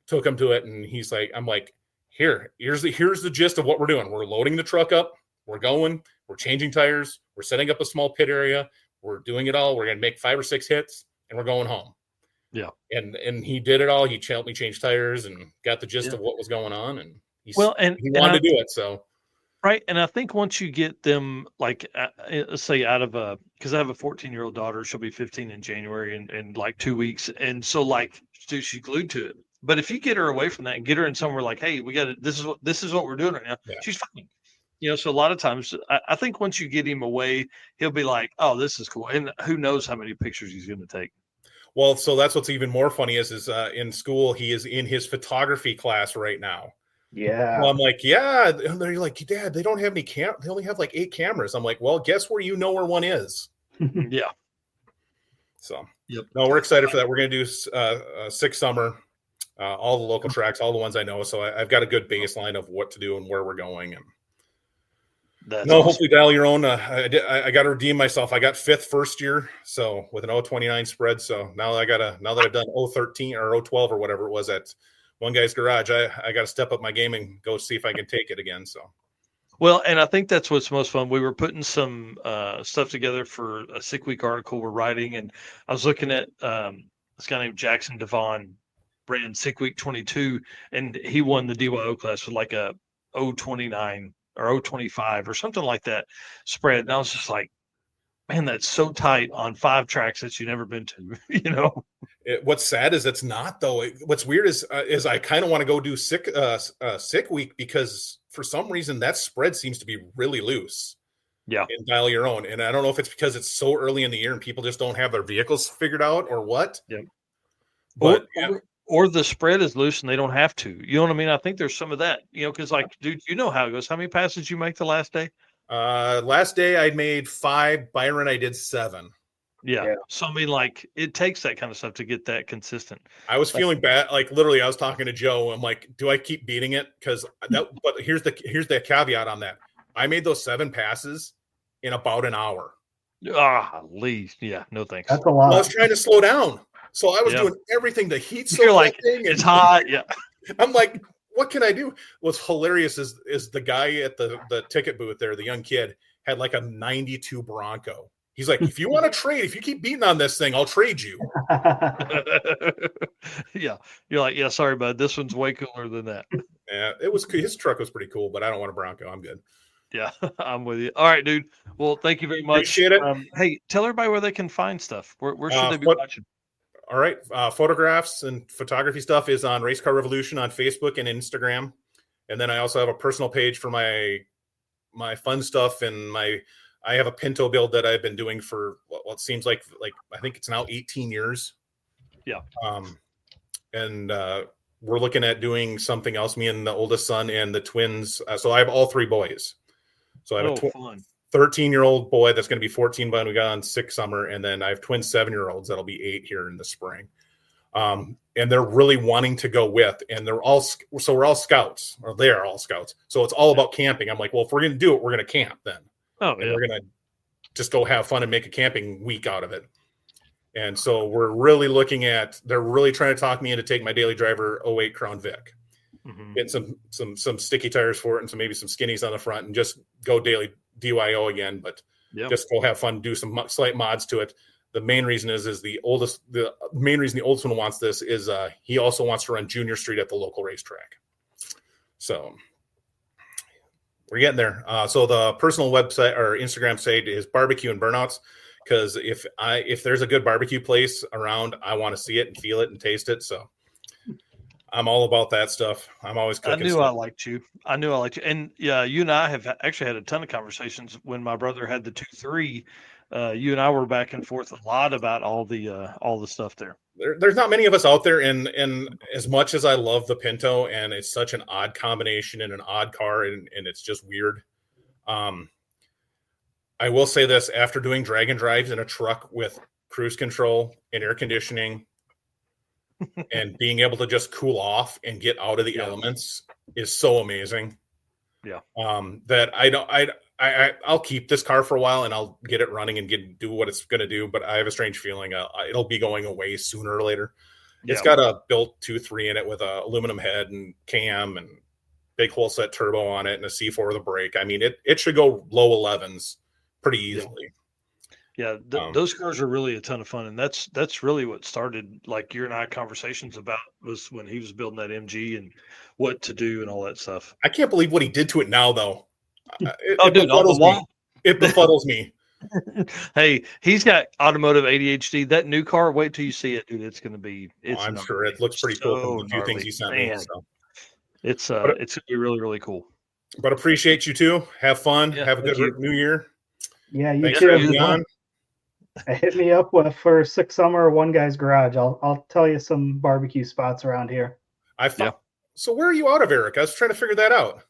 took him to it. And he's like, I'm like, here's the gist of what we're doing. We're loading the truck up. We're going. We're changing tires. We're setting up a small pit area. We're doing it all. We're going to make 5 or 6 hits, and we're going home. Yeah. And he did it all. He helped me change tires and got the gist of what was going on. And he wanted to do it. So. Right. And I think once you get them, like, let's say out of because I have a 14-year-old daughter, she'll be 15 in January in like 2 weeks. And so, like, dude, she's glued to it. But if you get her away from that and get her in somewhere like, hey, we got to, this is what we're doing right now, she's fine. So a lot of times, I think once you get him away, he'll be like, oh, this is cool. And who knows how many pictures he's going to take. Well, so that's what's even more funny is in school, he is in his photography class right now. Yeah. Well, I'm like, yeah. And they're like, Dad, they don't have any they only have like 8 cameras. I'm like, well, guess where where one is. Yeah. So, yep. No, we're excited for that. We're going to do 6 summer, all the local tracks, all the ones I know. So I've got a good baseline of what to do and where we're going. And hopefully dial your own. I got to redeem myself. I got 5th first year, so with an 029 spread. So now that I've done 013 or 012 or whatever it was at one guy's garage, I got to step up my game and go see if I can take it again. So, well, and I think that's what's most fun. We were putting some stuff together for a Sick Week article we're writing, and I was looking at this guy named Jackson Devon ran Sick Week 22, and he won the DYO class with like a 029 or 025 or something like that spread. And I was just like, man, that's so tight on 5 tracks that you've never been to, What's sad is it's not though. What's weird is I kind of want to go do Sick Week because for some reason that spread seems to be really loose. Yeah. And dial your own. And I don't know if it's because it's so early in the year and people just don't have their vehicles figured out or what. Yeah. But or the spread is loose and they don't have to. You know what I mean? I think there's some of that, because like, dude, you know how it goes. How many passes did you make the last day? Last day I made 5. Byron, I did 7. Yeah. So I mean, like, it takes that kind of stuff to get that consistent. I was feeling bad. Like literally, I was talking to Joe. I'm like, do I keep beating it? Because but here's the caveat on that. I made those 7 passes in about an hour. At least, yeah. No thanks. That's a lot. Well, I was trying to slow down, so I was doing everything. The heat. You're like, it's hot. Yeah. I'm like, what can I do? What's hilarious is the guy at the ticket booth there, the young kid, had like a 92 Bronco. He's like, if you want to trade, if you keep beating on this thing, I'll trade you. Yeah. You're like, yeah, sorry, bud. This one's way cooler than that. Yeah, his truck was pretty cool, but I don't want a Bronco. I'm good. Yeah, I'm with you. All right, dude. Well, thank you very much. Appreciate it. Hey, tell everybody where they can find stuff. Where should they be watching? All right. Photographs and photography stuff is on Race Car Revolution on Facebook and Instagram. And then I also have a personal page for my fun stuff, and I have a Pinto build that I've been doing for what seems like I think it's now 18 years. Yeah. And we're looking at doing something else, me and the oldest son and the twins. So I have all three boys. So I have fun. 13-year-old boy that's going to be 14 by when we got on 6 summer, and then I have twin 7-year-olds that'll be 8 here in the spring. And they're really wanting to go with, and we're all scouts, or they're all scouts. So it's all about camping. I'm like, well, if we're going to do it, we're going to camp then. And we're going to just go have fun and make a camping week out of it. And so we're really looking at, they're really trying to talk me into take my daily driver 08 Crown Vic, get some sticky tires for it, and maybe some skinnies on the front, and just go daily DYO again, but just go have fun, do some slight mods to it. The main reason is the oldest one wants this is he also wants to run Junior Street at the local racetrack. So we're getting there. So the personal website or Instagram site is Barbecue and Burnouts, because if there's a good barbecue place around, I want to see it and feel it and taste it. So I'm all about that stuff. I'm always cooking. I liked you. And yeah, you and I have actually had a ton of conversations when my brother had the 2-3. You and I were back and forth a lot about all the stuff there. There's not many of us out there, and as much as I love the Pinto, and it's such an odd combination and an odd car, and it's just weird. I will say this: after doing drag and drives in a truck with cruise control and air conditioning, and being able to just cool off and get out of the elements is so amazing. Yeah. That I'll keep this car for a while, and I'll get it running and do what it's going to do. But I have a strange feeling it'll be going away sooner or later. Yeah. It's got a built 2.3 in it with a aluminum head and cam and big whole set turbo on it and a C4 with a brake. I mean, it should go low 11s pretty easily. Yeah, those cars are really a ton of fun, and that's really what started like your and I conversations about was when he was building that MG and what to do and all that stuff. I can't believe what he did to it now, though. It befuddles me. Hey, he's got automotive ADHD. That new car, wait till you see it, dude. It's going to be. I'm sure it looks pretty cool from the few things he sent me. So. It's going to be really, really cool. But appreciate you too. Have fun. Yeah, have a good New Year. Yeah, you Thanks too. for having me on. Hit me up for 6 Summer One Guy's Garage. I'll tell you some barbecue spots around here. So where are you out of, Eric? I was trying to figure that out.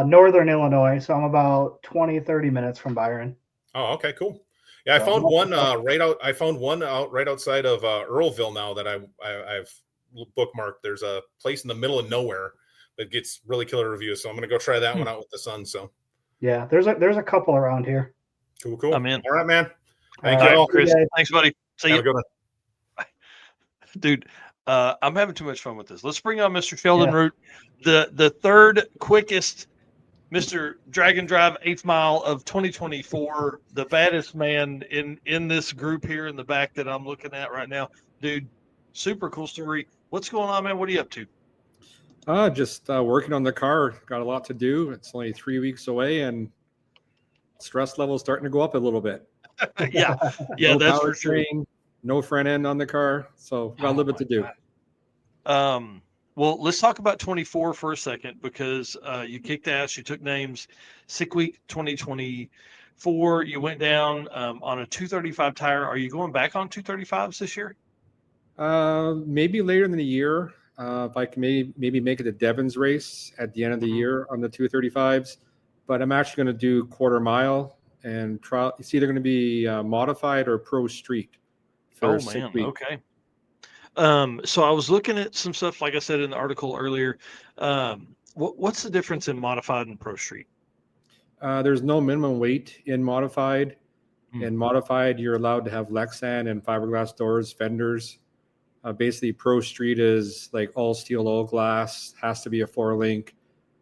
Northern Illinois, so I'm about 30 minutes from Byron. Oh, okay, cool. Yeah, I found one out right outside of Earlville now that I've bookmarked. There's a place in the middle of nowhere that gets really killer reviews, so I'm gonna go try that one out with the son. So yeah, there's a couple around here. Cool. I'm in. All right, man. Thank you all, Chris. Thanks, buddy. See you. Have a good one. Dude, I'm having too much fun with this. Let's bring on Mr. Sheldon Root, the third quickest Mr. Drag and Drive 8th Mile of 2024, the baddest man in this group here in the back that I'm looking at right now. Dude, super cool story. What's going on, man? What are you up to? Just working on the car. Got a lot to do. It's only 3 weeks away, and stress level is starting to go up a little bit. yeah, no that's for sure. No front end on the car, so got a little bit to do. Well, let's talk about 24 for a second, because you kicked ass. You took names. Sick Week 2024. You went down on a 235 tire. Are you going back on 235s this year? Maybe later in the year. If I can maybe make it a Devon's race at the end of the year on the 235s. But I'm actually going to do quarter mile and trial. It's either going to be modified or pro street. Oh man, okay. So I was looking at some stuff, like I said in the article earlier. What's the difference in modified and pro street? There's no minimum weight in modified. In modified, you're allowed to have Lexan and fiberglass doors, fenders. Basically, pro street is like all steel, all glass. Has to be a 4-link,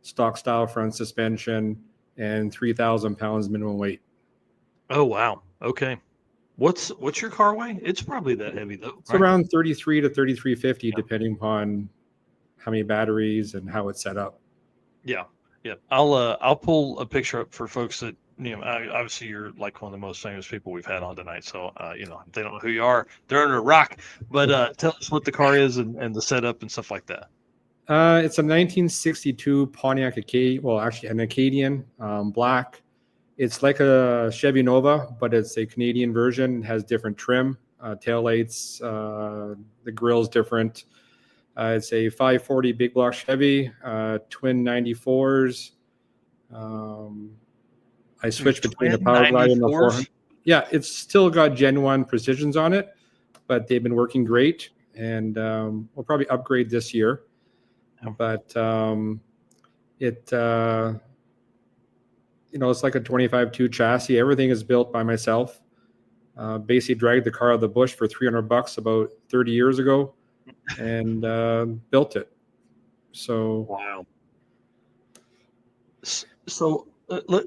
stock style front suspension, and 3,000 pounds minimum weight. Oh wow. Okay. What's your car weigh? It's probably that heavy though. It's around 33 to 3350, depending upon how many batteries and how it's set up. Yeah. I'll pull a picture up for folks that Obviously you're like one of the most famous people we've had on tonight. So, if they don't know who you are, they're under a rock. But tell us what the car is and the setup and stuff like that. It's a 1962 Pontiac Acadian. Well, actually, an Acadian, black. It's like a Chevy Nova, but it's a Canadian version. It has different trim, taillights. The grill's different. It's a 540 big block Chevy, twin 94s. I switched between the Power Glide and the 400. Yeah, it's still got Gen 1 precisions on it, but they've been working great. And we'll probably upgrade this year. But it's like a 25.2 chassis. Everything is built by myself. Basically dragged the car out of the bush for $300 about 30 years ago and built it. So wow. So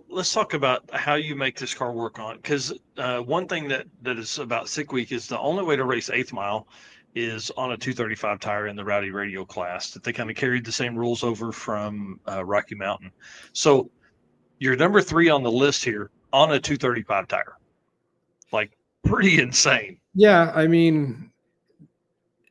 let's talk about how you make this car work on, because one thing that is about Sick Week is the only way to race 8th mile is on a 235 tire in the Rowdy Radio class, that they kind of carried the same rules over from Rocky Mountain. So you're number 3 on the list here on a 235 tire. Like, pretty insane. Yeah, I mean,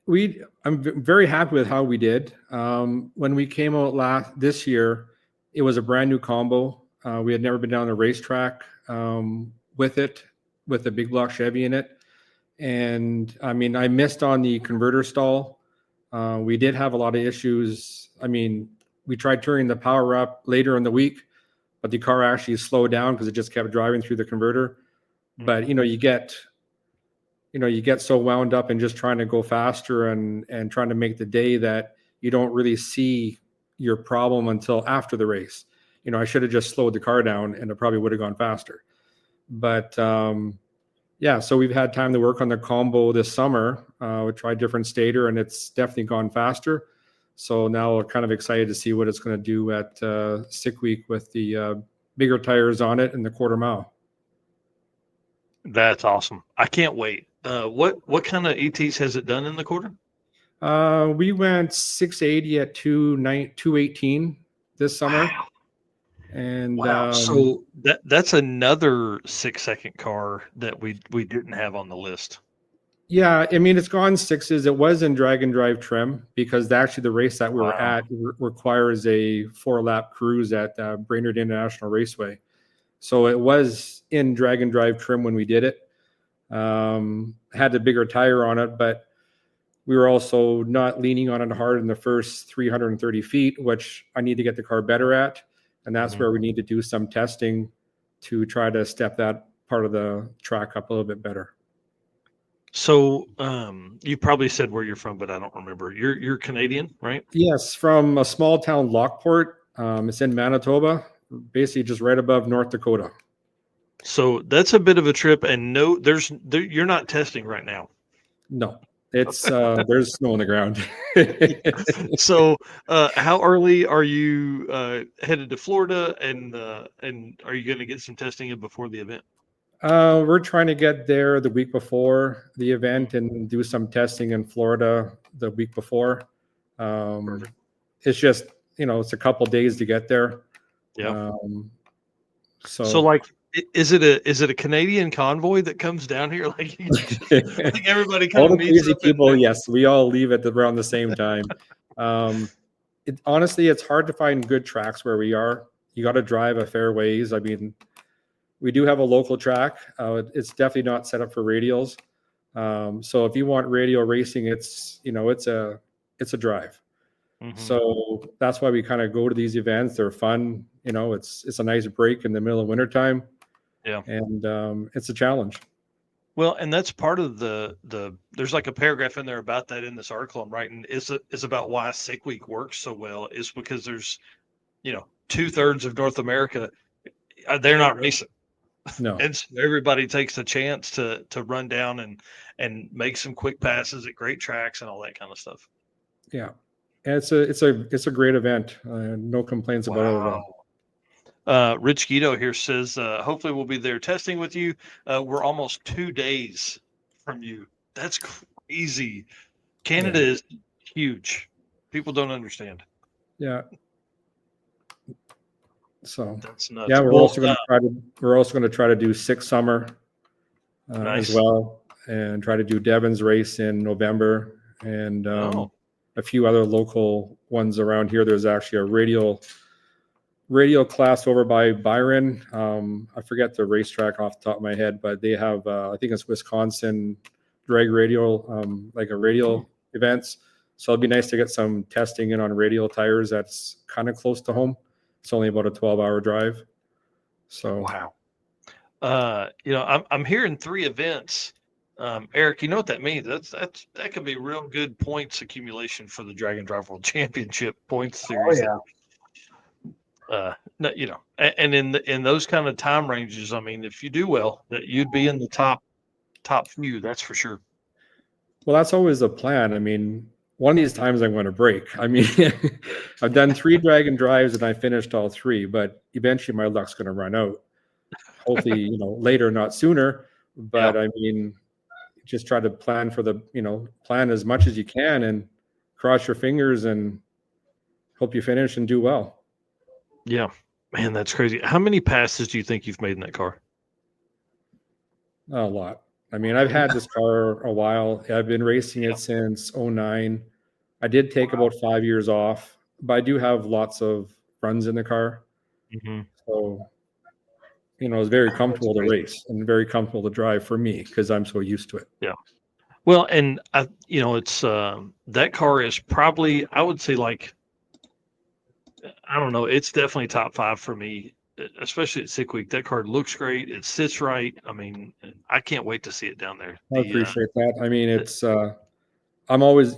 I'm very happy with how we did. When we came out this year, it was a brand new combo. We had never been down the racetrack with it, with a big block Chevy in it. And I mean, I missed on the converter stall. We did have a lot of issues. I mean, we tried turning the power up later in the week, but the car actually slowed down because it just kept driving through the converter. But you get so wound up in just trying to go faster and trying to make the day that you don't really see your problem until after the race. I should have just slowed the car down and it probably would have gone faster. But yeah, so we've had time to work on the combo this summer. We tried different stator and it's definitely gone faster. So now we're kind of excited to see what it's going to do at Sick Week with the bigger tires on it and the quarter mile. That's awesome. I can't wait. What kind of ETs has it done in the quarter? We went 680 at 218 this summer. Wow. And wow. So that's another 6-second car that we didn't have on the list. Yeah, I mean, it's gone 6s. It was in drag and drive trim because actually the race that we were at requires a 4-lap cruise at Brainerd International Raceway. So it was in drag and drive trim when we did it. Had a bigger tire on it, but we were also not leaning on it hard in the first 330 feet, which I need to get the car better at. And that's where we need to do some testing to try to step that part of the track up a little bit better. So you probably said where you're from, but I don't remember. You're Canadian, right? Yes, from a small town, Lockport. It's in Manitoba, basically just right above North Dakota. So that's a bit of a trip, and you're not testing right now. No, it's there's snow on the ground. So how early are you headed to Florida, and are you going to get some testing in before the event? We're trying to get there the week before the event and do some testing in Florida the week before. It's just, it's a couple days to get there. Yeah. So like, is it a Canadian convoy that comes down here? Like, like everybody kind all of the meets crazy up people. Yes, we all leave at around the same time. Honestly, it's hard to find good tracks where we are. You got to drive a fair ways. I mean, we do have a local track. It's definitely not set up for radials. So if you want radial racing, it's a drive. Mm-hmm. So that's why we kind of go to these events. They're fun. It's a nice break in the middle of wintertime. Yeah. And it's a challenge. Well, and that's part of the there's like a paragraph in there about that in this article I'm writing. Is about why Sick Week works so well is because there's 2/3 of North America, they're not racing. No. And so everybody takes a chance to run down and make some quick passes at great tracks and all that kind of stuff. Yeah. And it's a great event. No complaints about it at all. Rich Guido here says, hopefully we'll be there testing with you. We're almost 2 days from you. That's crazy. Canada is huge. People don't understand. Yeah. So That's nuts. yeah, Well, we're also going to try to do Six Summer nice. as well, and try to do Devon's race in November, and a few other local ones around here. There's actually a radial class over by Byron. I forget the racetrack off the top of my head, but they have I think it's Wisconsin drag radial, like a radial events. So it'd be nice to get some testing in on radial tires. That's kind of close to home. It's only about a 12-hour drive. So wow. I'm hearing 3 events. Eric, you know what that means? That could be real good points accumulation for the Dragon Drive World Championship points series. Oh, And in those kind of time ranges, I mean, if you do well, that you'd be in the top few, that's for sure. Well, that's always the plan. I mean, one of these times I'm going to break. I mean, I've done 3 Dragon Drives and I finished all 3, but eventually my luck's going to run out. Hopefully, later, not sooner. But I mean, just try to plan for plan as much as you can and cross your fingers and hope you finish and do well. Yeah, man, that's crazy. How many passes do you think you've made in that car? A lot. I mean, I've had this car a while. I've been racing it since 2009. I did take about 5 years off, but I do have lots of runs in the car. Mm-hmm. So, it's very comfortable to race and very comfortable to drive for me because I'm so used to it. Yeah. Well, and it's that car is probably, I would say, like, I don't know, it's definitely top 5 for me, especially at Sick Week. That car looks great. It sits right. I mean, I can't wait to see it down there. I appreciate that. I mean, it's I'm always,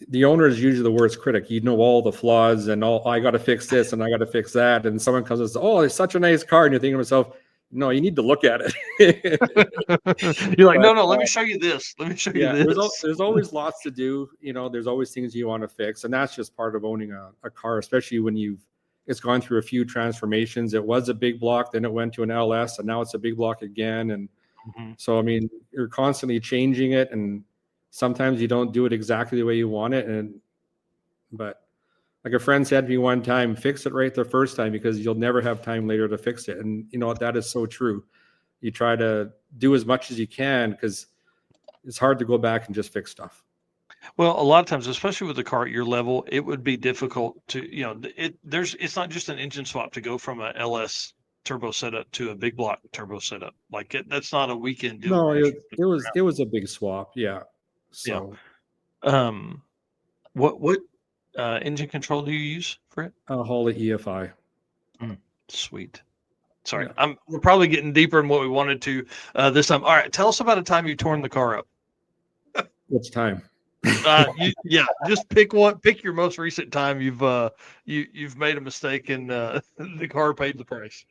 the owner is usually the worst critic. You know all the flaws and I got to fix this and I got to fix that. And someone comes and says, "Oh, it's such a nice car," and you're thinking to yourself, "No, you need to look at it." You're like, "No, let me show you this. Let me show you this." There's always lots to do. There's always things you want to fix, and that's just part of owning a car, especially when it's gone through a few transformations. It was a big block, then it went to an LS, and now it's a big block again. And so, I mean, you're constantly changing it, and sometimes you don't do it exactly the way you want it. But like a friend said to me one time, fix it right the first time because you'll never have time later to fix it. And that is so true. You try to do as much as you can because it's hard to go back and just fix stuff. Well, a lot of times, especially with a car at your level, it would be difficult to, it's not just an engine swap to go from a LS turbo setup to a big block turbo setup. Like that's not a weekend deal. No, it was a big swap. Yeah. So, what engine control do you use for it? Holley EFI. Sweet. Sorry, we're probably getting deeper in what we wanted to this time. All right, tell us about a time you've torn the car up. Which time? Just pick one. Pick your most recent time you've made a mistake and the car paid the price.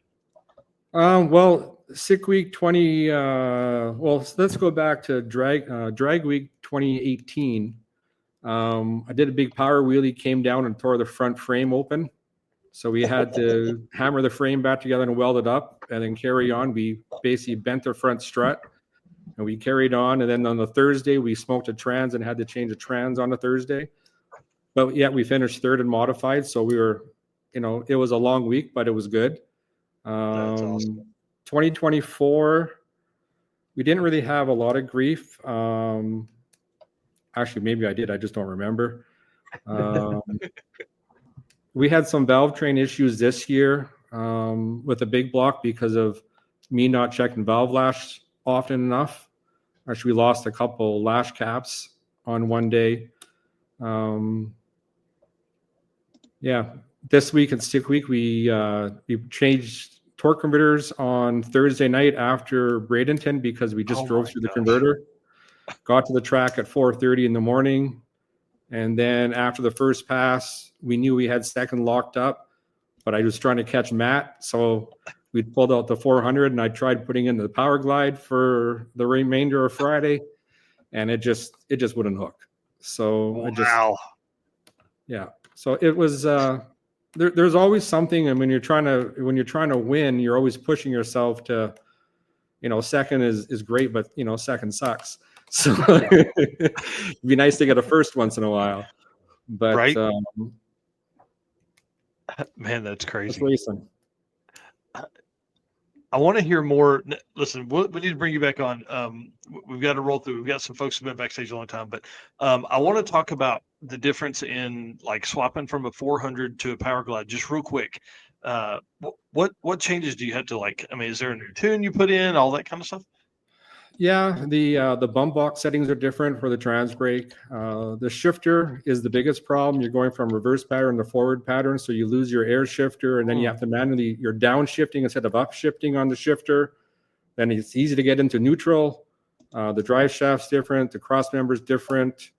Well, Sick Week 20. Let's go back to Drag Week 2018. I did a big power wheelie, came down and tore the front frame open. So we had to hammer the frame back together and weld it up and then carry on. We basically bent the front strut and we carried on. And then on the Thursday, we smoked a trans and had to change the trans on the Thursday. But yeah, we finished 3rd in modified. So we were, it was a long week, but it was good. That's awesome. 2024, we didn't really have a lot of grief. Actually, maybe I did. I just don't remember. We had some valve train issues this year with a big block because of me not checking valve lash often enough. Actually, we lost a couple lash caps on one day. This week at Stick Week, we changed torque converters on Thursday night after Bradenton because we just drove through the converter. Got to the track at 4:30 in the morning. And then after the first pass, we knew we had second locked up, but I was trying to catch Matt. So we pulled out the 400 and I tried putting in the power glide for the remainder of Friday and it just wouldn't hook. So So it was, there's always something. And when you're trying to win, you're always pushing yourself to, second is great, but second sucks. So it'd be nice to get a first once in a while, but right. Man, that's crazy. Racing. I want to hear more. Listen, we need to bring you back on. We've got to roll through. We've got some folks who've been backstage a long time, but I want to talk about the difference in like swapping from a 400 to a Power Glide, just real quick. What changes do you have to like? I mean, is there a new tune you put in, all that kind of stuff? Yeah, the bump box settings are different for the trans brake. The shifter is the biggest problem. You're going from reverse pattern to forward pattern, so you lose your air shifter, and then you have to manually, you're downshifting instead of upshifting on the shifter. Then it's easy to get into neutral. The drive shaft's different. The cross member's different.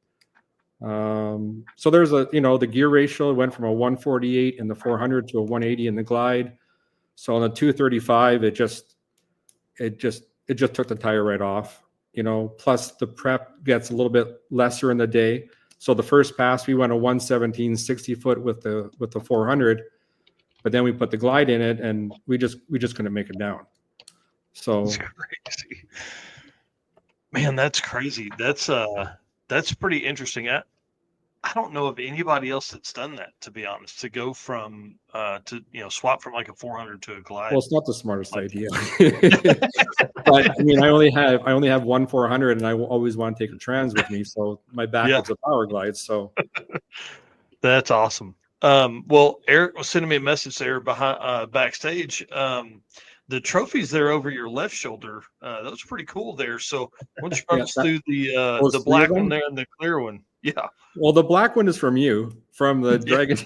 So there's the gear ratio went from a 148 in the 400 to a 180 in the Glide. So on the 235, it just took the tire right off, plus the prep gets a little bit lesser in the day. So the first pass, we went a 117 60 foot with the 400, but then we put the Glide in it and we just couldn't make it down. So that's crazy, man. That's crazy. That's pretty interesting. I don't know of anybody else that's done that, to be honest, to go from to swap from like a 400 to a Glide. Well, it's not the smartest idea. But I mean, I only have one 400 and I always want to take a trans with me, so my backup's a Power Glide. So that's awesome. Well, Eric was sending me a message there behind backstage. The trophies there over your left shoulder, those are pretty cool there. So why don't you run us through the black one there and the clear one? Yeah. Well, the black one is from the Dragon.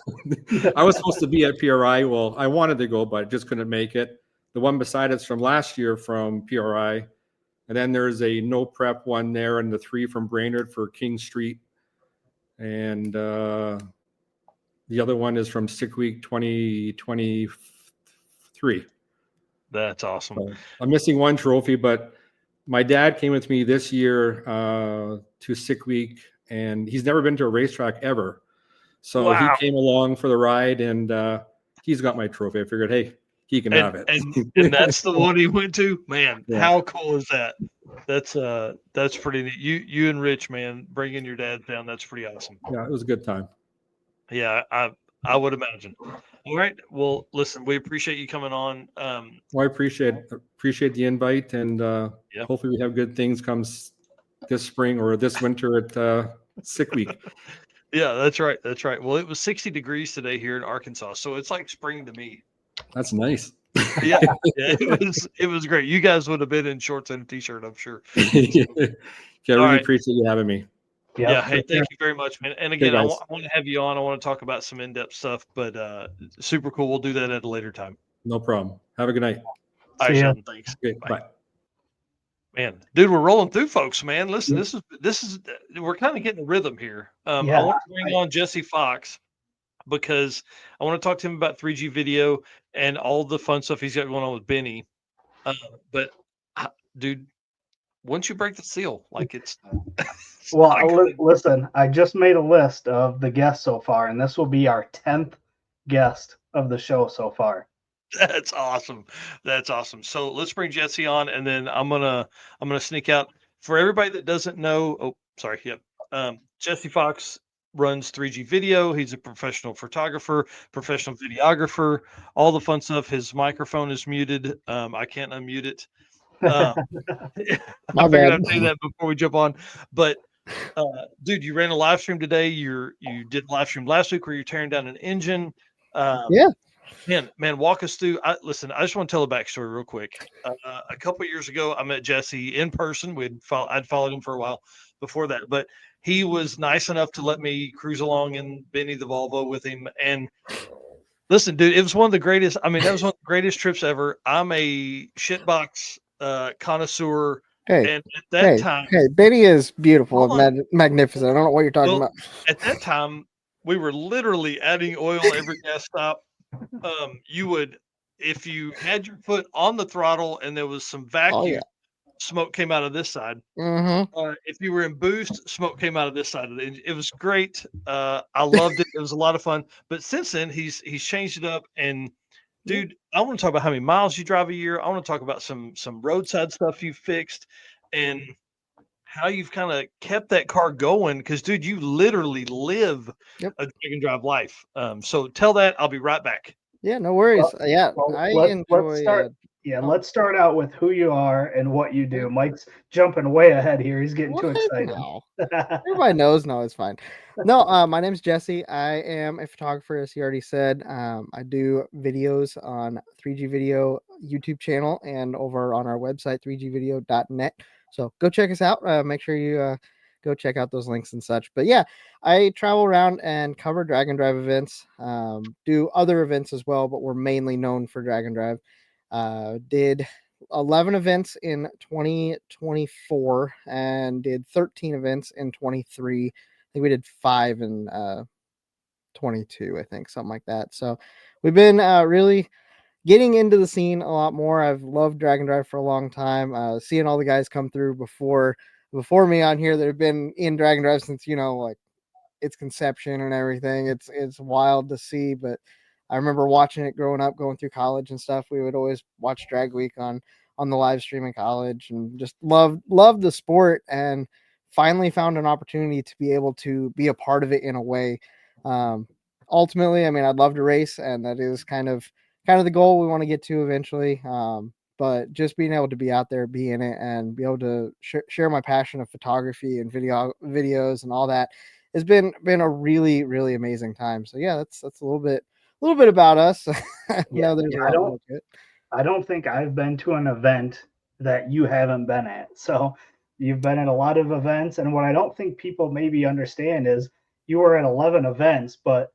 I was supposed to be at PRI. Well, I wanted to go, but just couldn't make it. The one beside it's from last year from PRI. And then there's a no prep one there and the 3 from Brainerd for King Street. And the other one is from Sick Week 2023. That's awesome. So I'm missing one trophy, but my dad came with me this year to Sick Week, and he's never been to a racetrack ever. So he came along for the ride, and he's got my trophy. I figured, hey, he can have it. And that's the one he went to? Man, how cool is that? That's pretty neat. You and Rich, man, bringing your dad down, that's pretty awesome. Yeah, it was a good time. Yeah, I would imagine. All right. Well, listen, we appreciate you coming on. Well, I appreciate the invite, and hopefully we have good things comes this spring or this winter at Sick Week. Yeah, that's right. That's right. Well, it was 60 degrees today here in Arkansas, so it's like spring to me. That's nice. Yeah, it was great. You guys would have been in shorts and a t-shirt, I'm sure. Yeah, I really appreciate you having me. Yeah. Hey, thank you very much, man. And again, I want to have you on. I want to talk about some in-depth stuff, but super cool. We'll do that at a later time. No problem. Have a good night. All right, Sheldon, thanks. Okay, bye. Man, dude, we're rolling through, folks. Man, listen, this is we're kind of getting a rhythm here. I want to bring on Jesse Fox because I want to talk to him about 3G video and all the fun stuff he's got going on with Benny. But dude, once you break the seal, like it's well, listen, I just made a list of the guests so far, and this will be our 10th guest of the show so far. That's awesome. That's awesome. So let's bring Jesse on, and then I'm gonna sneak out for everybody that doesn't know. Oh, sorry. Yep. Jesse Fox runs 3G video. He's a professional photographer, professional videographer, all the fun stuff. His microphone is muted. I can't unmute it. I figured I'd say that before we jump on. But dude, you ran a live stream today. You did a live stream last week where you're tearing down an engine. Man, walk us through. Listen, I just want to tell a backstory real quick. A couple of years ago, I met Jesse in person. I'd followed him for a while before that, but he was nice enough to let me cruise along in Benny the Volvo with him. And listen, dude, it was one of the greatest. I mean, that was one of the greatest trips ever. I'm a shitbox connoisseur. Hey, and at that time, Benny is beautiful and magnificent. I don't know what you're talking about. At that time, we were literally adding oil every gas stop. You would, if you had your foot on the throttle and there was some vacuum, smoke came out of this side. If you were in boost, smoke came out of this side of the engine. It was great. I loved it. It was a lot of fun. But since then, he's changed it up. And dude, I want to talk about how many miles you drive a year. I want to talk about some roadside stuff you fixed and how you've kind of kept that car going. Because, dude, you literally live a drag and drive life. So tell that. I'll be right back. Yeah, no worries. Let's Yeah, let's start out with who you are and what you do. Mike's jumping way ahead here. He's getting too What? excited. No. Everybody knows. No, it's fine. No, my name's Jesse. I am a photographer, as he already said. I do videos on 3G Video YouTube channel and over on our website, 3gvideo.net. So go check us out. Make sure you go check out those links and such. But yeah, I travel around and cover drag and drive events, do other events as well, but we're mainly known for drag and drive. Did 11 events in 2024 and did 13 events in 23. I think we did 5 in 22, I think, something like that. So we've been really getting into the scene a lot more. I've loved drag and drive for a long time. Seeing all the guys come through before me on here that have been in drag and drive since, like its conception and everything. It's wild to see, but I remember watching it growing up, going through college and stuff. We would always watch Drag Week on the live stream in college and just loved the sport, and finally found an opportunity to be able to be a part of it in a way. Ultimately, I mean, I'd love to race, and that is kind of the goal we want to get to eventually. But just being able to be out there, be in it, and be able to share my passion of photography and videos and all that has been a really, really amazing time. So yeah, that's a little bit about us. Yeah, There's a I lot more to it. I don't think I've been to an event that you haven't been at. So you've been at a lot of events, and what I don't think people maybe understand is you were at 11 events, but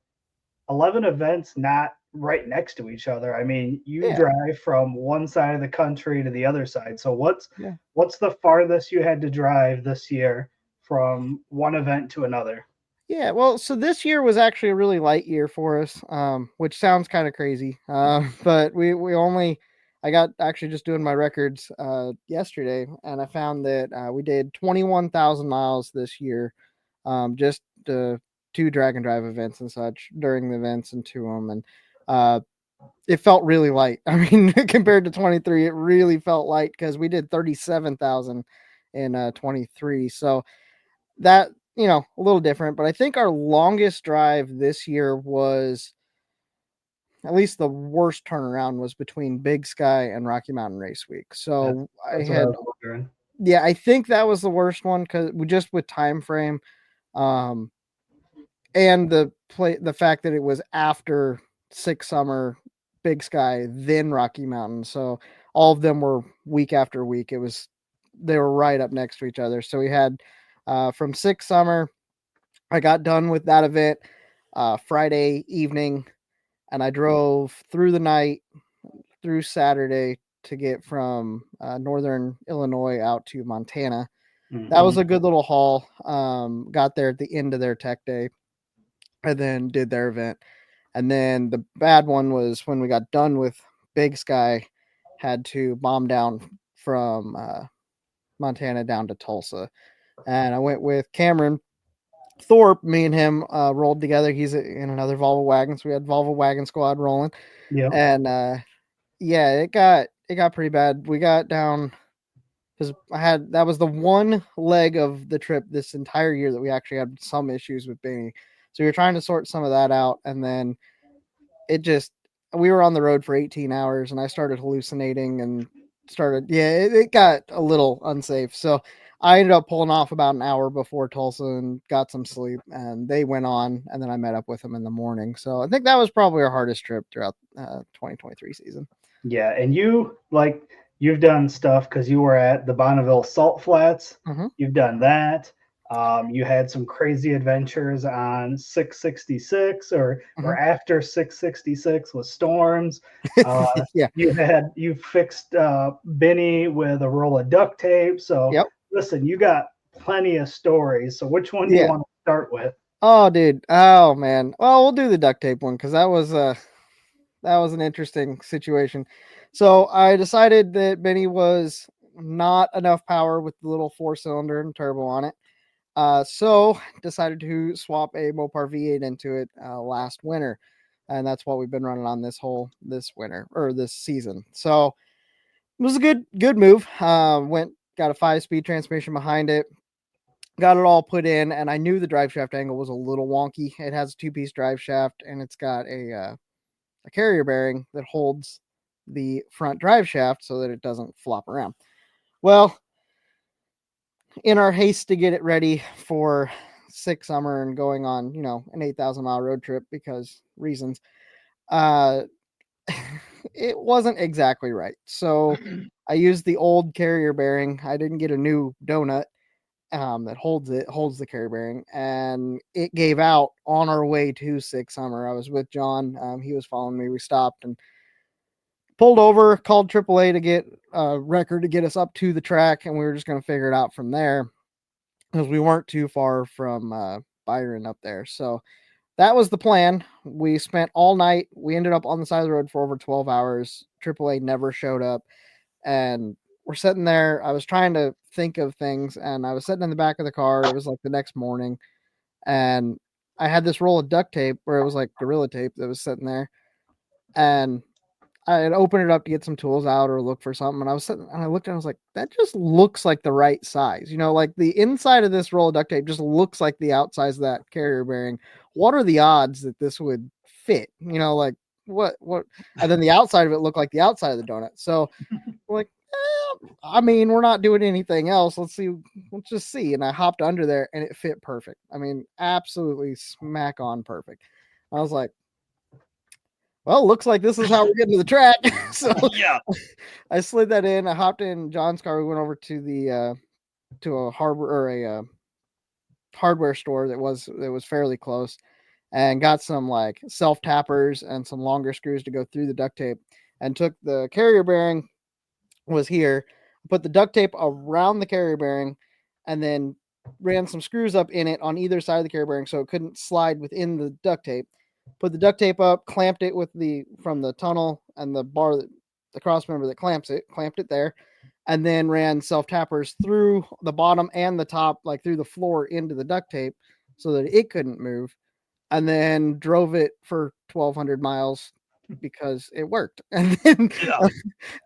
11 events not right next to each other. I mean, you Yeah. drive from one side of the country to the other side. So what's Yeah. the farthest you had to drive this year from one event to another? Yeah, well, so this year was actually a really light year for us, which sounds kind of crazy. But we only, I got actually just doing my records yesterday, and I found that we did 21,000 miles this year, just two drag and drive events and such during the events and to them, and it felt really light. I mean, compared to 23, it really felt light because we did 37,000 in 23. So that, a little different, but I think our longest drive this year was, at least the worst turnaround was between Big Sky and Rocky Mountain Race Week. So That's what I was wondering. yeah, I think that was the worst one because just with time frame, and the fact that it was after Six Summer, Big Sky, then Rocky Mountain. So all of them were week after week. They were right up next to each other. So we had from Six Summer, I got done with that event Friday evening, and I drove through the night through Saturday to get from northern Illinois out to Montana. Mm-hmm. That was a good little haul. Got there at the end of their tech day and then did their event. And then the bad one was when we got done with Big Sky, had to bomb down from Montana down to Tulsa. And I went with Cameron Thorpe. Me and him rolled together. He's in another Volvo wagon, so we had Volvo wagon squad rolling. Yeah. And yeah, it got pretty bad. We got down because that was the one leg of the trip this entire year that we actually had some issues with Benny. So we were trying to sort some of that out, and then we were on the road for 18 hours, and I started hallucinating and it got a little unsafe. So I ended up pulling off about an hour before Tulsa and got some sleep, and they went on, and then I met up with them in the morning. So I think that was probably our hardest trip throughout 2023 season. Yeah, and you've done stuff because you were at the Bonneville Salt Flats. Mm-hmm. You've done that. You had some crazy adventures on 666 or after 666 with storms. Yeah, you fixed Benny with a roll of duct tape. So yep. Listen, you got plenty of stories. So which one do you want to start with? Oh, dude. Oh, man. Well, we'll do the duct tape one because that was an interesting situation. So I decided that Benny was not enough power with the little 4-cylinder and turbo on it. So decided to swap a Mopar V8 into it last winter, and that's what we've been running on this winter or this season. So it was a good move. Got a 5-speed transmission behind it, got it all put in, and I knew the drive shaft angle was a little wonky. It has a 2-piece drive shaft, and it's got a carrier bearing that holds the front drive shaft so that it doesn't flop around. Well, in our haste to get it ready for sick summer and going on, an 8,000-mile road trip because reasons, it wasn't exactly right. So I used the old carrier bearing. I didn't get a new donut that holds the carrier bearing, and it gave out on our way to sick summer. I was with John. He was following me. We stopped and pulled over, called AAA to get a record to get us up to the track, and we were just going to figure it out from there because we weren't too far from Byron up there. So that was the plan. We spent all night. We ended up on the side of the road for over 12 hours. AAA never showed up. And we're sitting there. I was trying to think of things, and I was sitting in the back of the car. It was like the next morning. And I had this roll of duct tape where it was like Gorilla Tape that was sitting there. And I had opened it up to get some tools out or look for something. And I was sitting and I looked and I was like, that just looks like the right size. Like the inside of this roll of duct tape just looks like the outside of that carrier bearing. What are the odds that this would fit? Like what? And then the outside of it looked like the outside of the donut. So like, I mean, we're not doing anything else. Let's just see. And I hopped under there and it fit perfect. I mean, absolutely smack on perfect. I was like, well, looks like this is how we're getting to the track. So yeah, I slid that in. I hopped in John's car. We went over to the to a hardware store that was fairly close, and got some like self tappers and some longer screws to go through the duct tape. And took the carrier bearing was here, put the duct tape around the carrier bearing, and then ran some screws up in it on either side of the carrier bearing so it couldn't slide within the duct tape. Put the duct tape up, clamped it from the tunnel and the bar, the cross member that clamped it there, and then ran self tappers through the bottom and the top, like through the floor into the duct tape so that it couldn't move, and then drove it for 1,200 miles because it worked. And then,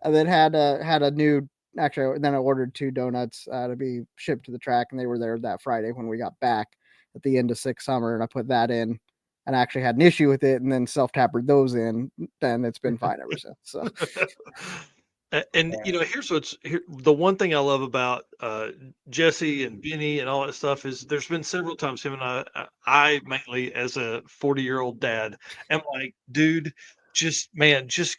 and then had a new, actually, then I ordered 2 donuts to be shipped to the track, and they were there that Friday when we got back at the end of sick summer, and I put that in. And I actually had an issue with it, and then self-tappered those in, and it's been fine ever since. So, and here's the one thing I love about Jesse and Benny and all that stuff is there's been several times him and I mainly as a 40-year-old dad, am like, dude, just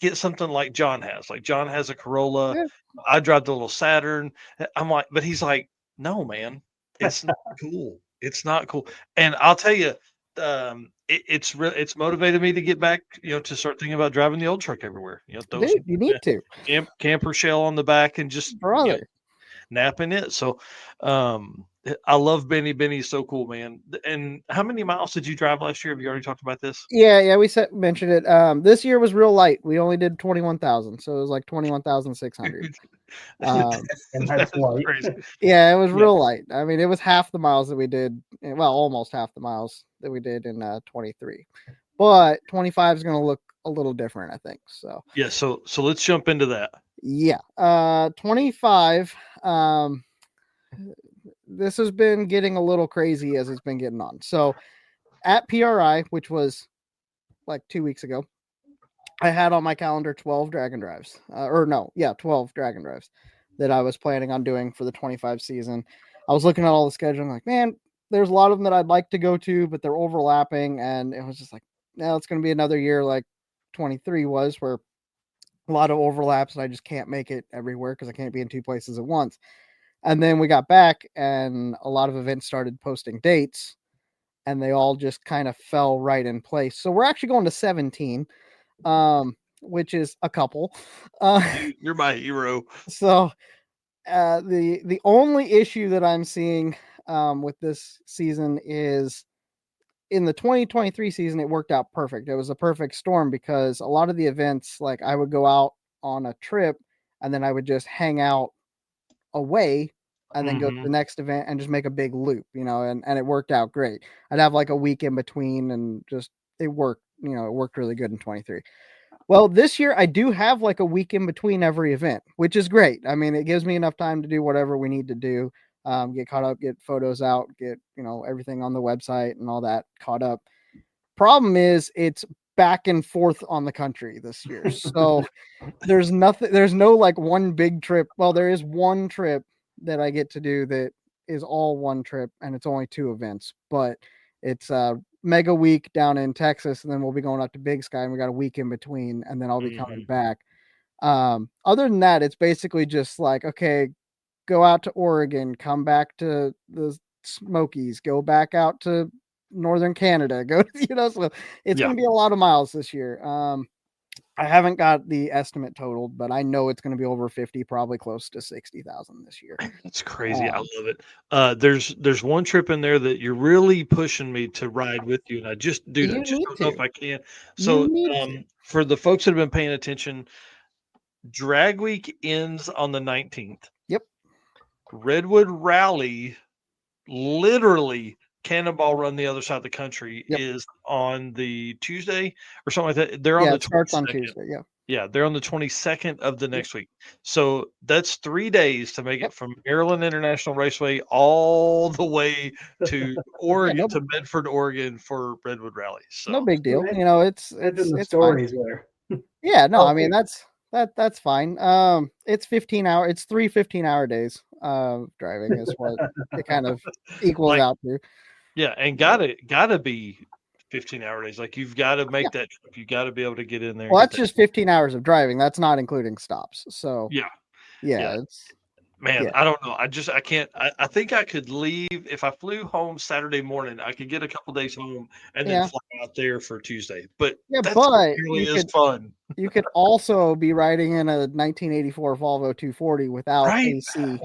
get something like John has. Like John has a Corolla. Yeah. I drive the little Saturn. I'm like, but he's like, no, man, it's not cool. It's not cool. And I'll tell you, it's motivated me to get back, to start thinking about driving the old truck everywhere. Those dude, you need to camper shell on the back and just brother nap in it. So, I love Benny. Benny's so cool, man. And how many miles did you drive last year? Have you already talked about this? Yeah, we mentioned it. This year was real light. We only did 21,000, so it was like 21,600. And that's light. Yeah, it was real light. I mean, it was half the miles that we did. Well, almost half the miles that we did in 23. But 25 is going to look a little different, I think. So yeah. So let's jump into that. Yeah. 25. This has been getting a little crazy as it's been getting on. So at PRI, which was like 2 weeks ago, I had on my calendar 12 Dragon Drives. 12 Dragon Drives that I was planning on doing for the 25 season. I was looking at all the schedule. I'm like, man, there's a lot of them that I'd like to go to, but they're overlapping. And it was just like, no, it's going to be another year like 23 was, where a lot of overlaps and I just can't make it everywhere because I can't be in 2 places at once. And then we got back and a lot of events started posting dates, and they all just kind of fell right in place. So we're actually going to 17, which is a couple. You're my hero. So the only issue that I'm seeing with this season is in the 2023 season, it worked out perfect. It was a perfect storm because a lot of the events, like I would go out on a trip and then I would just hang out away and then go to the next event and just make a big loop, and it worked out great. I'd have like a week in between and just, it worked really good in 23. Well, this year I do have like a week in between every event, which is great. I mean, it gives me enough time to do whatever we need to do, get caught up, get photos out, get, everything on the website and all that caught up. Problem is it's back and forth on the country this year. So there's no like one big trip. Well, there is one trip that I get to do that is all one trip, and it's only 2 events, but it's a mega week down in Texas, and then we'll be going up to Big Sky, and we got a week in between, and then I'll be coming back. Other than that, it's basically just like, okay, go out to Oregon, come back to the Smokies, go back out to Northern Canada, go, so it's going to be a lot of miles this year. I haven't got the estimate totaled, but I know it's going to be over 50, probably close to 60,000 this year. That's crazy. I love it. There's one trip in there that you're really pushing me to ride with you, and I just You don't need know if to. I can. You So, need to. for the folks that have been paying attention, Drag Week ends on the 19th. Yep. Redwood Rally, literally Cannonball Run the other side of the country, is on the Tuesday or something like that. They're on the it starts on 22nd. Tuesday. Yeah. Yeah, they're on the 22nd of the next week. So that's 3 days to make it from Maryland International Raceway all the way to Oregon, to Medford, Oregon for Redwood Rally. So No big deal. It's fine. stories there. Yeah, no, I Okay. mean that's fine. It's 15 hour. It's 3 15-hour days of driving is what it kind of equals out to. Yeah, and gotta be 15-hour days. Like, you've got to make that trip. You got to be able to get in there. Well, and that's just 15 hours of driving. That's not including stops. So yeah. it's Man, I don't know. I can't. I think I could leave if I flew home Saturday morning. I could get a couple days home and then fly out there for Tuesday. But that's but really is fun. You could also be riding in a 1984 Volvo 240 without AC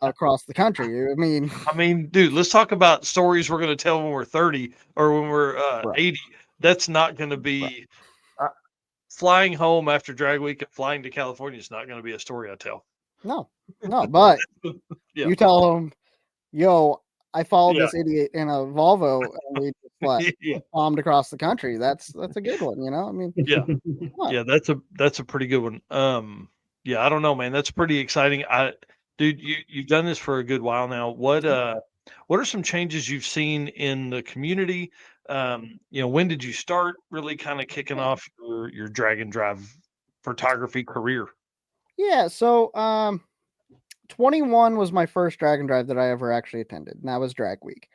across the country. I mean, dude, let's talk about stories we're going to tell when we're 30 or when we're 80. That's not going to be flying home after Drag Week and flying to California is not going to be a story I tell. No, but Yeah. you tell them, yo, I followed this idiot in a Volvo and we just bombed across the country. That's a good one, I mean, yeah, that's a pretty good one. Yeah, I don't know, man. That's pretty exciting. Dude, you've done this for a good while now. What are some changes you've seen in the community? When did you start really kind of kicking off your drag and drive photography career? Yeah, so 21 was my first drag and drive that I ever actually attended, and that was Drag Week.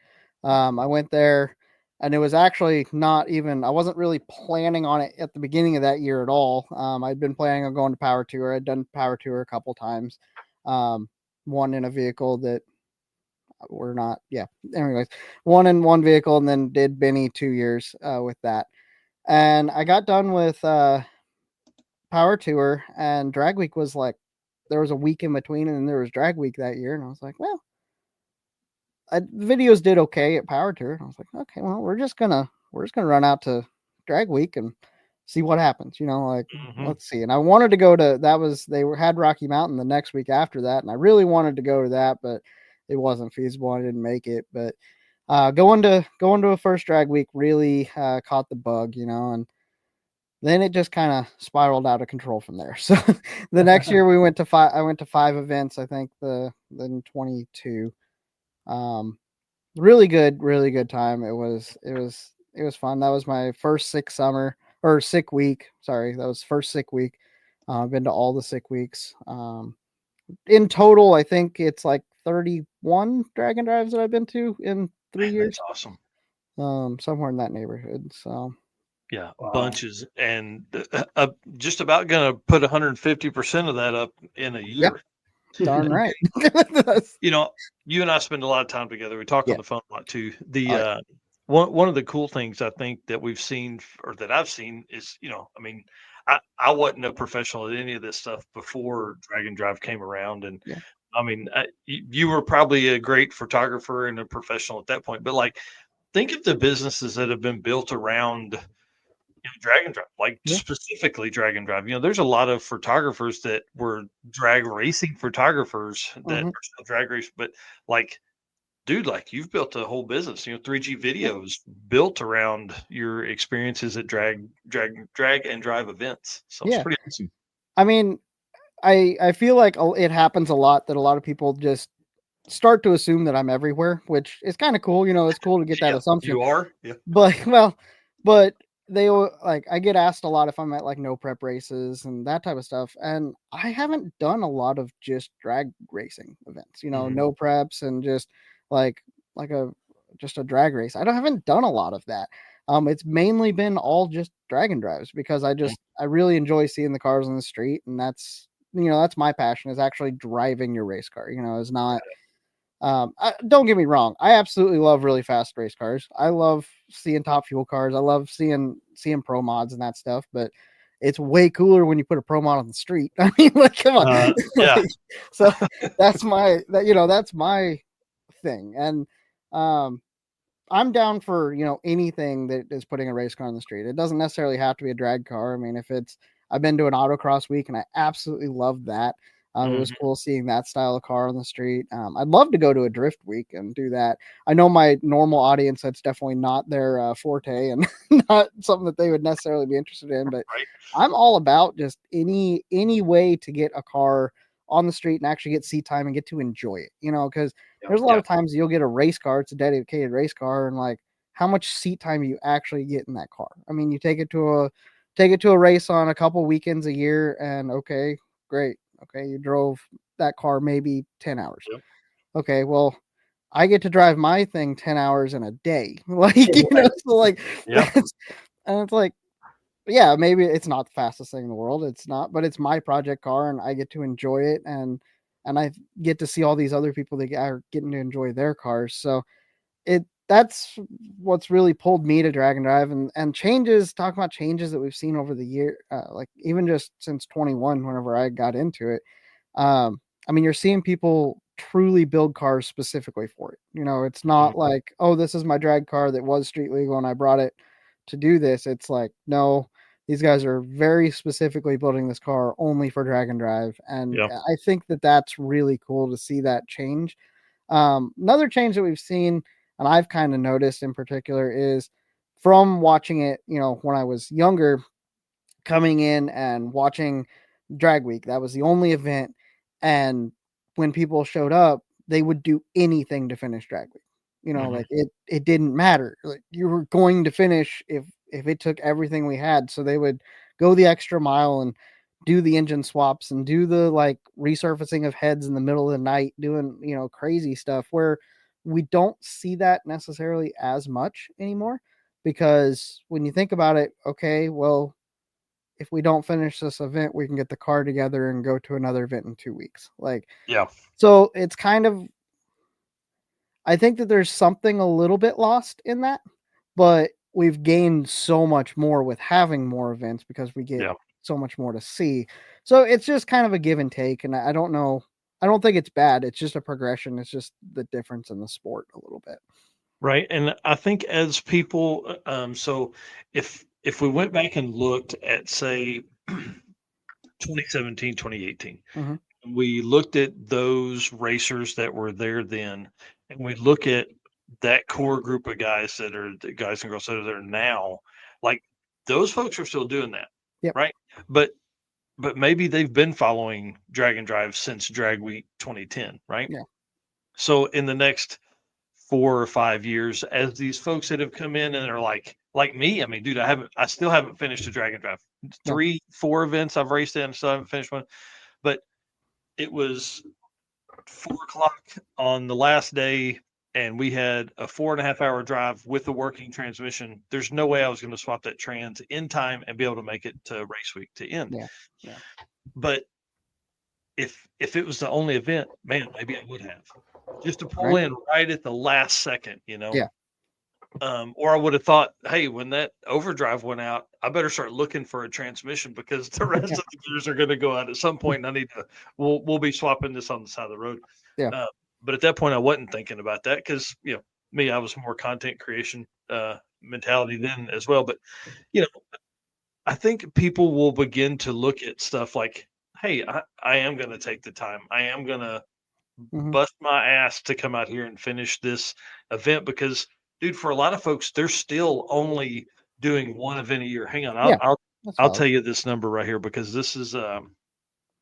I went there, and it was actually not even, I wasn't really planning on it at the beginning of that year at all. I'd been planning on going to Power Tour. I'd done Power Tour a couple times, one in a vehicle that were not, anyways, one in one vehicle, and then did Benny 2 years with that. And I got done with Power Tour, and Drag Week was like, there was a week in between, and then there was Drag Week that year, and I was like, well, the videos did okay at Power Tour. And I was like, okay, well, we're just gonna run out to Drag Week and see what happens, let's see. And I wanted to go to had Rocky Mountain the next week after that, and I really wanted to go to that, but it wasn't feasible. I didn't make it, but going to a first Drag Week really caught the bug, and then it just kind of spiraled out of control from there. So the next year I went to 5 events, I think then 22. Really good time. It was fun. That was my first sick week. Sorry, that was first sick week. I've been to all the sick weeks. In total, I think it's like 31 drag and drives that I've been to in 3 years. That's awesome. Somewhere in that neighborhood. So yeah, bunches, and just about gonna put 150% of that up in a year. Yep. Darn right. You and I spend a lot of time together. We talk on the phone a lot too. One of the cool things I think that we've seen, or that I've seen, is I mean, I wasn't a professional at any of this stuff before Drag and Drive came around, and I mean, you were probably a great photographer and a professional at that point, but like, think of the businesses that have been built around drag and drive, like specifically drag and drive. There's a lot of photographers that were drag racing photographers that are still drag race, but like, dude, like, you've built a whole business, 3G videos built around your experiences at drag and drive events. So it's pretty awesome. I mean, I feel like it happens a lot that a lot of people just start to assume that I'm everywhere, which is kind of cool. It's cool to get that assumption. You are, But like I get asked a lot if I'm at like no prep races and that type of stuff, and I haven't done a lot of just drag racing events, no preps and just like a just a drag race. I haven't done a lot of that. It's mainly been all just drag and drives because I really enjoy seeing the cars on the street, and that's that's my passion, is actually driving your race car. Is not. Don't get me wrong. I absolutely love really fast race cars. I love seeing top fuel cars. I love seeing pro mods and that stuff. But it's way cooler when you put a pro mod on the street. I mean, like, come on. Yeah. So that's that's my thing. And I'm down for anything that is putting a race car on the street. It doesn't necessarily have to be a drag car. I mean, I've been to an autocross week and I absolutely loved that. It was cool seeing that style of car on the street. I'd love to go to a drift week and do that. I know my normal audience, that's definitely not their forte and not something that they would necessarily be interested in. But I'm all about just any way to get a car on the street and actually get seat time and get to enjoy it. Because there's a lot of times you'll get a race car, it's a dedicated race car, and like how much seat time you actually get in that car. I mean, you take it to a race on a couple weekends a year, and okay, great. Okay, you drove that car maybe 10 hours. Yep. Okay, well, I get to drive my thing 10 hours in a day. Like, so like, and it's like, yeah, maybe it's not the fastest thing in the world. It's not, but it's my project car and I get to enjoy it. And I get to see all these other people that are getting to enjoy their cars. So that's what's really pulled me to drag and drive, and changes, talking about changes that we've seen over the year, like even just since 21, whenever I got into it. I mean, you're seeing people truly build cars specifically for it. It's not like, oh, this is my drag car that was street legal and I brought it to do this. It's like, no, these guys are very specifically building this car only for drag and drive. And I think that that's really cool to see that change. Another change that we've seen, and I've kind of noticed in particular, is from watching it, when I was younger, coming in and watching Drag Week. That was the only event. And when people showed up, they would do anything to finish Drag Week. Like it didn't matter. Like, you were going to finish if it took everything we had. So they would go the extra mile and do the engine swaps and do the like resurfacing of heads in the middle of the night, doing, crazy stuff, where we don't see that necessarily as much anymore. Because when you think about it, okay, well, if we don't finish this event, we can get the car together and go to another event in 2 weeks. Like, so it's kind of, I think that there's something a little bit lost in that, but we've gained so much more with having more events because we get so much more to see. So it's just kind of a give and take. And I don't know. I don't think it's bad. It's just a progression. It's just the difference in the sport a little bit. Right. And I think as people, so if we went back and looked at, say, 2017, 2018, we looked at those racers that were there then, and we look at that core group of guys that are the guys and girls that are there now, like those folks are still doing that. Right. But maybe they've been following Drag and Drive since Drag Week 2010. Right. Yeah. So in the next 4 or 5 years, as these folks that have come in and are like me, I mean, dude, I still haven't finished a Drag and Drive. 3-4 events I've raced in, still haven't finished one. But it was 4:00 on the last day, and we had a 4.5-hour drive with a working transmission. There's no way I was going to swap that trans in time and be able to make it to race week to end. Yeah. But if it was the only event, man, maybe I would have, just to pull in right at the last second, Yeah. Or I would have thought, hey, when that overdrive went out, I better start looking for a transmission because the rest of the gears are going to go out at some point, and we'll be swapping this on the side of the road. Yeah. But at that point, I wasn't thinking about that because, I was more content creation mentality then as well. But, I think people will begin to look at stuff like, hey, I am going to take the time. I am going to bust my ass to come out here and finish this event because, dude, for a lot of folks, they're still only doing one event a year. Hang on, I'll tell you this number right here because this is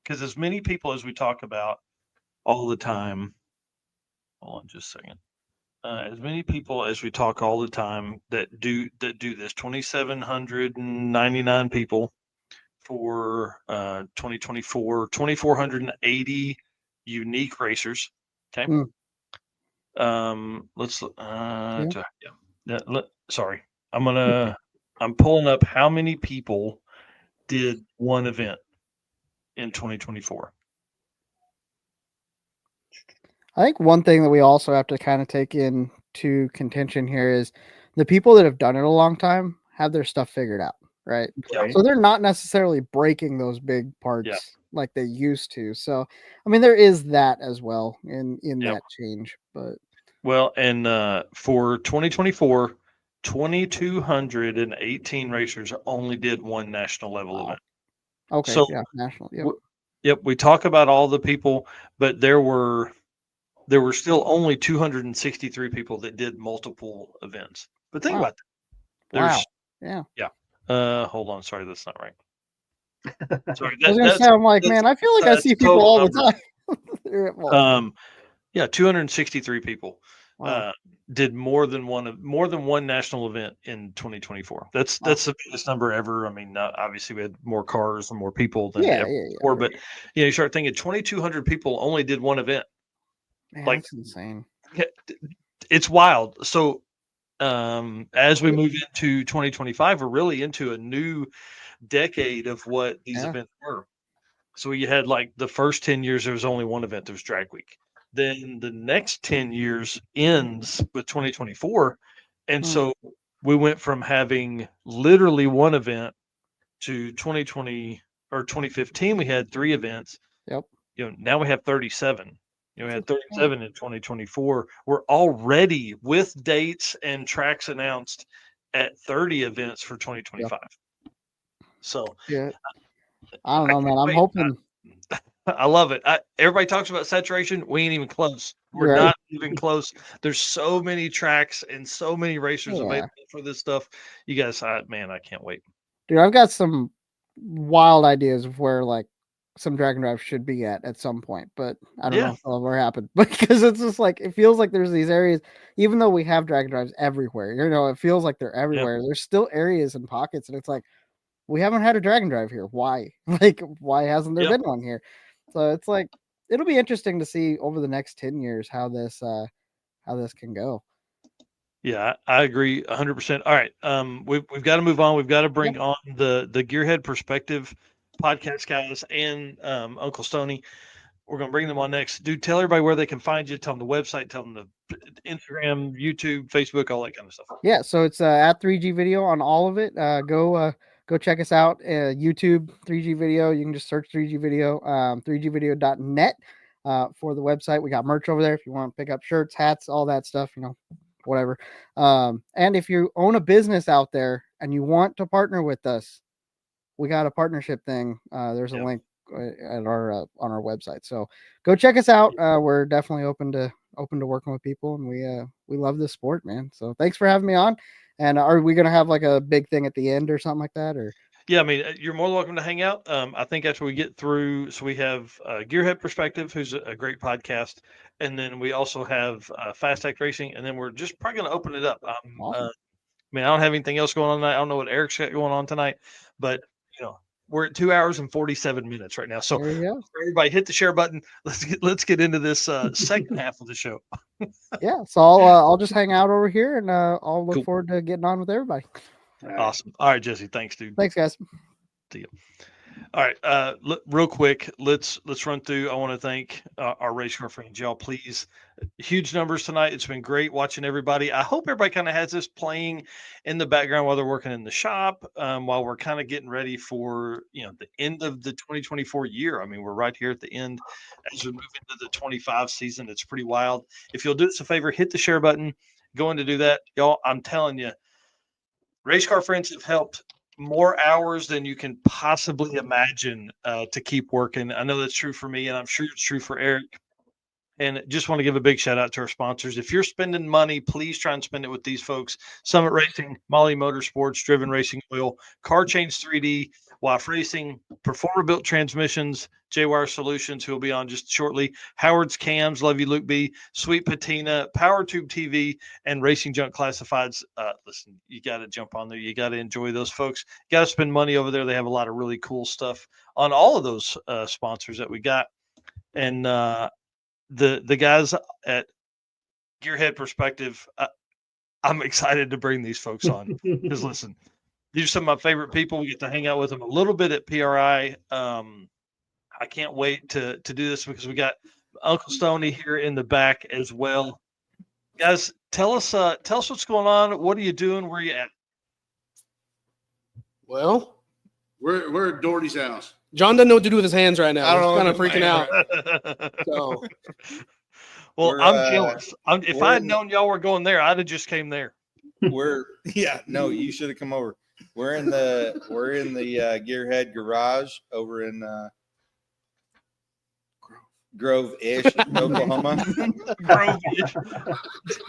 because as many people as we talk about all the time. Hold on just a second. as many people as we talk all the time that do this. 2,799 people for 2024. 2,480 unique racers. Okay. Mm. Let's Yeah. sorry. I'm pulling up how many people did one event in 2024. I think one thing that we also have to kind of take into contention here is the people that have done it a long time have their stuff figured out, right? Right. So they're not necessarily breaking those big parts Yeah. like they used to. So, I mean, there is that as well in Yep. that change. But Well, and for 2024, 2,218 racers only did one national level wow. event. Okay, So, yeah, national. Yep. Yep, we talk about all the people, but there were still only 263 people that did multiple events. But think Wow. about that. Wow. There's Yeah. Hold on, sorry, that's not right. Sorry, I was gonna say, I'm like, man, I feel like I that's see people total all the numbers. time. They're at multiple. Yeah, 263 people Wow. did more than one national event in 2024. That's Wow. the biggest number ever. I mean, obviously we had more cars and more people than Yeah, ever yeah, before, but you start thinking 2,200 people only did one event. Man, Like, that's insane. it's wild. So as we move into 2025, we're really into a new decade of what these Yeah. events were. So you had like the first 10 years, there was only one event, there was Drag Week. Then the next 10 years ends with 2024. And so we went from having literally one event to 2020 or 2015, we had 3 events. Yep. Now we have 37. We had 37 in 2024. We're already with dates and tracks announced at 30 events for 2025. So Yeah. I don't I know, man. can't I'm wait. hoping. I love it. Everybody talks about saturation. We ain't even close. We're Right. not even close. There's so many tracks and so many racers Yeah. available for this stuff. You guys, man, I can't wait. Dude, I've got some wild ideas of where like some Dragon Drive should be at some point, but I don't know Yeah. if it'll ever happen because it's just like it feels like there's these areas, even though we have Dragon Drives everywhere, it feels like they're everywhere. There's still areas and pockets, and it's like we haven't had a Dragon Drive here. Why? Like, why hasn't there been one here? So it's like it'll be interesting to see over the next 10 years how this can go. Yeah, I agree 100%. All right. We've got to move on. We've got to bring on the Gearhead Perspective podcast guys and Uncle Stoney. We're going to bring them on next. Dude, tell everybody where they can find you. Tell them the website, tell them the Instagram, YouTube, Facebook, all that kind of stuff. Yeah, so it's at 3G Video on all of it. Go check us out. YouTube 3G Video. You can just search 3G Video. 3gvideo.net for the website. We got merch over there if you want to pick up shirts, hats, all that stuff. Whatever. And if you own a business out there and you want to partner with us, we got a partnership thing. There's a link at our on our website. So go check us out. We're definitely open to working with people, and we love this sport, man. So thanks for having me on. And are we gonna have like a big thing at the end or something like that? Or yeah, I mean, you're more than welcome to hang out. I think after we get through, so we have Gearhead Perspective, who's a great podcast, and then we also have Fast Act Racing, and then we're just probably going to open it up. awesome. I mean, I don't have anything else going on tonight. I don't know what Eric's got going on tonight, but we're at 2 hours and 47 minutes right now. So there you go. Everybody, hit the share button. Let's get into this second half of the show. Yeah, so I'll just hang out over here, and I'll look Cool. forward to getting on with everybody. Awesome. All right, Jesse. Thanks, dude. Thanks, guys. See you. All right, real quick, let's run through. I want to thank our race car friends, y'all. Please, huge numbers tonight. It's been great watching everybody. I hope everybody kind of has this playing in the background while they're working in the shop, while we're kind of getting ready for the end of the 2024 year. I mean, we're right here at the end as we move into the 25 season. It's pretty wild. If you'll do us a favor, hit the share button. Going to do that, y'all. I'm telling you, race car friends have helped more hours than you can possibly imagine to keep working. I know that's true for me, and I'm sure it's true for Eric. And just want to give a big shout out to our sponsors. If you're spending money, please try and spend it with these folks: Summit Racing, Molly Motorsports, Driven Racing Oil, Car Change 3D, WAF Racing, Performer Built Transmissions, J-Wire Solutions, who will be on just shortly, Howard's Cams, love you, Luke B, Sweet Patina, Power Tube TV, and Racing Junk Classifieds. Listen, you got to jump on there. You got to enjoy those folks. You got to spend money over there. They have a lot of really cool stuff on all of those sponsors that we got. And the guys at Gearhead Perspective, I'm excited to bring these folks on because listen, these are some of my favorite people. We get to hang out with them a little bit at PRI. I can't wait to do this because we got Uncle Stoney here in the back as well. Guys, tell us what's going on. What are you doing? Where are you at? Well, we're at Doherty's house. John doesn't know what to do with his hands right now. I don't He's know kind of what freaking out. So, well, I'm jealous. If I had known y'all were going there, I'd have just came there. No, you should have come over. We're in the Gearhead garage over in Grove-ish, Oklahoma. Grove-ish.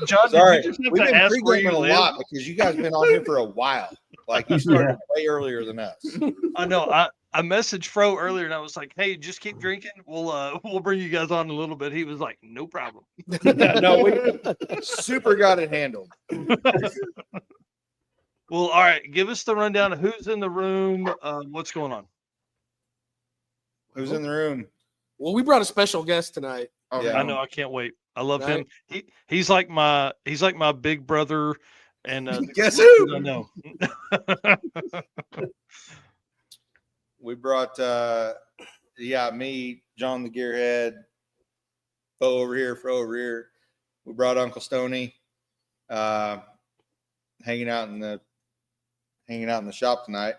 John, sorry, did you just have we've to been ask where you pre-gaming a live? lot because you guys been on here for a while. Like you started way earlier than us. I know. I messaged Fro earlier and I was like, "Hey, just keep drinking. We'll bring you guys on in a little bit." He was like, "No problem." No, we super got it handled. Well, all right. Give us the rundown of who's in the room. What's going on? Who's in the room? Well, we brought a special guest tonight. Oh, I know. I can't wait. I love Right? him. He's like my big brother. And guess who? I know. We brought me, John the Gearhead, Fro over here. We brought Uncle Stoney, hanging out in the shop tonight.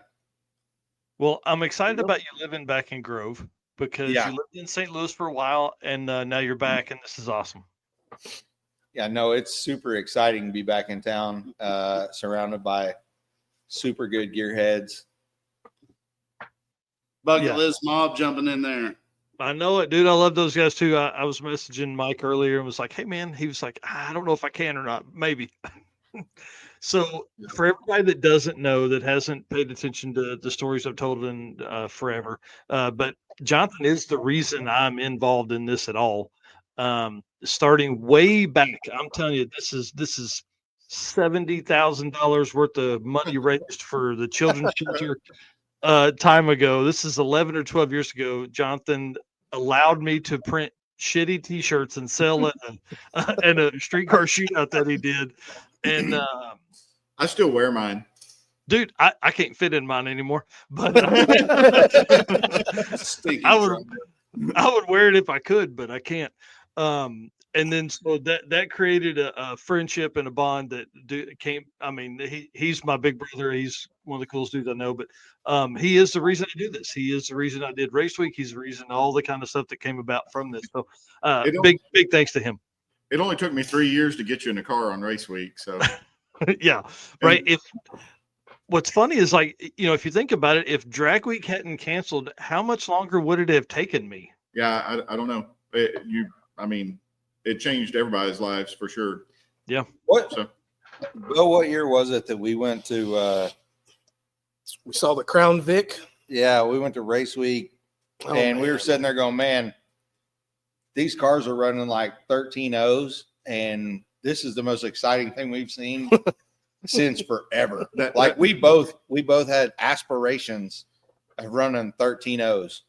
Well, I'm excited about you living back in Grove because you lived in St. Louis for a while and now you're back and this is awesome. Yeah, no, it's super exciting to be back in town, surrounded by super good gearheads. Bucket List Mob jumping in there. I know it, dude. I love those guys too. I was messaging Mike earlier and was like, "Hey, man," he was like, "I don't know if I can or not. Maybe." So for everybody that doesn't know, that hasn't paid attention to the stories I've told in forever, but Jonathan is the reason I'm involved in this at all. Starting way back, I'm telling you, this is $70,000 worth of money raised for the children's shelter time ago. This is 11 or 12 years ago. Jonathan allowed me to print shitty T-shirts and sell it in a streetcar shootout that he did. And I still wear mine. Dude, I can't fit in mine anymore, but I would wear it if I could, but I can't. And then so that created a friendship and a bond that came. I mean, he's my big brother. He's one of the coolest dudes I know, but he is the reason I do this. He is the reason I did Race Week. He's the reason all the kind of stuff that came about from this. So big thanks to him. It only took me 3 years to get you in a car on Race Week. So yeah, right. What's funny is, like, you know, if you think about it, if Drag Week hadn't canceled, how much longer would it have taken me? Yeah, I don't know. It changed everybody's lives for sure. Yeah. Bill, what year was it that we went to? We saw the Crown Vic. Yeah, we went to Race Week, and we were sitting there going, "Man, these cars are running like 13.0s, and this is the most exciting thing we've seen since forever." We both had aspirations of running 13.0s.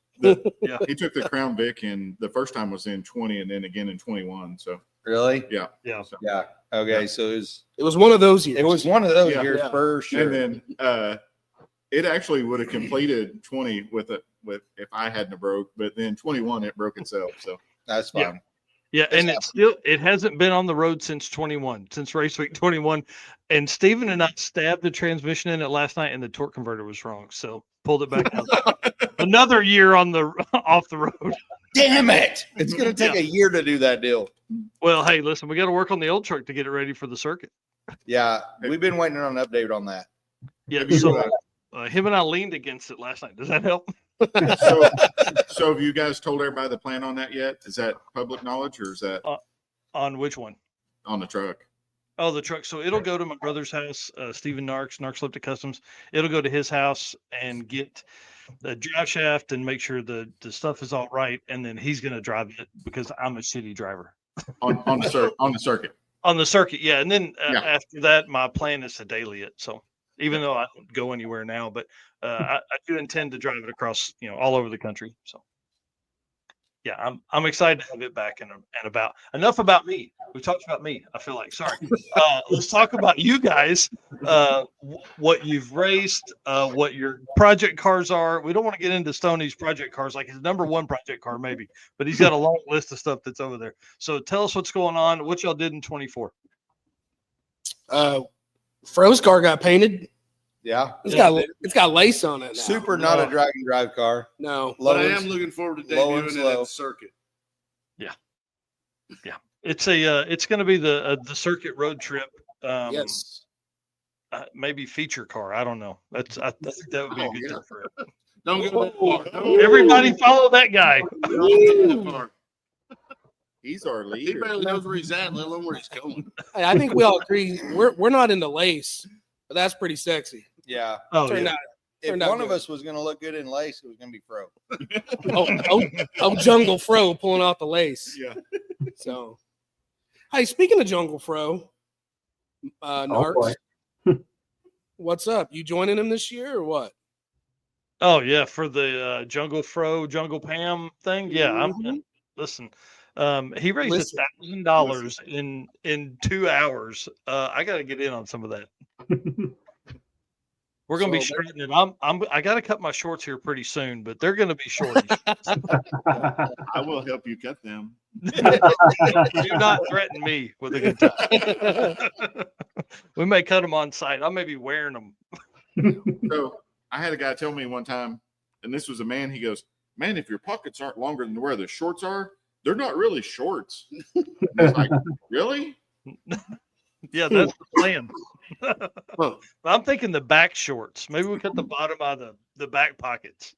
Yeah, he took the Crown Vic, and the first time was in 20, and then again in 21. So really, yeah. Okay, yeah. So it was one of those years. It was one of those years for sure. And then it actually would have completed 20 with if I hadn't broke, but then 21 it broke itself. So that's fine. Yeah, and it hasn't been on the road since 21, since Race Week 21. And Steven and I stabbed the transmission in it last night, and the torque converter was wrong, so pulled it back out. Another year off the road. Damn it! It's going to take a year to do that deal. Well, hey, listen, we got to work on the old truck to get it ready for the circuit. Yeah, we've been waiting on an update on that. Yeah, so him and I leaned against it last night. Does that help? So have you guys told everybody the plan on that yet? Is that public knowledge, or is that on which one? On the truck. Oh, the truck. So it'll go to my brother's house, Stephen Narks Lifted Customs. It'll go to his house and get the drive shaft and make sure the stuff is all right. And then he's going to drive it because I'm a shitty driver. On the circuit. On the circuit, yeah. And then Yeah. after that, my plan is to daily it. So even though I don't go anywhere now, but I do intend to drive it across, all over the country. So yeah, I'm excited to have it back and about. Enough about me. We talked about me. I feel like sorry. Let's talk about you guys. What you've raced, what your project cars are. We don't want to get into Stoney's project cars, like his number one project car, maybe, but he's got a long list of stuff that's over there. So tell us what's going on. What y'all did in 24. Fro's car got painted. Yeah. It's got lace on it now. Super not a drag and drive car. No. But I am looking forward to low and debuting it at slow. the circuit. Yeah. It's going to be the circuit road trip. Yes. Maybe feature car. I don't know. I think that would be a good term for it. Don't go that far. Don't Everybody follow that guy. go that far. He's our He leader. barely knows where he's at, let alone where he's going. Hey, I think we all agree we're not into lace, but that's pretty sexy. Yeah. Oh, Turned yeah. out. If Turned out one of good. us was going to look good in lace, it was going to be Fro. Jungle Fro pulling out the lace. Yeah. So, hey, speaking of Jungle Fro, Narks, what's up? You joining him this year or what? Oh yeah, for the Jungle Fro, Jungle Pam thing. Yeah, Mhm. listen. He raised Listen. $1,000 in 2 hours. I got to get in on some of that. We're gonna be So- straightening it. I got to cut my shorts here pretty soon, but they're gonna be short. I will help you cut them. Do not threaten me with a good time. We may cut them on site. I may be wearing them. So I had a guy tell me one time, and this was a man. He goes, "Man, if your pockets aren't longer than where the shorts are, they're not really shorts." And I was like, really? Yeah, that's the plan. I'm thinking the back shorts. Maybe we cut the bottom out of the back pockets.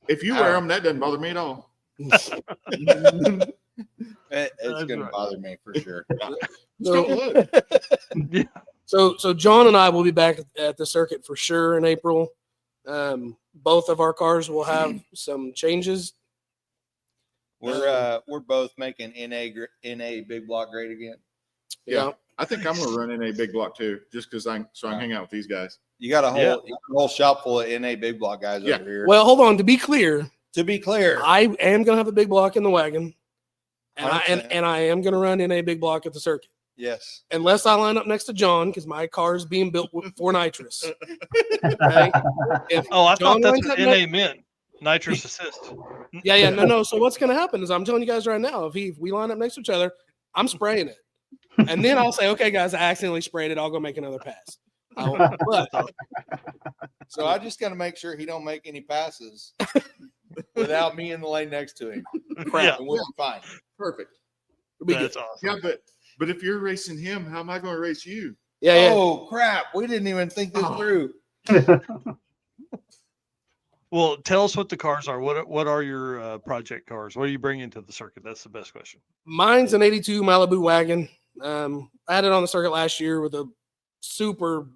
If you wear them, that doesn't bother me at all. It's going to right. bother me for sure. Just don't look. Yeah. So John and I will be back at the circuit for sure in April. Both of our cars will have some changes. We're both making NA big block great again. Yeah. I think I'm going to run in a big block too, just because I can hang out with these guys. You got a whole shop full of NA big block guys over here. Well, hold on. To be clear, I am going to have a big block in the wagon, and 100%. I am going to run in a big block at the circuit. Yes. Unless I line up next to John, because my car is being built for nitrous. Okay? If Oh, I John thought that's lines what up NA next- meant. Nitrous assist. Yeah, no. So what's going to happen is I'm telling you guys right now, if we line up next to each other, I'm spraying it. And then I'll say, okay, guys, I accidentally sprayed it. I'll go make another pass. So I just got to make sure he don't make any passes without me in the lane next to him. Yeah. And we'll be fine. Perfect. That's awesome. Yeah, but if you're racing him, how am I going to race you? Yeah. Oh crap! We didn't even think this through. Well, tell us what the cars are. What are your project cars? What are you bringing to the circuit? That's the best question. Mine's an 82 Malibu wagon. I had it on the circuit last year with a super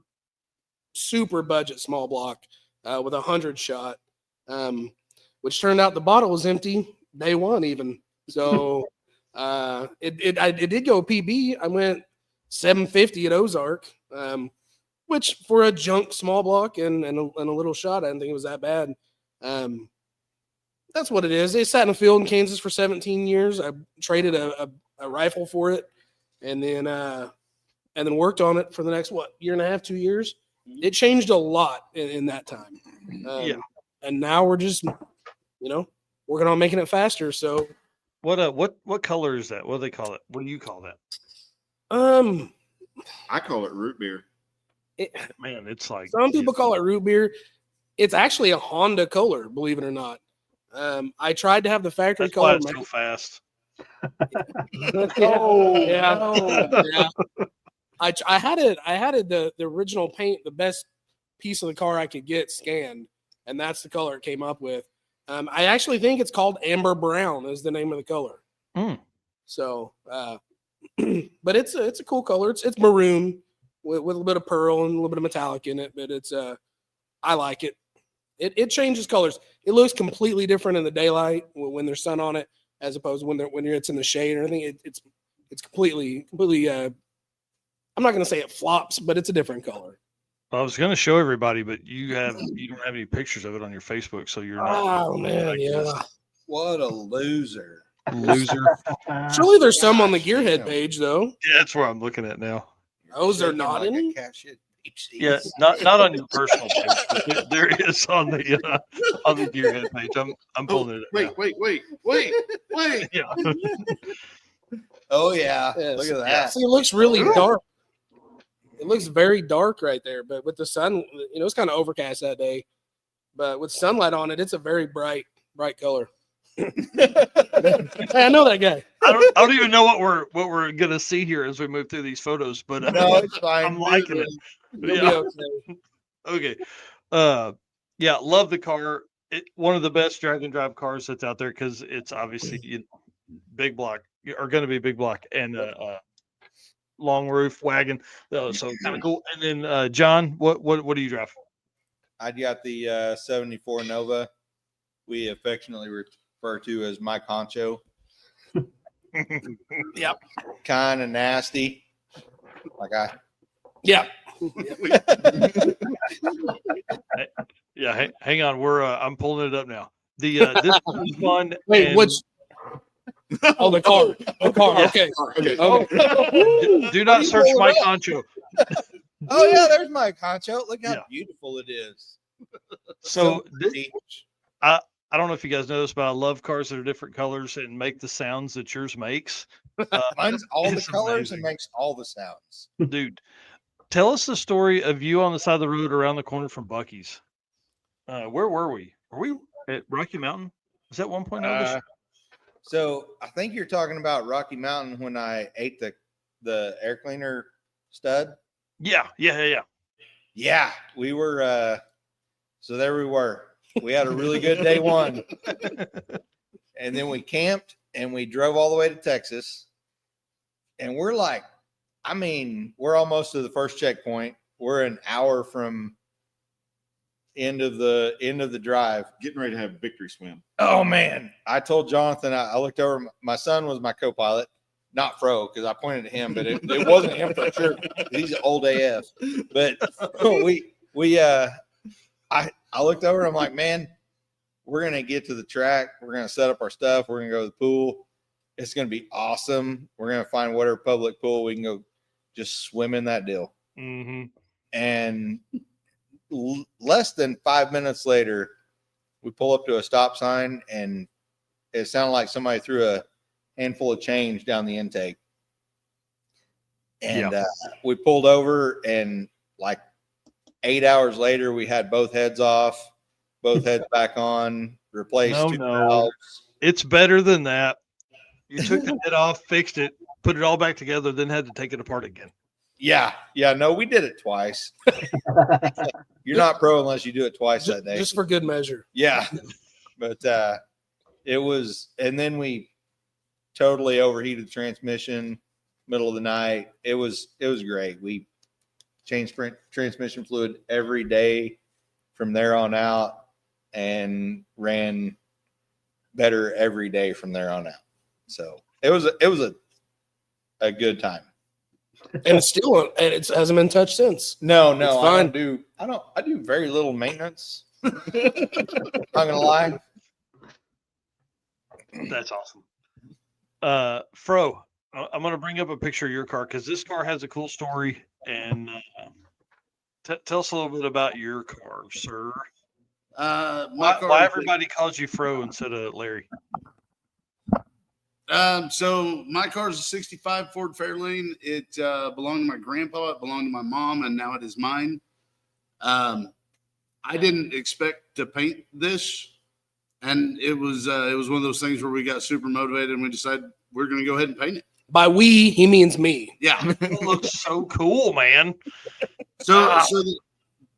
budget small block with 100 shot, which turned out the bottle was empty day one even. So it did go PB. I went 750 at Ozark, which for a junk small block and a little shot, I didn't think it was that bad. That's what it is. It sat in a field in Kansas for 17 years. I traded a rifle for it, and then worked on it for the next year and a half, 2 years. It changed a lot in that time. And now we're just working on making it faster. So what color is that? What do they call it? What do you call that? I call it root beer. Man, it's like some people call it root beer. It's actually a Honda color, believe it or not. I tried to have the factory that's why color. it's so fast. Yeah. I had it the original paint, the best piece of the car I could get scanned, and that's the color it came up with. I actually think it's called amber brown is the name of the color. Mm. So But it's a cool color. It's maroon with a little bit of pearl and a little bit of metallic in it. But it's I like it. It changes colors. It looks completely different in the daylight when there's sun on it, as opposed to when it's in the shade or anything. It's completely. I'm not going to say it flops, but it's a different color. I was going to show everybody, but you don't have any pictures of it on your Facebook, so you're not. Oh man, yeah. What a loser. Loser. Surely there's some on the Gearhead page though. Yeah, that's where I'm looking at now. Those are not any. Yeah, not on your personal page, but there is on the Gearhead page. I'm pulling it up. Wait. Yeah. Oh yeah. Yes. Look at that. See, it looks really dark. It looks very dark right there, but with the sun, it's kind of overcast that day. But with sunlight on it, it's a very bright color. Hey, I know that guy. I don't even know what we're gonna see here as we move through these photos, but no, it's fine. I'm liking it. Yeah. Okay. Yeah, love the car. One of the best drag and drive cars that's out there because it's obviously big block or going to be big block and long roof wagon. So kind of cool. And then John, what do you drive? I got the 74 Nova. We affectionately refer to as my concho. Yep. Kind of nasty. Yeah. Yeah. Hang on. I'm pulling it up now. This is fun. Wait, which? Oh, the car. The car. Yeah. Okay. Do not search my concho. Oh yeah, there's my concho. Look how beautiful it is. So I don't know if you guys know this, but I love cars that are different colors and make the sounds that yours makes. Mine's all the It's colors amazing. and makes all the sounds. Dude, tell us the story of you on the side of the road around the corner from Bucky's. Where were we? Were we at Rocky Mountain? Was that 1.0? So I think you're talking about Rocky Mountain when I ate the air cleaner stud. Yeah. Yeah, we were. So there we were. We had a really good day one, and then we camped and we drove all the way to Texas. And we're like, we're almost to the first checkpoint. We're an hour from end of the drive, getting ready to have a victory swim. Oh man, I told Jonathan, I looked over, my son was my co-pilot, not Fro, because I pointed at him, but it wasn't him for sure. He's old AF. But I looked over and I'm like, man, we're gonna get to the track, we're gonna set up our stuff, we're gonna go to the pool. It's gonna be awesome. We're gonna find whatever public pool we can go just swim in that deal. Mm-hmm. And less than 5 minutes later, we pull up to a stop sign and it sounded like somebody threw a handful of change down the intake. And we pulled over and like 8 hours later, we had both heads off, both heads back on, replaced two valves. It's better than that. You took the head off, fixed it, put it all back together, then had to take it apart again. Yeah. No, we did it twice. You're not pro unless you do it twice that day. Just for good measure. Yeah. But it was, and then we totally overheated the transmission middle of the night. It was great. We changed transmission fluid every day from there on out and ran better every day from there on out. So it was a good time. And it's still it hasn't been touched since. No, it's fine. I do very little maintenance. Not gonna lie. That's awesome. Fro, I'm gonna bring up a picture of your car because this car has a cool story. And tell us a little bit about your car, sir. Why everybody calls you Fro instead of Larry? So my car is a 65 Ford Fairlane. It belonged to my grandpa. It belonged to my mom, and now it is mine. I didn't expect to paint this, and it was one of those things where we got super motivated and we decided we're going to go ahead and paint it. By we, he means me. Yeah, it looks so cool, man. So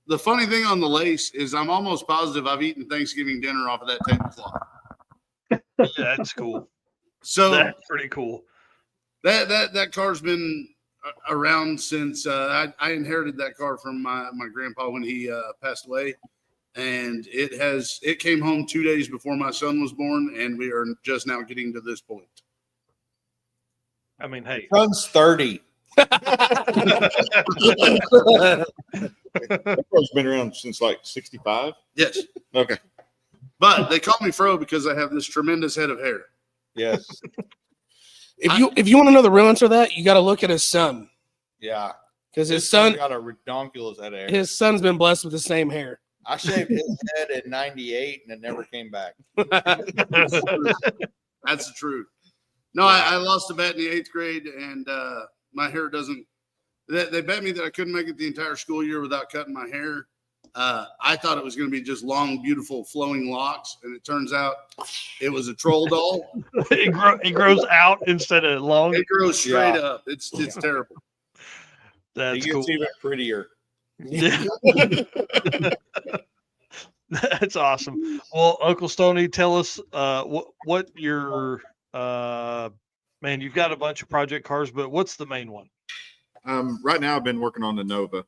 the funny thing on the lace is I'm almost positive I've eaten Thanksgiving dinner off of that tablecloth. Yeah, that's cool. So that's pretty cool. That car's been around since I inherited that car from my grandpa when he passed away, and it came home 2 days before my son was born, and we are just now getting to this point. I mean, hey, Son's 30. That car's been around since like 65. Yes. Okay. But they call me Fro because I have this tremendous head of hair. Yes. If you want to know the real answer to that, you got to look at his son. Yeah. Because his This son got a redonkulous head of hair. his son's been blessed with the same hair. I shaved his head in '98 and it never came back. That's the truth. No, I lost a bet in the 8th grade, and my hair doesn't. They bet me that I couldn't make it the entire school year without cutting my hair. I thought it was going to be just long, beautiful, flowing locks, and it turns out it was a troll doll. it grows out instead of long. It grows straight up. It's terrible. That's It gets cool. even prettier. Yeah. That's awesome. Well, Uncle Stoney, tell us what your man, you've got a bunch of project cars, but what's the main one? Right now I've been working on the Nova.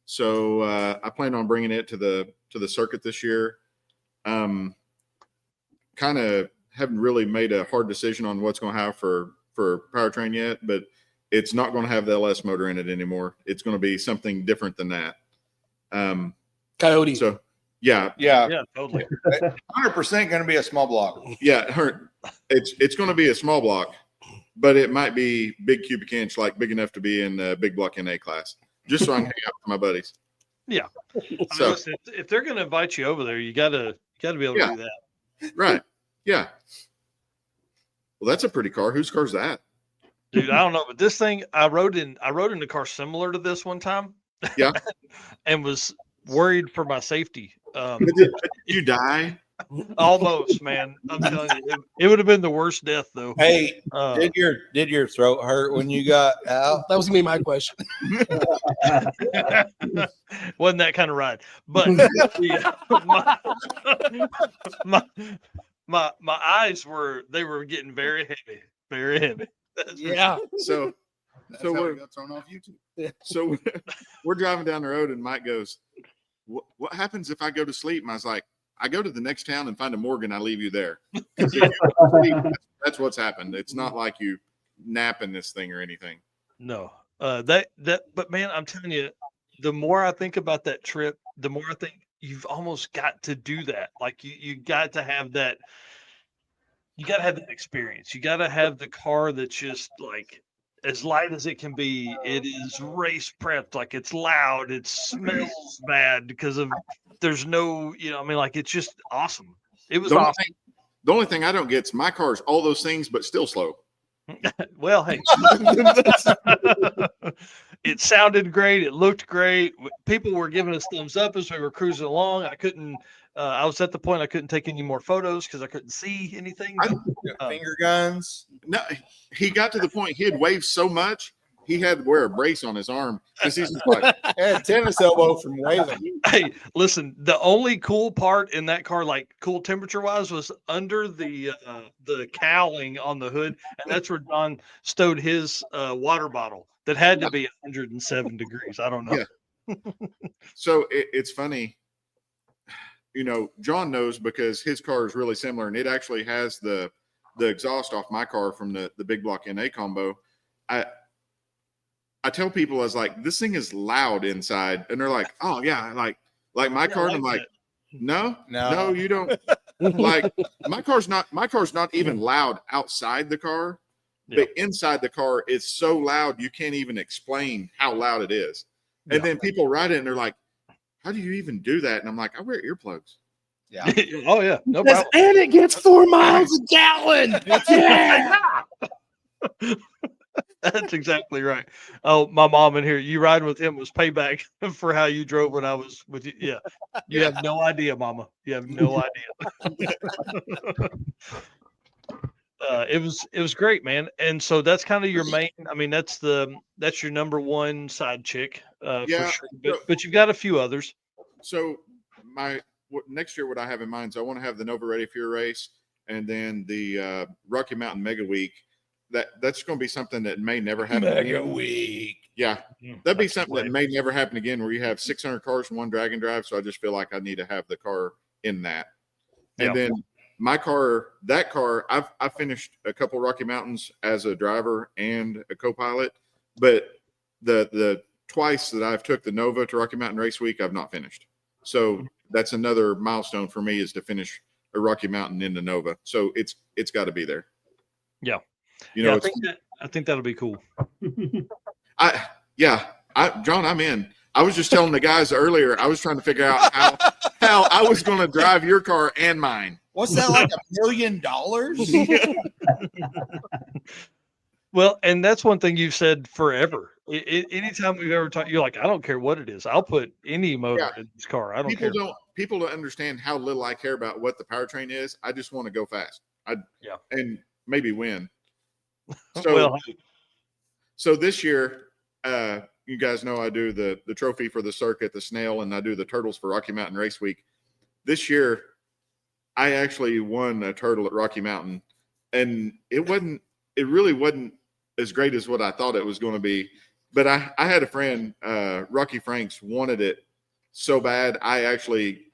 So I plan on bringing it to the circuit this year. Kind of haven't really made a hard decision on what's going to have for powertrain yet, but it's not going to have the LS motor in it anymore. It's going to be something different than that. Coyote. So yeah, totally. 100% going to be a small block. Yeah, it's going to be a small block, but it might be big cubic inch, like big enough to be in the big block NA class, just so I can hang out with my buddies. Yeah. I mean, So- listen, if they're going to invite you over there, you gotta be able to do that. Right. Yeah. Well, that's a pretty car. Whose car's that? Dude, I don't know, but this thing I rode in a car similar to this one time. Yeah. And was worried for my safety. Did you die? Almost, man. I'm telling you, it would have been the worst death though. Hey, did your throat hurt when you got out? That was gonna be my question. Wasn't that kind of ride, but my eyes were getting very heavy, very heavy. Yeah. So That's so how we're we got thrown off YouTube. so we're driving down the road and Mike goes, what happens if I go to sleep? And I was like, I go to the next town and find a morgue and I leave you there. So you go to sleep, that's what's happened. It's not like you nap in this thing or anything. No, but man, I'm telling you, the more I think about that trip, the more I think you've almost got to do that. Like you got to have that. You got to have that experience. You got to have the car that's just like as light as it can be. It is race prepped. Like it's loud. It smells bad because of there's no, I mean, like it's just awesome. It was awesome. The only thing I don't get is my car's all those things, but still slow. Well, hey, it sounded great. It looked great. People were giving us thumbs up as we were cruising along. I couldn't. I was at the point I couldn't take any more photos because I couldn't see anything. Finger guns. No, he got to the point he had waved so much he had to wear a brace on his arm because he's just like tennis elbow from waving. Hey, listen, the only cool part in that car, like cool temperature wise, was under the cowling on the hood, and that's where John stowed his water bottle that had to be 107 degrees. I don't know. Yeah. So it's funny. John knows because his car is really similar, and it actually has the exhaust off my car from the big block NA combo. I tell people, I was like, this thing is loud inside. And they're like, oh yeah. Like my car. And I'm like, no, you don't. Like my car's not even loud outside the car, but inside the car, it's so loud. You can't even explain how loud it is. And then people ride it and they're like, how do you even do that? And I'm like, I wear earplugs. Yeah. Oh yeah. No problem. And it gets 4 miles a gallon. Yeah. That's exactly right. Oh, my mom in here, you riding with him was payback for how you drove when I was with you. Yeah. You have no idea, Mama. You have no idea. It was great, man. And so that's kind of your main, I mean, that's your number one side chick, for sure. But you've got a few others. So next year, what I have in mind is I want to have the Nova Ready for Your Race and then the Rocky Mountain Mega Week. that's going to be something that may never happen Mega again. Week. Yeah, that'd be something that may never happen again, where you have 600 cars in one drag and drive. So I just feel like I need to have the car in that. And then my car, I've finished a couple Rocky Mountains as a driver and a co-pilot, but the twice that I've took the Nova to Rocky Mountain Race Week, I've not finished. So that's another milestone for me, is to finish a Rocky Mountain in the Nova. So it's got to be there. Yeah. You know, I think that'll be cool. John, I'm in. I was just telling the guys earlier, I was trying to figure out how I was going to drive your car and mine. What's that, like $1 million? Well, and that's one thing you've said forever. Anytime we've ever talked, you're like, I don't care what it is. I'll put any motor in this car. I don't care. People don't understand how little I care about what the powertrain is. I just want to go fast. And maybe win. So, so this year, you guys know I do the trophy for the circuit, the snail, and I do the turtles for Rocky Mountain Race Week. This year, I actually won a turtle at Rocky Mountain, and it really wasn't as great as what I thought it was going to be. But I had a friend, Rocky Franks, wanted it so bad. I actually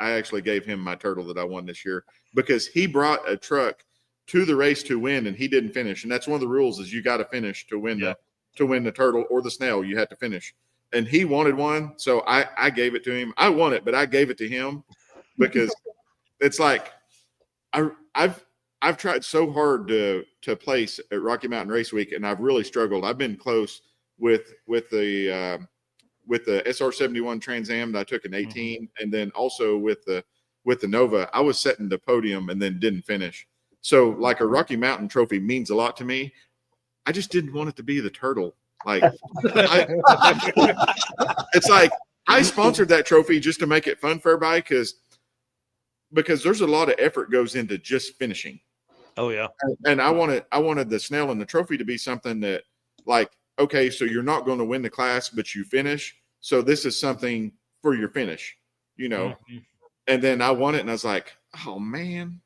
gave him my turtle that I won this year, because he brought a truck to the race to win, and he didn't finish. And that's one of the rules, is you got to finish to win the turtle or the snail. You have to finish. And he wanted one, so I gave it to him. I won it, but I gave it to him, because it's like I've tried so hard to place at Rocky Mountain Race Week, and I've really struggled. I've been close with the SR71 Trans Am that I took in 18, and then also with the Nova. I was setting the podium and then didn't finish. So like a Rocky Mountain trophy means a lot to me. I just didn't want it to be the turtle. Like it's like I sponsored that trophy just to make it fun for everybody, because there's a lot of effort goes into just finishing. Oh yeah. And I wanted the snail and the trophy to be something that, like, okay, so you're not going to win the class, but you finish. So this is something for your finish, you know. Mm-hmm. And then I won it, and I was like, oh man.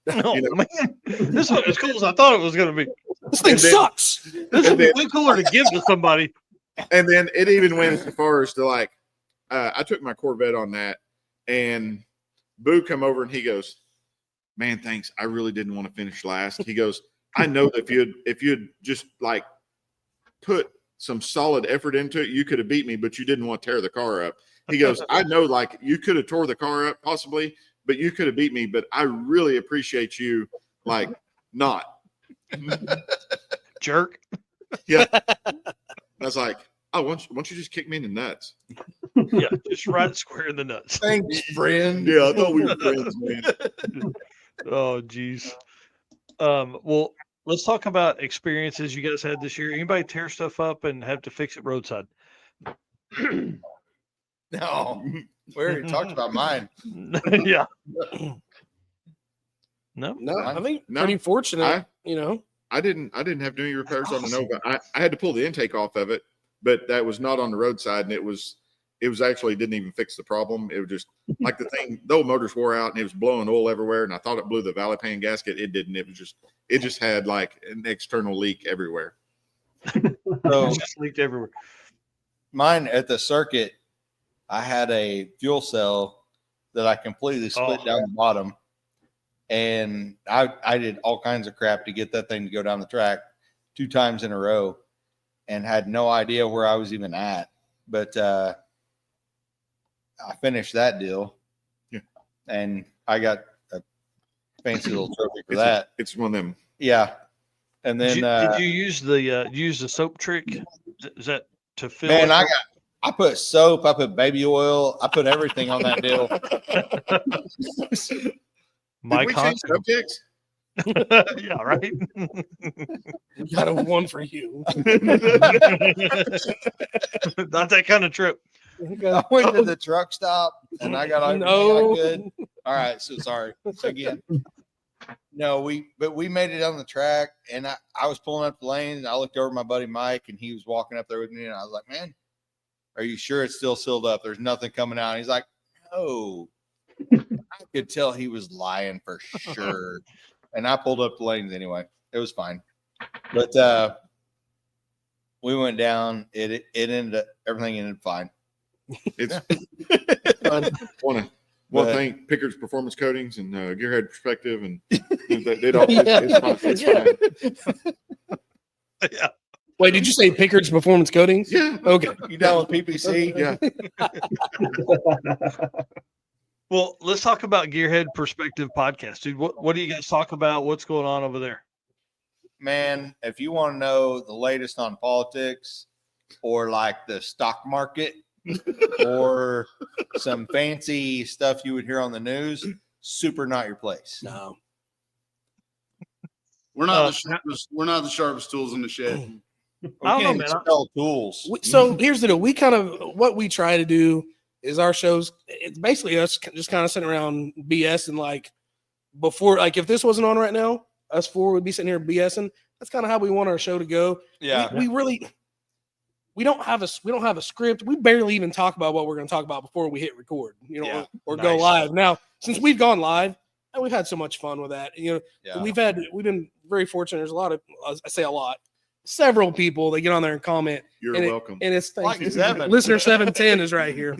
Oh man, this was as cool as I thought it was going to be. This thing sucks. This would be way cooler to give to somebody. And then it even went as far as to, like, I took my Corvette on that, and Boo come over and he goes, man, thanks. I really didn't want to finish last. He goes, I know that if you'd just like put some solid effort into it, you could have beat me, but you didn't want to tear the car up. He goes, I know, like, you could have tore the car up possibly, but you could have beat me. But I really appreciate you, like, not. Jerk. Yeah. I was like, oh, why don't you just kick me in the nuts? Yeah, just right square in the nuts. Thanks, friend. Yeah, I thought we were friends, man. Oh, geez. Well, let's talk about experiences you guys had this year. Anybody tear stuff up and have to fix it roadside? No, we already talked about mine. Yeah. No, I think pretty fortunate. I didn't have to do any repairs on the Nova. I had to pull the intake off of it, but that was not on the roadside, and it was actually didn't even fix the problem. It was just like the old motors wore out, and it was blowing oil everywhere, and I thought it blew the valley pan gasket. It didn't. It just had like an external leak everywhere. So it just leaked everywhere. Mine at the circuit, I had a fuel cell that I completely split down the bottom, and I did all kinds of crap to get that thing to go down the track 2 times in a row, and had no idea where I was even at. But I finished that deal, and I got a fancy little trophy for that. It's one of them. Yeah, and then did you use the soap trick? Is that to fill? Man, I put soap, I put baby oil, I put everything on that deal. My Did we change subjects? Yeah, right. Got a one for you. Not that kind of trip. I went to the truck stop and I got everything I could. All right, so sorry. So again, no, we made it on the track, and I was pulling up the lane, and I looked over at my buddy Mike, and he was walking up there with me, and I was like, man, are you sure it's still sealed up? There's nothing coming out. And he's like, no. I could tell he was lying for sure. And I pulled up the lanes anyway. It was fine. But we went down. It ended up, everything ended fine. It's But- thank Pickard's Performance Coatings and Gearhead Perspective, and they don't. It's fine. It's fine. Yeah. Wait, did you say Pickard's Performance Coatings? Yeah. Okay. You down with PPC? Yeah. Well, let's talk about Gearhead Perspective Podcast, dude. What do you guys talk about? What's going on over there? Man, if you want to know the latest on politics or like the stock market or some fancy stuff you would hear on the news, super not your place. No. We're not the sharpest. We're not the sharpest tools in the shed. I don't know, man. Sell tools. So here's the deal. We kind of what we try to do is our shows. It's basically us just kind of sitting around BS and like before, like if this wasn't on right now, us four would be sitting here BSing. That's kind of how we want our show to go. Yeah. We really we don't have a script. We barely even talk about what we're going to talk about before we hit record, or go live. Now, since we've gone live, and we've had so much fun with that. We've been very fortunate. There's a lot of, I say a lot, several people that get on there and comment. You're and welcome. And it's Like 7. Listener 710 is right here.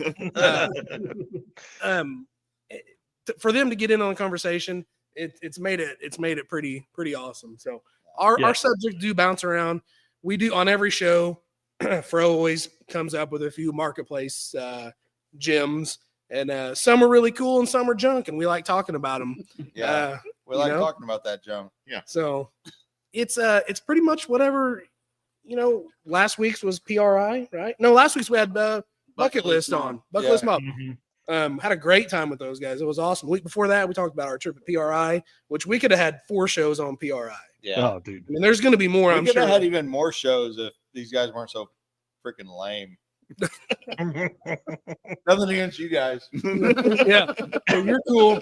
For them to get in on the conversation, it's made it pretty awesome. So our subjects do bounce around. We do on every show. Fro always comes up with a few marketplace gems, and some are really cool and some are junk, and we like talking about them. Yeah, we like talking about that junk. Yeah. So it's pretty much whatever. Last week's was PRI, right? No, last week's we had Bucket List on. Bucket List Mob. Had a great time with those guys. It was awesome. The week before that, we talked about our trip at PRI, which we could have had 4 shows on PRI. Yeah. Oh, dude. I mean, there's going to be more. We I'm could sure. have had even more shows if these guys weren't so freaking lame. Nothing against you guys. Yeah, you're cool.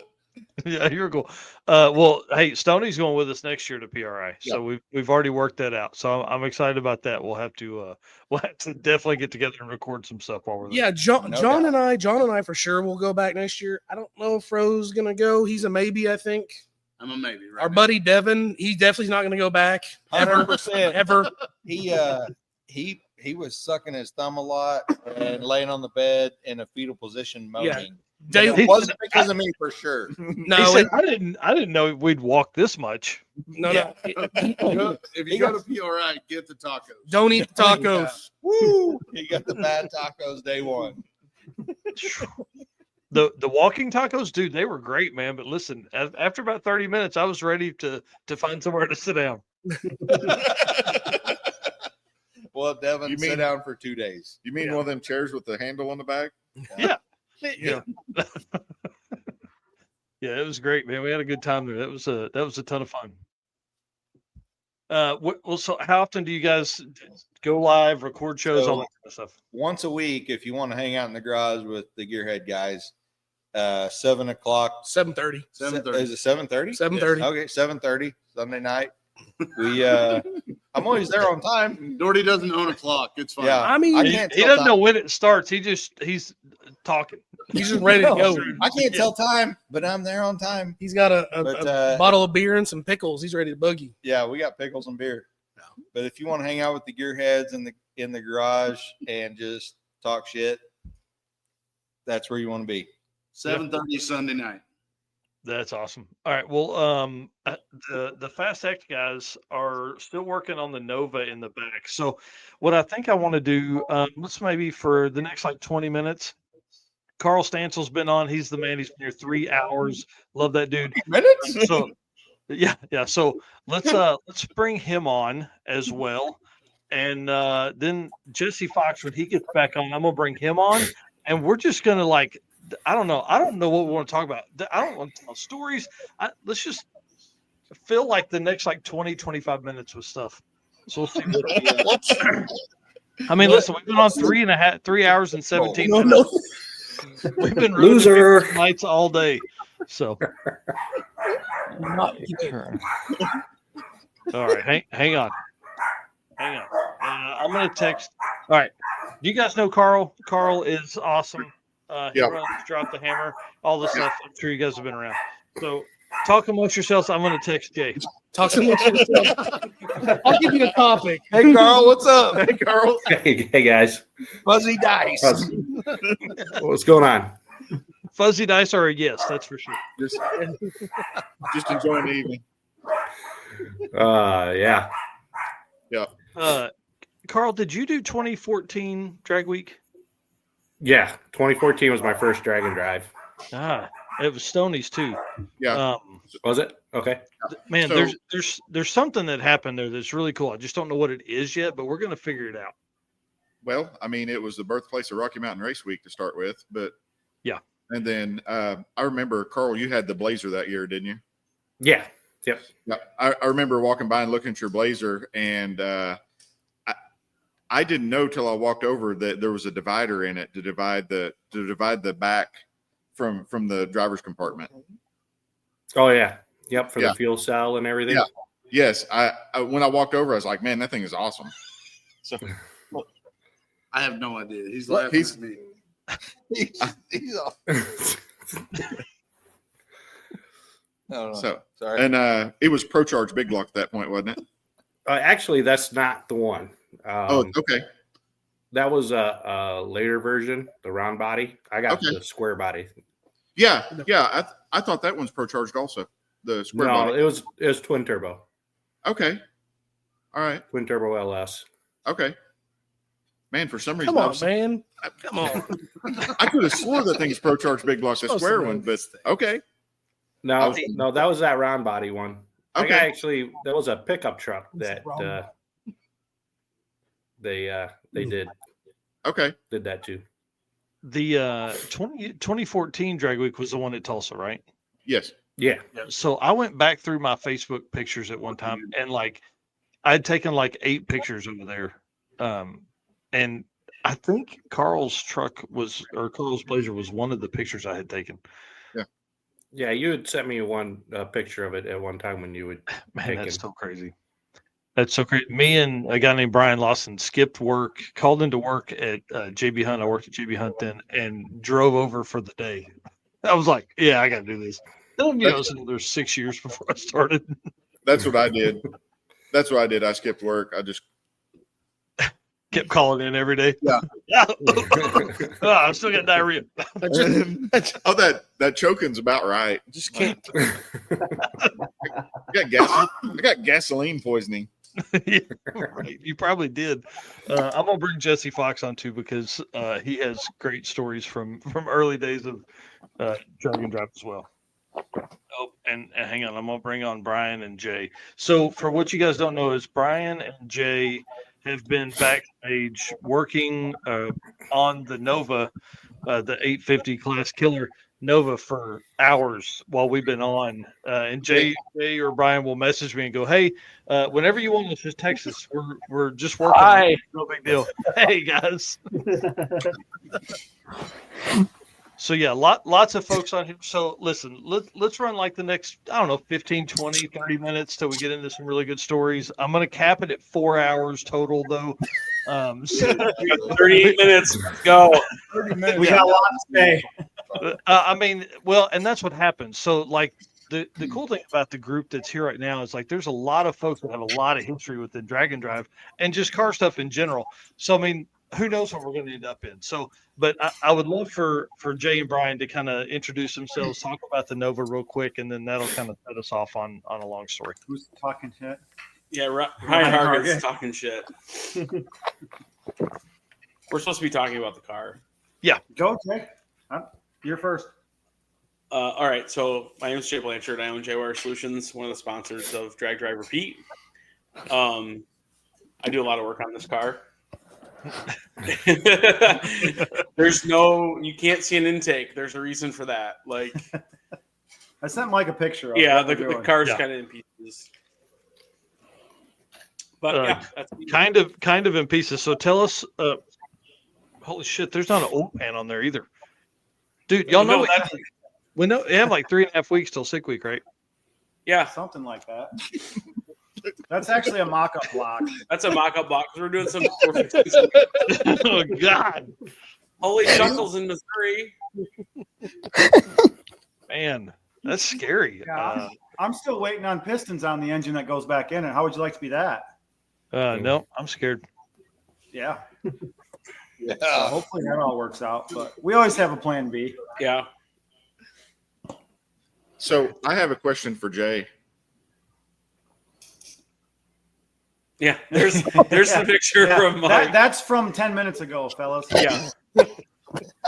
Yeah, you're cool. Well, hey, Stoney's going with us next year to PRI, so we've already worked that out. So I'm excited about that. We'll have to definitely get together and record some stuff while we're there. Yeah, John and I for sure will go back next year. I don't know if Fro's gonna go. He's a maybe, I think. I'm a maybe. Right Our buddy Devin, he definitely is not gonna go back. 100%. Ever. He was sucking his thumb a lot and laying on the bed in a fetal position moaning. Yeah. It wasn't because of me for sure. No, he said, I didn't know we'd walk this much. No. If you go to PRI, get the tacos. Don't eat the tacos. Woo! He got the bad tacos day one. The walking tacos, dude, they were great, man. But listen, after about 30 minutes, I was ready to find somewhere to sit down. Well, Devin, sit down for 2 days. You mean one of them chairs with the handle on the back? Yeah. Yeah. Yeah, it was great, man. We had a good time there. That was a ton of fun. So how often do you guys go live, record shows, all that kind of stuff? Once a week, if you want to hang out in the garage with the Gearhead guys, 7 o'clock. 7:30. 7:30. Is it 7:30? 7:30. Okay, 7:30 Sunday night. We I'm always there on time. Doherty doesn't own a clock. It's fine. Yeah, I mean, I He can't doesn't tell know time. when it starts. He's talking. He's just ready to go. I can't tell time, but I'm there on time. He's got a But, bottle of beer and some pickles. He's ready to boogie. Yeah, we got pickles and beer. But if you want to hang out with the Gearheads in the garage and just talk shit, that's where you want to be. 7:30 Sunday night. That's awesome. All right. Well, the Fast Act guys are still working on the Nova in the back. So what I think I want to do, let's maybe for the next like 20 minutes, Carl Stansel's been on. He's the man. He's been here 3 hours. Love that dude. Minutes? So yeah. So let's bring him on as well. And then Jesse Fox, when he gets back on, I'm gonna bring him on, and we're just gonna like, I don't know what we want to talk about. I don't want to tell stories. Let's just fill like the next like 20, 25 minutes with stuff. So we'll see what I mean, listen, we've been on 3 hours and 17 minutes. We've been Loser nights all day. So all right, hang on. I'm gonna text. All right. Do you guys know Carl? Carl is awesome. He runs Drop the Hammer, all this stuff. I'm sure you guys have been around. So talk amongst yourselves. I'm going to text Jay. Talk amongst yourself. I'll give you a topic. Hey, Carl, what's up? Hey, Carl. Hey guys. Fuzzy dice. What's going on? Fuzzy dice are a yes, that's for sure. Just enjoying the evening. Yeah. Yeah. Carl, did you do 2014 Drag Week? Yeah. 2014 was my first drag and drive. It was Stoney's too. Yeah. Was it? Okay. Man, So- there's something that happened there that's really cool. I just don't know what it is yet, but we're going to figure it out. Well, I mean, it was the birthplace of Rocky Mountain Race Week to start with, but yeah. And then I remember, Carl, you had the Blazer that year, didn't you? Yeah. Yep. Yeah. I remember walking by and looking at your Blazer, and I didn't know till I walked over that there was a divider in it to divide the back from the driver's compartment. Oh yeah. Yep. For the fuel cell and everything. Yeah. Yes. I when I walked over, I was like, man, that thing is awesome. So I have no idea. He's laughing at me. He's all... No, so sorry. And it was Pro Charge Big Block at that point, wasn't it? Actually, that's not the one. Okay. That was a later version, the round body. I got the square body. Yeah. I thought that one's Pro Charged also. The square body. it was twin turbo. Okay. All right. Twin turbo LS. Okay. Man, for some reason, Come on, man. Come on. I could have swore that thing's Pro Charged Big Block, the square one, but okay. No, that was that round body one. Okay. That was a pickup truck that they did. Okay. Did that too. The 2014 Drag Week was the one at Tulsa, right? Yes. Yeah. So I went back through my Facebook pictures at one time, and I'd taken 8 pictures over there. And I think Carl's Carl's Blazer was one of the pictures I had taken. Yeah. Yeah, you had sent me one picture of it at one time when you would. Man, that's so crazy. That's so crazy. Me and a guy named Brian Lawson skipped work, called into work at JB Hunt. I worked at JB Hunt then, and drove over for the day. I was like, yeah, I got to do this. Then, there's 6 years before I started. That's what I did. I skipped work. I just kept calling in every day. Yeah. I still got diarrhea. That choking's about right. Just can't. I got gasoline poisoning. Yeah, right. You probably did. I'm gonna bring Jesse Fox on too because he has great stories from early days of drag and drive as well. Oh, and hang on, I'm gonna bring on Brian and Jay. So for what you guys don't know is Brian and Jay have been backstage working on the Nova, the 850 class killer Nova for hours while we've been on. And Jay or Brian will message me and go, "Hey, whenever you want, just text us. We're just working. Hi. No big deal. Hey guys." So yeah, lots of folks on here. So listen, let's run the next, 15, 20, 30 minutes till we get into some really good stories. I'm going to cap it at 4 hours total though. 38 minutes. Let's go. 30 minutes. We got a lot to say. And that's what happens. So the cool thing about the group that's here right now is there's a lot of folks that have a lot of history within Drag and Drive and just car stuff in general. So, who knows what we're going to end up in. So, but I would love for Jay and Brian to kind of introduce themselves, talk about the Nova real quick, and then that'll kind of set us off on a long story. Who's talking shit? Yeah, Ryan Hargan's talking shit. We're supposed to be talking about the car. Yeah. Go, Jay. You're first. All right. So my name is Jay Blanchard. I own JWire Solutions, one of the sponsors of Drag Drive Repeat. I do a lot of work on this car. You can't see an intake. There's a reason for that. I sent Mike a picture of yeah, the car's kind of in pieces. But that's kind of in pieces. So tell us, holy shit, there's not an old pan on there either. Dude, y'all know we know you have 3.5 weeks till sick week, right? Yeah. Something like that. That's actually a mock-up block. That's a mock-up block because we're doing some. Oh God! Holy shuckles in Missouri. Man, That's scary. Yeah, I'm still waiting on pistons on the engine that goes back in it. How would you like to be that? No, I'm scared. Yeah. Yeah. So hopefully that all works out, but we always have a plan B. Yeah. So I have a question for Jay. Yeah, there's the picture from Mike. That's from 10 minutes ago, fellas. Yeah.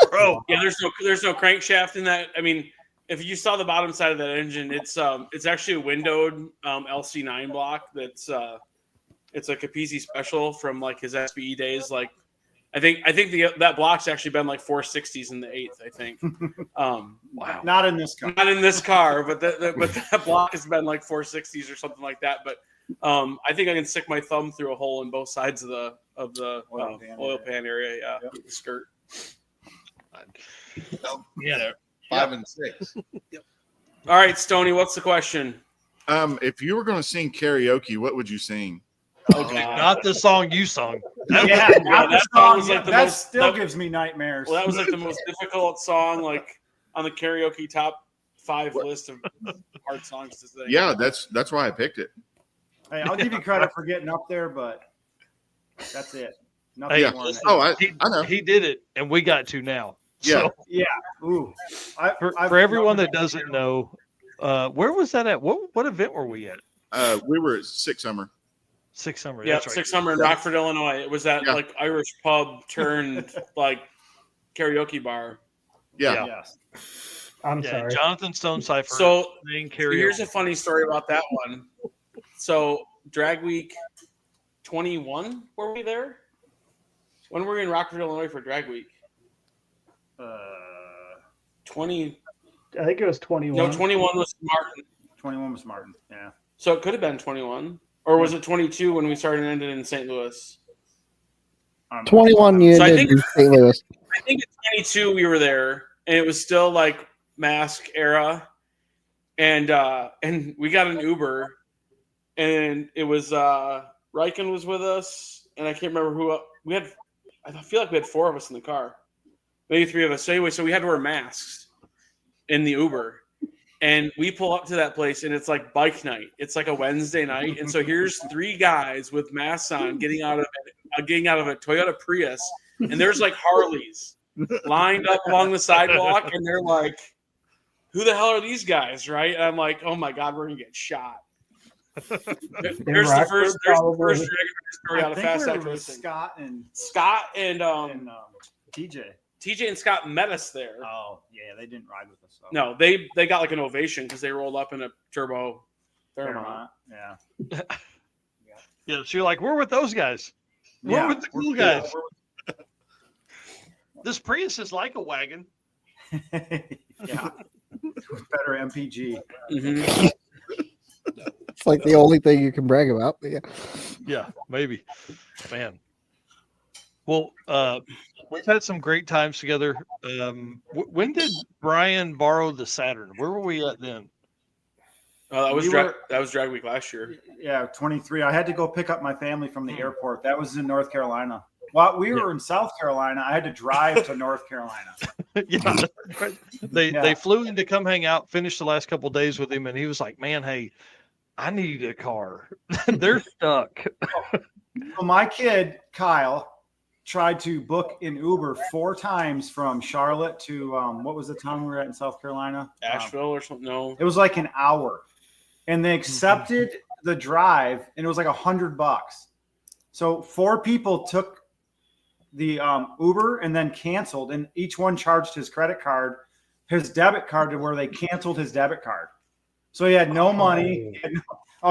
Bro. Yeah, there's no crankshaft in that. I mean, if you saw the bottom side of that engine, it's actually a windowed LC9 block. It's a Capizzi special from like his SBE days. Like, I think that block's actually been like 460s in the 8th. I think. Wow. Not in this car. Not in this car, but that block has been like 460s or something like that. But I think I can stick my thumb through a hole in both sides of the oil pan area. Yeah, with the skirt. Yeah, 5 and 6. Yep. All right, Stoney, what's the question? If you were going to sing karaoke, what would you sing? Okay, not the song you sung. That song was like still gives me nightmares. Well, that was like the most difficult song, like on the karaoke top 5 list of hard songs to sing. Yeah, that's why I picked it. Hey, I'll give you credit for getting up there, but that's it. Nothing Hey, more. listen, I know he did it, and we got to now. Yeah, yeah. Ooh, for everyone that doesn't know, where was that at? What event were we at? We were at Six Summer. Six Summer. Yeah, That's right. Six Summer in Rockford, Illinois. It was that like Irish pub turned like karaoke bar. Yeah. Yes. I'm sorry. Jonathan Stone Cipher. So saying karaoke. here's a funny story about that one. So Drag Week 21, were we there? When were we in Rockford, Illinois for Drag Week? 20. I think it was 21. No, 21 was Martin. 21 was Martin. Yeah. So it could have been 21, or was it 22 when we started and ended in St. Louis? 21 you So I did think- in St. Louis. I think at 22 we were there, and it was still like mask era, and we got an Uber, and it was Riken was with us, and I can't remember who we had. I feel like we had 4 of us in the car, maybe 3 of us. So anyway, so we had to wear masks in the Uber, and we pull up to that place, and it's like bike night. It's like a Wednesday night, and so here's 3 guys with masks on getting out of a Toyota Prius, and there's like Harleys lined up along the sidewalk, and they're like, "Who the hell are these guys?" Right? And I'm like, "Oh my god, we're gonna get shot." There's the first Dragon story out of Fast Act Racing. Scott and TJ and Scott met us there. Oh yeah, they didn't ride with us. So. No, they got like an ovation because they rolled up in a turbo Fairmont. Yeah. Yeah, so you're like, we're with those guys. We're Yeah, with the cool yeah, guys. This Prius is like a wagon. Yeah. Better MPG. Mm-hmm. It's like the only thing you can brag about. But yeah. Yeah, maybe. Man. Well, we've had some great times together. When did Brian borrow the Saturn? Where were we at then? That was Drag Week last year. Yeah, 23. I had to go pick up my family from the airport. That was in North Carolina. While we were in South Carolina, I had to drive to North Carolina. Yeah, they flew in to come hang out, finish the last couple of days with him, and he was like, "Man, hey, I need a car. They're stuck." Well, my kid Kyle tried to book an Uber 4 times from Charlotte to what was the town we were at in South Carolina? Asheville or something. No, it was like an hour, and they accepted the drive, and it was like $100. So 4 people took the Uber and then canceled, and each one charged his credit card, his debit card, to where they canceled his debit card. So he had no money.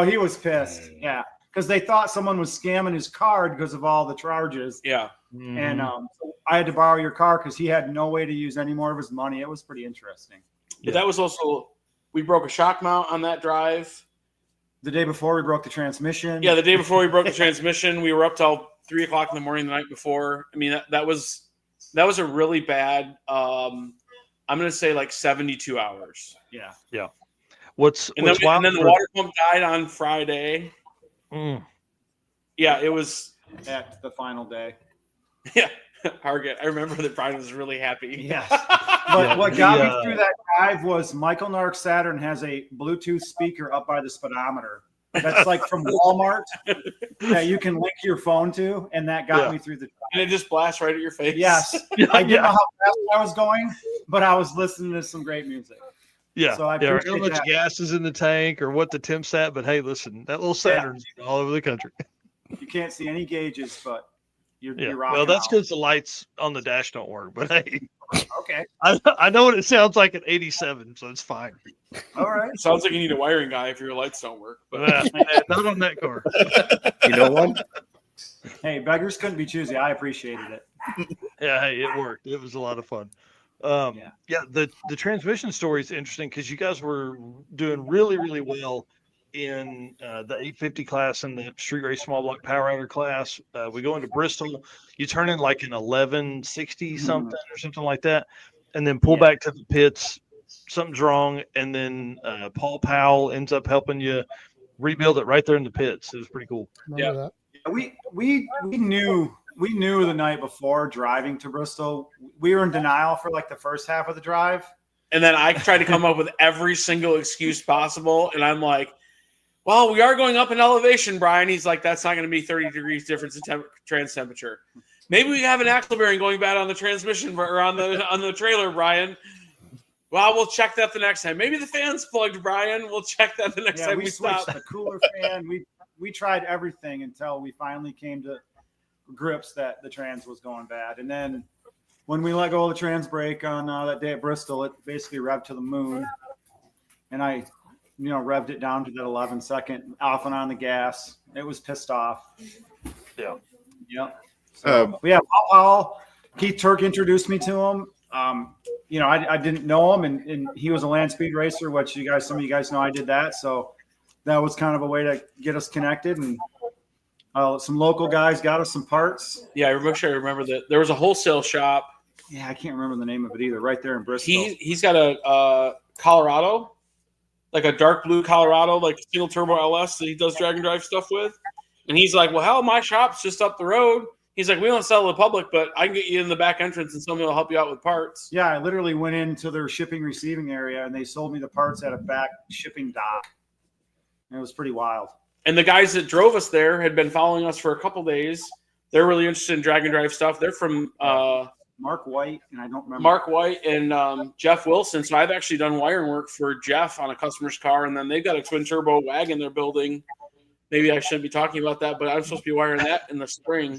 He was pissed. Yeah, because they thought someone was scamming his card because of all the charges. Yeah. And so I had to borrow your car because he had no way to use any more of his money. It was pretty interesting. But that was also, we broke a shock mount on that drive. The day before, we broke the transmission. Yeah, the day before we broke the transmission, we were up till 3 o'clock in the morning the night before. I mean, that was a really bad. I'm gonna say like 72 hours. Yeah. Yeah. And then the water pump died on Friday. Mm. Yeah, it was at the final day. Yeah, Hargett. I remember that Brian was really happy. Yes. But what got me through that drive was Michael Nark Saturn has a Bluetooth speaker up by the speedometer. That's like from Walmart that you can link your phone to, and that got me through the drive. And it just blasts right at your face. Yes. I didn't know how fast I was going, but I was listening to some great music. Yeah. So I How appreciate much that. gas is in the tank or what the temp's at. But hey, listen, that little Saturn's all over the country. You can't see any gauges, but you're rocking Well, that's out. because the lights on the dash don't work. But hey, Okay. I know what it sounds like at 87, so it's fine. All right. Sounds like you need a wiring guy if your lights don't work. But not on that car. You know what? Hey, beggars couldn't be choosy. I appreciated it. Yeah, hey, it worked. It was a lot of fun. The transmission story is interesting because you guys were doing really, really well in the 850 class and the street race small block power outer class. We go into Bristol, you turn in like an 1160 something or something like that, and then pull back to the pits. Something's wrong, and then Paul Powell ends up helping you rebuild it right there in the pits. It was pretty cool. Remember that? We knew the night before driving to Bristol. We were in denial for like the first half of the drive. And then I tried to come up with every single excuse possible. And I'm like, well, we are going up in elevation, Brian. He's like, that's not going to be 30 degrees difference in trans temperature. Maybe we have an axle bearing going bad on the transmission or on the trailer, Brian. Well, we'll check that the next time. Maybe the fan's plugged, Brian. We'll check that the next time we switched stop. the cooler fan. We tried everything until we finally came to grips that the trans was going bad. And then when we let go of the trans brake on that day at Bristol, it basically revved to the moon. And I, revved it down to that 11-second off and on the gas. It was pissed off. Yeah. Yep. So, Paul, Keith Turk introduced me to him. I didn't know him, and he was a land speed racer, which some of you guys know I did that. So that was kind of a way to get us connected, and some local guys got us some parts. Yeah, I remember that there was a wholesale shop. Yeah, I can't remember the name of it either. Right there in Bristol. He's got a Colorado, like a dark blue Colorado, like single turbo LS that he does drag and drive stuff with. And he's like, well, hell, my shop's just up the road. He's like, we don't sell to the public, but I can get you in the back entrance and somebody will help you out with parts. Yeah, I literally went into their shipping receiving area and they sold me the parts at a back shipping dock. And it was pretty wild. And the guys that drove us there had been following us for a couple days. They're really interested in drag and drive stuff. They're from Mark White, and I don't remember. Mark White and Jeff Wilson. So I've actually done wiring work for Jeff on a customer's car, and then they've got a twin turbo wagon they're building. Maybe I shouldn't be talking about that, but I'm supposed to be wiring that in the spring.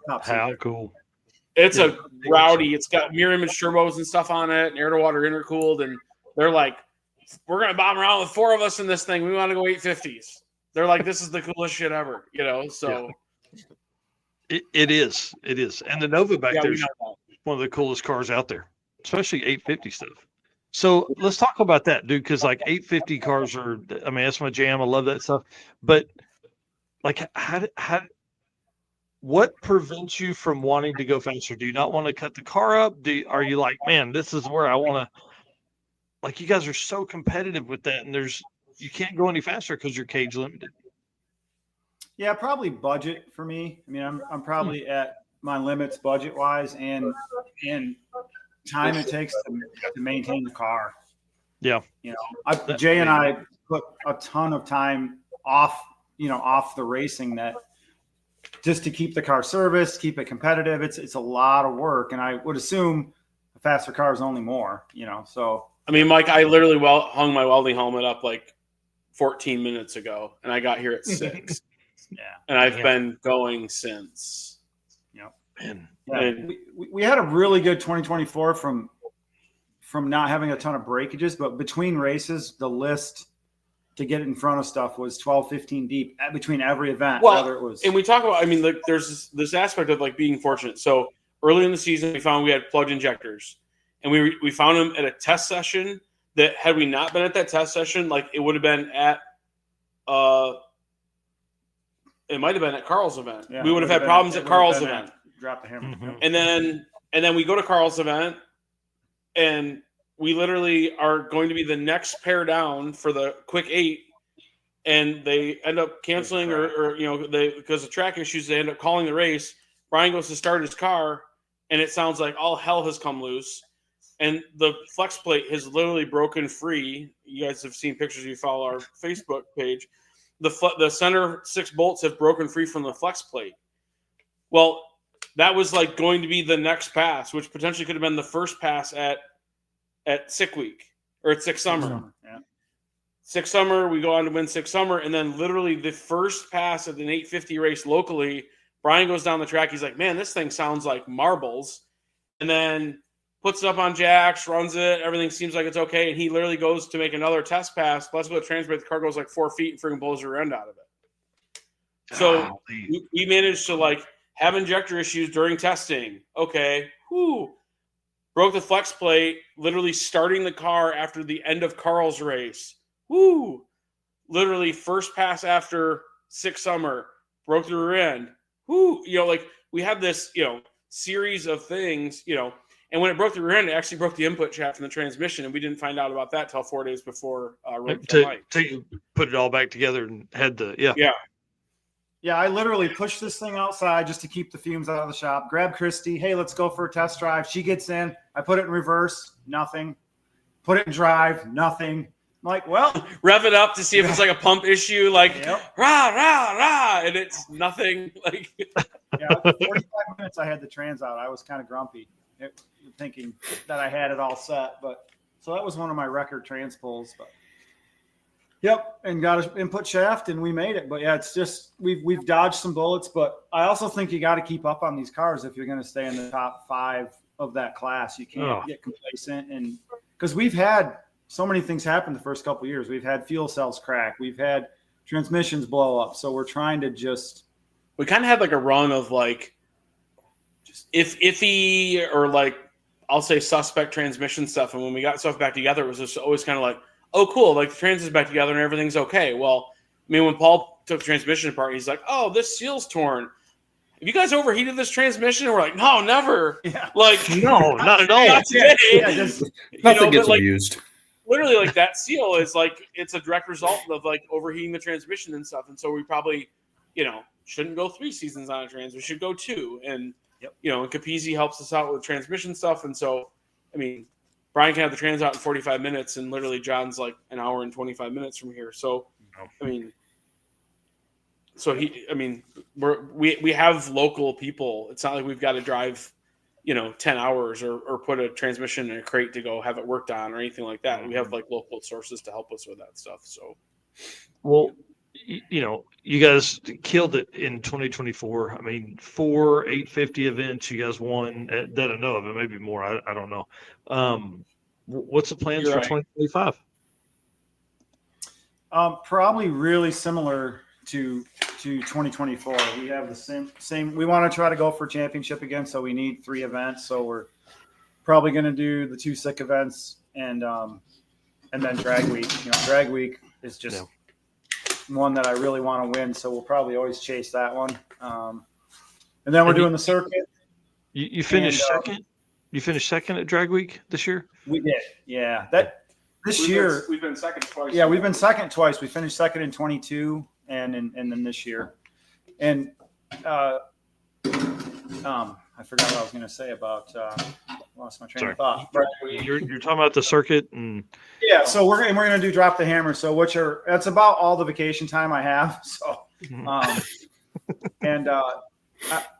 How cool. It's a rowdy. It's got mirror image turbos and stuff on it, and air to water intercooled. And they're like, we're going to bomb around with 4 of us in this thing. We want to go 850s. They're like, this is the coolest shit ever, so. Yeah. It is. And the Nova back there is one of the coolest cars out there, especially 850 stuff. So let's talk about that, dude, because like 850 cars are, that's my jam. I love that stuff. But like, what prevents you from wanting to go faster? Do you not want to cut the car up? Are you like, man, this is where I want to, like, you guys are so competitive with that, and you can't go any faster because you're cage limited. Yeah, probably budget for me. I'm probably at my limits budget wise and time it takes to maintain the car. Yeah. Jay and I put a ton of time off the racing that just to keep the car serviced, keep it competitive. It's a lot of work. And I would assume a faster car is only more, so. Mike, I literally hung my welding helmet up like 14 minutes ago and I got here at 6. Yeah. And I've been going since. And we had a really good 2024 from not having a ton of breakages, but between races, the list to get in front of stuff was 12, 15 deep between every event. Well, it was. And we talk about, there's this aspect of like being fortunate. So early in the season, we found we had plugged injectors, and we found them at a test session that had we not been at that test session, like it would have been at, it might have been at Carl's event. Yeah, we would have had problems at Carl's event. Drop the hammer. Mm-hmm. And then we go to Carl's event, and we literally are going to be the next pair down for the quick 8, and they end up canceling or because of track issues, they end up calling the race. Brian goes to start his car, and it sounds like all hell has come loose. And the flex plate has literally broken free. You guys have seen pictures if you follow our Facebook page. The center 6 bolts have broken free from the flex plate. Well, that was like going to be the next pass, which potentially could have been the first pass at Sick Week or at Sick Summer. Yeah. Sick Summer, we go on to win Sick Summer, and then literally the first pass at an 850 race locally, Brian goes down the track. He's like, man, this thing sounds like marbles. And then puts it up on jacks, runs it. Everything seems like it's okay. And he literally goes to make another test pass. Let's go to transmit. The car goes like 4 feet and freaking blows the rear end out of it. So we managed to like have injector issues during testing. Okay. Whew. Broke the flex plate, literally starting the car after the end of Carl's race. Woo! Literally first pass after Sick Summer, broke the rear end. Woo! Like we have this, series of things, and when it broke the rear end, it actually broke the input shaft in the transmission, and we didn't find out about that till 4 days before to put it all back together and had the Yeah, I literally pushed this thing outside just to keep the fumes out of the shop. Grab Christy. Hey, let's go for a test drive. She gets in. I put it in reverse. Nothing. Put it in drive. Nothing. I'm like, well. Rev it up to see if it's like a pump issue. Like, rah, rah, rah. And it's nothing. Like, yeah, 45 minutes I had the trans out. I was kind of grumpy thinking that I had it all set. But so that was one of my record trans pulls. But yep, and got an input shaft, and we made it. But yeah, it's just we've dodged some bullets. But I also think you got to keep up on these cars if you're going to stay in the top 5 of that class. You can't get complacent, and because we've had so many things happen the first couple of years. We've had fuel cells crack. We've had transmissions blow up. So we're trying to we kind of had like a run of like just iffy or like I'll say suspect transmission stuff. And when we got stuff back together, it was just always kind of like, oh, cool. Like the trans is back together and everything's okay. Well, I mean, when Paul took the transmission apart, he's like, oh, this seal's torn. Have you guys overheated this transmission? And we're like, no, never. Yeah. Like, no, not at all. Not today. Nothing gets used. Literally, like that seal is like, it's a direct result of like overheating the transmission and stuff. And so we probably, shouldn't go 3 seasons on a trans. We should go 2. And, and Capizzi helps us out with transmission stuff. And so, I mean, Brian can have the trans out in 45 minutes, and literally John's like an hour and 25 minutes from here. So, I mean, we have local people. It's not like we've got to drive, 10 hours or put a transmission in a crate to go have it worked on or anything like that. We have like local sources to help us with that stuff. So, well, you guys killed it in 2024. I mean, 4 850 events you guys won that I know of. It may be more. I don't know. What's the plans for 2025? Probably really similar to 2024. We have the same. We want to try to go for championship again, so we need 3 events. So we're probably going to do the 2 sick events and then drag week. Drag week is just one that I really want to win, so we'll probably always chase that one. And then we're doing the circuit. You finished second. You finished second at drag week this year. We did, yeah. We've been second twice. Yeah, we've been second twice. We finished second in 22 and then this year. And I forgot what I was going to say about lost my train of thought. But you're talking about the circuit and so we're going to do drop the hammer. So that's about all the vacation time I have. So and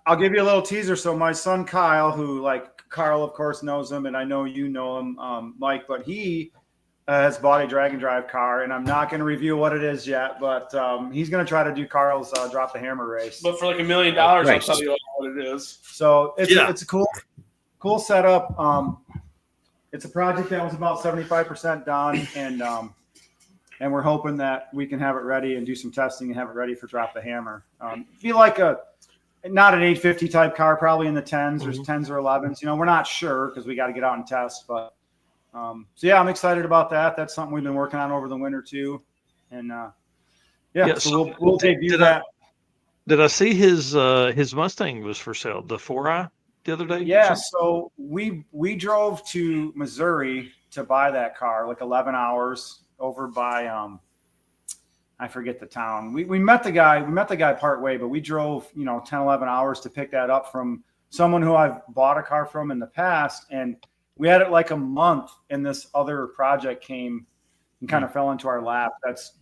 I'll give you a little teaser. So my son Kyle, who like Carl of course knows him, and I know you know him, Mike, but he has bought a drag and drive car, and I'm not going to review what it is yet, but he's going to try to do Carl's drop the hammer race. But for like $1 million, I'll tell you what it is. So it's a cool setup. It's a project that was about 75% done, and we're hoping that we can have it ready and do some testing and have it ready for drop the hammer. Feel like not an 850 type car, probably in the 10s or 10s or 11s. We're not sure because we got to get out and test, but. So yeah, I'm excited about that. That's something we've been working on over the winter too, and so we'll debut that. Did I see his Mustang was for sale, the 4i, the other day? Yeah, so we drove to Missouri to buy that car, like 11 hours over by I forget the town. We met the guy part way, but we drove 10, 11 hours to pick that up from someone who I've bought a car from in the past, and we had it like a month, and this other project came and kind of fell into our lap.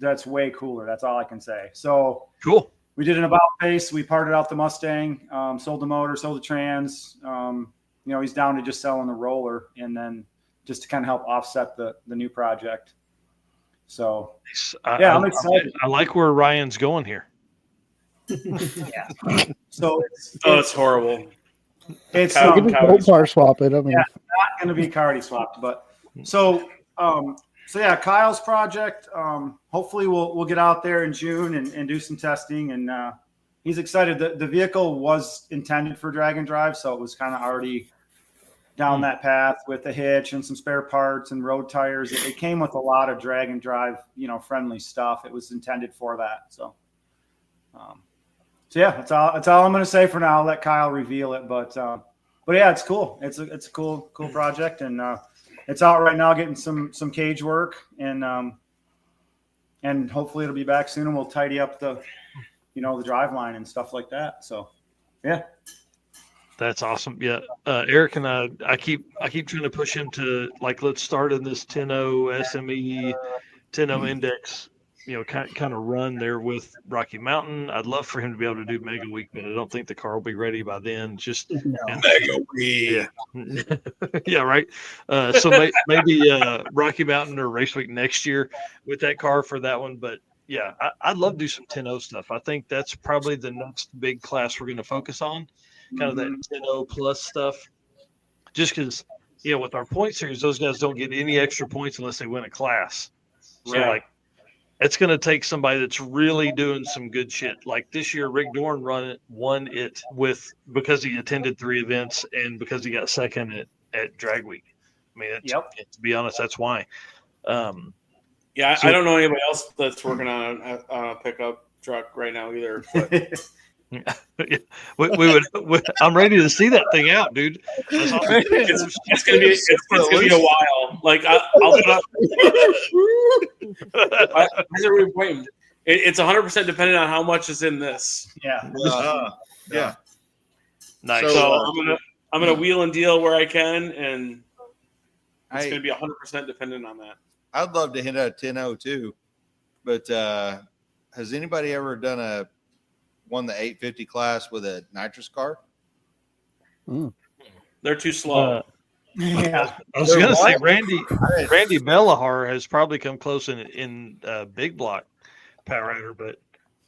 That's way cooler. That's all I can say. So cool. We did an about face. We parted out the Mustang, sold the motor, sold the trans. He's down to just selling the roller, and then just to kind of help offset the new project. So I'm excited. I like where Ryan's going here. Yeah. So it's horrible. It's car swap it. I mean, not going to be Cardi swapped, but so yeah, Kyle's project. Hopefully we'll get out there in June and do some testing, and he's excited. The vehicle was intended for drag and drive, so it was kind of already down that path with a hitch and some spare parts and road tires. It came with a lot of drag and drive, friendly stuff. It was intended for that. So yeah, that's all I'm going to say for now. I'll let Kyle reveal it, but yeah, it's cool. It's a cool project, and it's out right now getting some cage work, and hopefully it'll be back soon, and we'll tidy up the drive line and stuff like that. So yeah. That's awesome. Yeah. Eric and I keep trying to push him to, like, let's start in this 10.0 SME 10.0 index, kind of run there with Rocky Mountain. I'd love for him to be able to do Mega Week, but I don't think the car will be ready by then. Just Mega Week. Yeah. Yeah. Right. So maybe Rocky Mountain or Race Week next year with that car for that one. But yeah, I'd love to do some 10.0 stuff. I think that's probably the next big class we're going to focus on. Kind of that 10.0 plus stuff, just because with our point series, those guys don't get any extra points unless they win a class. So Right. It's going to take somebody that's really doing some good shit. Like this year, Rick Dorn won it because he attended 3 events and because he got second at Drag Week. I mean, to be honest, that's why. I don't know anybody else that's working on a pickup truck right now either. But. we would. I'm ready to see that thing out, dude. That's awesome. It's gonna be a while. Like I'll put up. It's 100% dependent on how much is in this. Yeah. Yeah. Nice. So I'm gonna wheel and deal where I can, and it's gonna be 100% dependent on that. I'd love to hit a 10.0 too, but has anybody ever won the 850 class with a nitrous car? They're too slow. Yeah, I was going to say Randy Bellahar has probably come close in big block power rider, but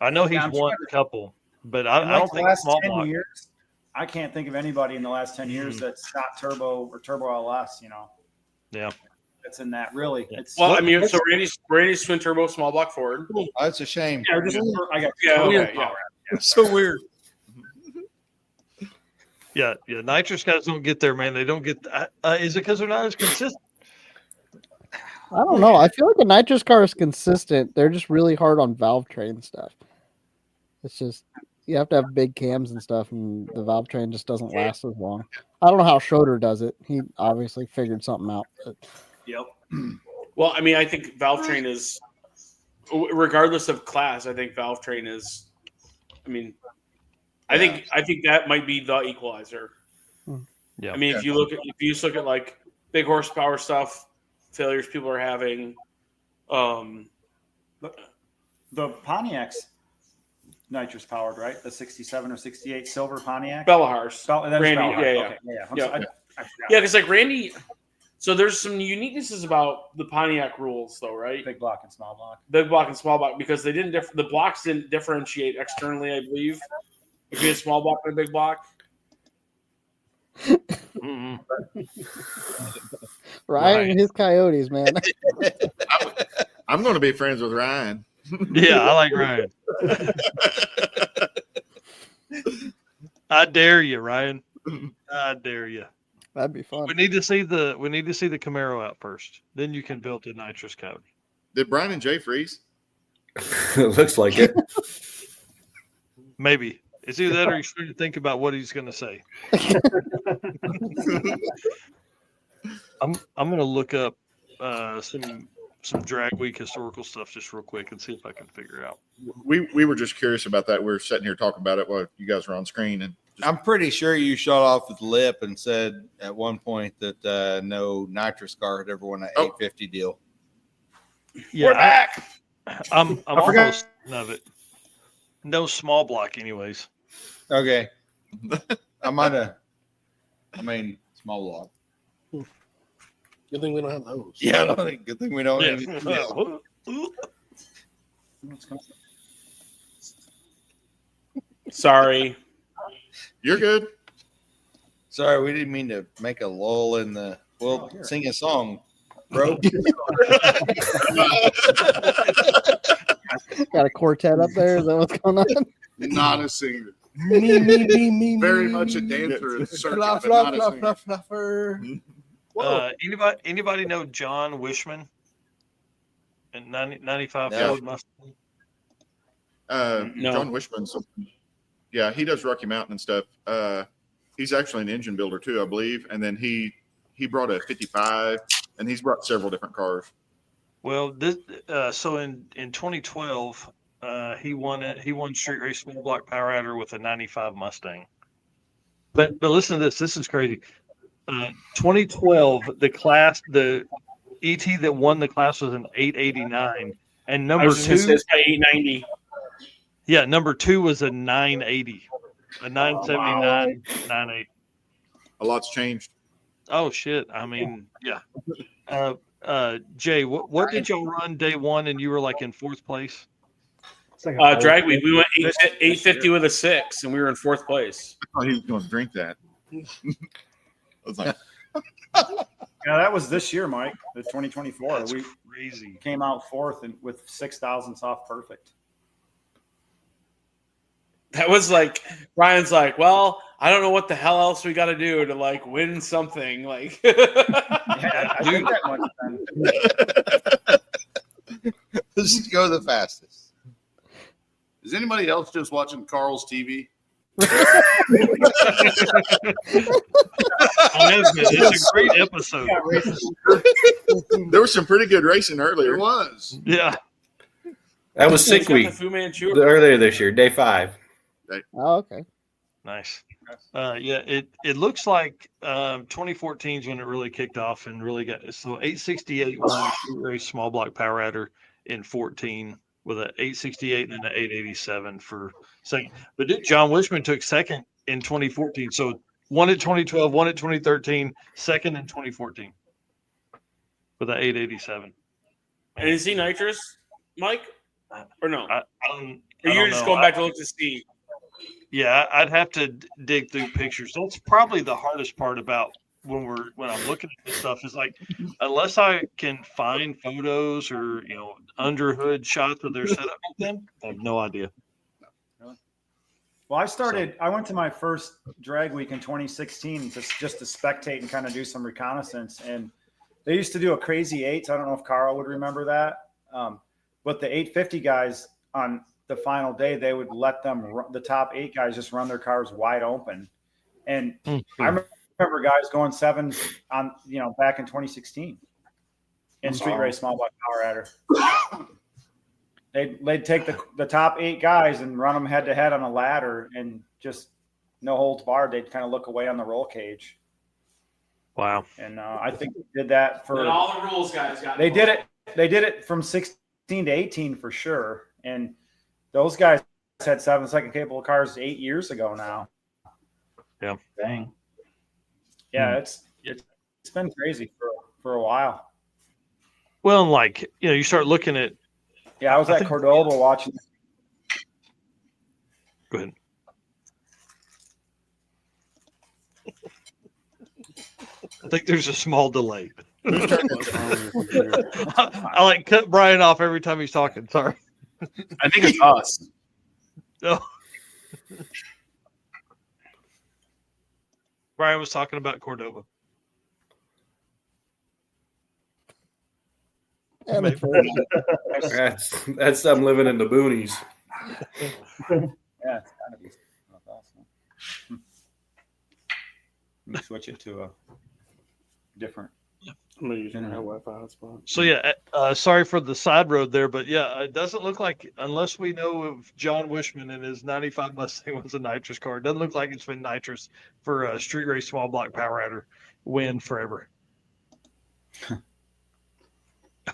I know he's won a couple. But I don't think small block. Years, I can't think of anybody in the last 10 years that's not turbo or turbo LS. Yeah, that's in that really. Yeah. It's so Randy's twin turbo small block Ford. Oh, that's a shame. Yeah. So weird. Yeah. Nitrous guys don't get there, man. They don't get. Is it because they're not as consistent? I don't know. I feel like a nitrous car is consistent. They're just really hard on valve train stuff. It's just you have to have big cams and stuff, and the valve train just doesn't last as long. I don't know how Schroeder does it. He obviously figured something out. But... Yep. Well, I mean, I think valve train is, regardless of class, I think valve train is. I mean, I think that might be the equalizer. Yeah. I mean, if you look at like big horsepower stuff, failures people are having, the Pontiac's nitrous powered, right? The 67 or 68 silver Pontiac. Bellahars. Randy, yeah. Okay, Yeah, because like Randy. So there's some uniquenesses about the Pontiac rules, though, right? Big block and small block. Big block and small block, because they didn't the blocks didn't differentiate externally, I believe, between a small block and a big block. Ryan and his coyotes, man. I'm going to be friends with Ryan. Yeah, I like Ryan. I dare you, Ryan. I dare you. That'd be fun. We need to see the Camaro out first. Then you can build the nitrous coyote. Did Brian and Jay freeze? It looks like it. Maybe. It's either that or he's trying to think about what he's going to say. I'm going to look up some drag week historical stuff just real quick and see if I can figure it out. We were just curious about that. We were sitting here talking about it while you guys were on screen, and I'm pretty sure you shot off with the lip and said at one point that no nitrous car had ever won an 850 deal. Yeah, We're back. I'm I forgot- almost of it. No small block, anyways. Okay. I might have. I mean, small block. Good thing we don't have those. Yeah, I don't think. Good thing we don't. Yeah. Sorry. You're good. Sorry, we didn't mean to make a lull in the. Well, sing a song, bro. Got a quartet up there. Is that what's going on? Not a singer. Me. Very much a dancer. and circuit, Fluff, but not a fluff, singer. fluff, fluffer. Anybody know John Wishman? And 95 No. Ford Mustang. No. John Wishman's. Yeah, he does Rocky Mountain and stuff. He's actually an engine builder too, I believe. And then he brought a 55, and he's brought several different cars. Well, this so in 2012, he won street race small block power adder with a 95 Mustang. But listen to this. This is crazy. 2012, the ET that won the class was an 889, and I number was just gonna say two, it's by 890. yeah, number two was a 980, a 979, 98. A lot's changed. Oh shit! I mean, yeah. Jay, what did y'all run day one, and you were like in fourth place? Drag week. We went 850 with a 6, and we were in 4th place. I thought he was going to drink that. I was like, Yeah, that was this year, Mike. The 2024. That's we crazy. came out fourth and with 6,000 off perfect. That was like Ryan's like, well, I don't know what the hell else we got to do to like win something. Like, Yeah, I think that much then. Let's just go the fastest. Is anybody else just watching Carl's TV? It's a great episode. there was some pretty good racing earlier. There was. Yeah. That was sick He's got week the Fu Manchu. earlier this year, day 5. Oh, okay. Nice. Yeah, it looks like 2014 is when it really kicked off and really got so 868 won street race small block power adder in 14 with an 868 and then an 887 for second. But John Wishman took second in 2014, so one at 2012, one at 2013, second in 2014 with an 887. And is he nitrous, Mike? Or no? I Or don't you're just know. going back to look to see. Yeah, I'd have to dig through pictures. That's probably the hardest part about when I'm looking at this stuff is like, unless I can find photos or under hood shots of their setup with them, I have no idea. Well, I went to my first drag week in 2016 just to spectate and kind of do some reconnaissance. And they used to do a crazy 8s. I don't know if Carl would remember that. But the 850 guys on the final day, they would let the top 8 guys just run their cars wide open. And I remember guys going 7s on, back in 2016 in street race small block power adder. They'd take the top 8 guys and run them head to head on a ladder and just no holds barred. They'd kind of look away on the roll cage. Wow. And I think they did that for And all the rules guys got. They did it from 16 to 18 for sure. And those guys had 7-second capable cars 8 years ago now. Yeah. Dang. Yeah, it's been crazy for a while. Well, and like, you start looking at. Yeah, I was at Cordoba watching. Go ahead. I think there's a small delay. I like cut Brian off every time he's talking. Sorry. I think it's us. No. Brian was talking about Cordoba. That's them living in the boonies. Yeah, it's gotta be. That's awesome. Let me switch it to a different I'm gonna use my Wi-Fi hotspot. So yeah, sorry for the side road there, but yeah, it doesn't look like, unless we know of John Wishman and his '95 Mustang was a nitrous car, it doesn't look like it's been nitrous for a street race small block power adder win forever.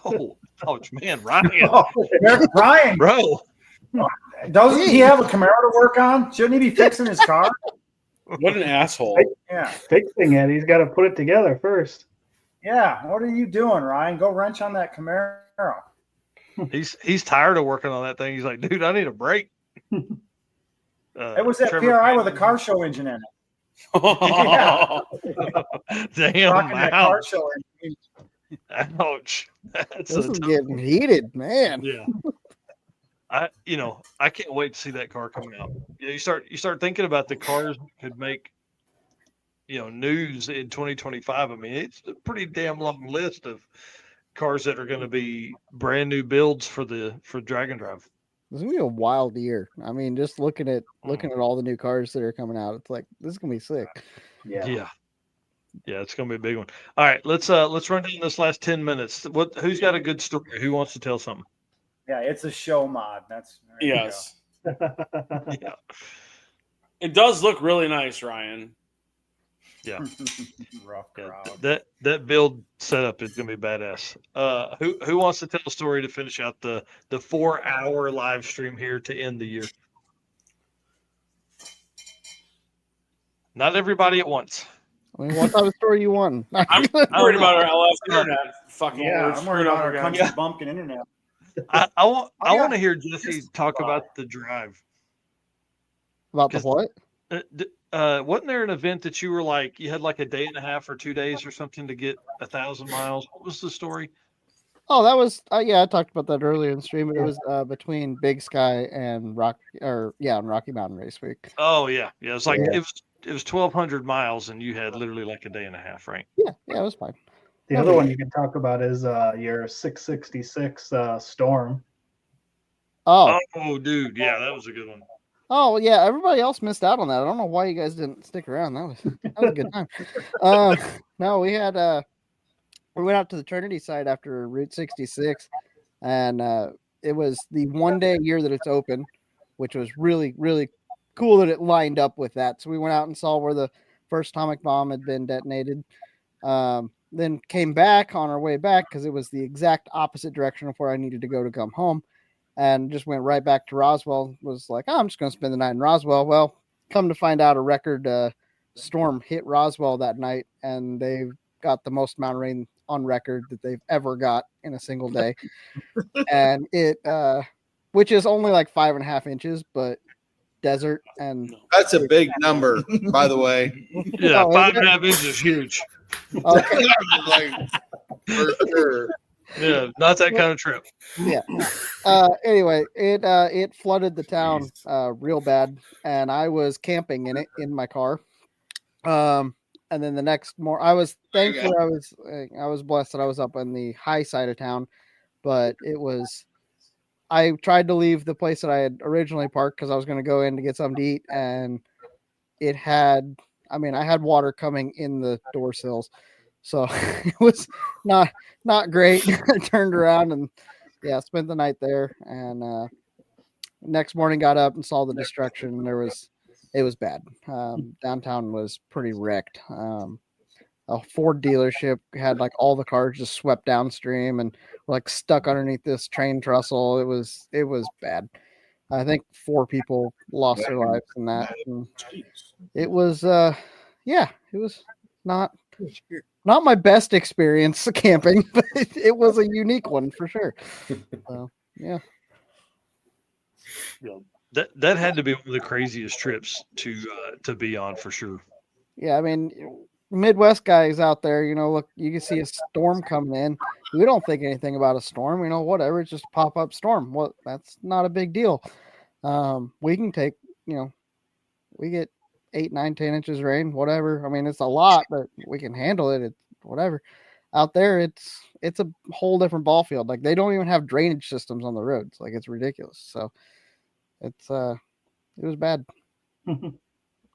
Oh, ouch, man, Ryan, Oh, there's Ryan, bro. Doesn't he have a Camaro to work on? Shouldn't he be fixing his car? What an asshole! Yeah, Fixing it, he's got to put it together first. yeah. What are you doing, Ryan? Go wrench on that Camaro. He's tired of working on that thing. He's like, dude, I need a break. It was that Trevor PRI with a car show engine in it. Damn, Rocking that car ouch. show engine. Ouch. That's This a is tough getting one. heated, man. Yeah. I can't wait to see that car coming out. You start thinking about the cars that could make, news in 2025. I mean, it's a pretty damn long list of cars that are going to be brand new builds for Dragon Drive. This is gonna be a wild year. I mean, just looking at all the new cars that are coming out, it's like this is gonna be sick. Yeah, it's going to be a big one. All right, let's run down this last 10 minutes. Who's got a good story? Who wants to tell something? Yeah, it's a show mod. That's there you Yes. Yeah. It does look really nice, Ryan. Yeah. Rough crowd. That build setup is going to be badass. Who wants to tell a story to finish out the 4-hour live stream here to end the year? Not everybody at once. I mean, what type of story you want? I'm worried about our LS internet. Fucking Yeah, we're I'm screwed worried up about our again. country bumpkin internet. I want to hear Jesse talk about the drive. About the what? Wasn't there an event that you were like, you had like a day and a half or 2 days or something to get 1,000 miles? What was the story? Oh, that was I talked about that earlier in the stream, but it was between Big Sky and Rocky Mountain Race Week. Oh yeah. It's like it was 1,200 miles, and you had literally like a day and a half, right? Yeah, it was fine. The other one you can talk about is your 666 Storm. Oh, dude, yeah, that was a good one. Oh yeah, everybody else missed out on that. I don't know why you guys didn't stick around. That was a good time. No, we had we went out to the Trinity site after Route 66, and it was the 1 day a year that it's open, which was really, really cool that it lined up with that. So we went out and saw where the first atomic bomb had been detonated. Then came back on our way back because it was the exact opposite direction of where I needed to go to come home, and just went right back to Roswell. Was like, I'm just going to spend the night in Roswell. Well, come to find out, a record storm hit Roswell that night, and they got the most amount of rain on record that they've ever got in a single day. And it, which is only like 5.5 inches, but desert. And that's a big number, by the way. Yeah, 5.5 inches is huge. Okay. Like, for sure. Yeah, not that kind of trip. Yeah. Anyway, it flooded the town real bad, and I was camping in it in my car. And then the next morning, I was thankful. I was blessed that I was up on the high side of town, but it was. I tried to leave the place that I had originally parked because I was going to go in to get something to eat, and it had. I mean, I had water coming in the door sills, so it was not great. I turned around and spent the night there, and next morning got up and saw the destruction. It was bad. Downtown was pretty wrecked. A Ford dealership had like all the cars just swept downstream and like stuck underneath this train trestle. It was bad. I think 4 people lost their lives in that. And it was it was not my best experience camping, but it was a unique one for sure. So yeah. That had to be one of the craziest trips to be on for sure. Yeah, I mean, Midwest guys out there, look, you can see a storm coming in. We don't think anything about a storm, whatever. It's just a pop-up storm. Well, that's not a big deal. We can take, we get 8, 9, 10 inches of rain, whatever. I mean, it's a lot, but we can handle it. It's whatever. Out there, it's a whole different ball field. Like they don't even have drainage systems on the roads. Like it's ridiculous. So it was bad.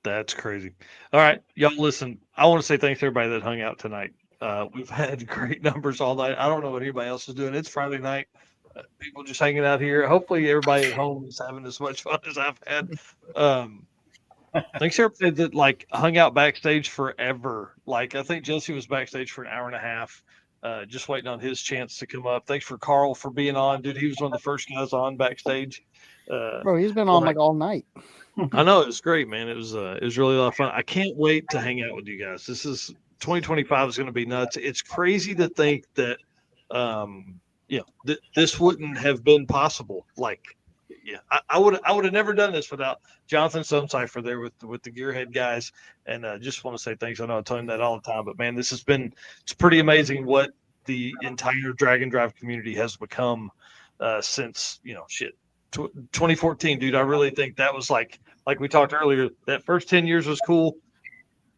That's crazy. All right, y'all listen. I want to say thanks to everybody that hung out tonight. We've had great numbers all night. I don't know what anybody else is doing. It's Friday night. People just hanging out here. Hopefully, everybody at home is having as much fun as I've had. Thanks everybody that like hung out backstage forever. Like I think Jesse was backstage for an hour and a half, just waiting on his chance to come up. Thanks for Carl for being on, dude. He was one of the first guys on backstage. Bro, he's been on like all night. I know it was great, man. It was really a lot of fun. I can't wait to hang out with you guys. This is 2025 is going to be nuts. It's crazy to think that, this wouldn't have been possible. Like, yeah, I would have never done this without Jonathan Sumcipher there with the Gearhead guys. And just want to say thanks. I know I tell him that all the time, but man, it's pretty amazing what the entire Drag and Drive community has become since 2014, dude. I really think that was like we talked earlier. That first 10 years was cool.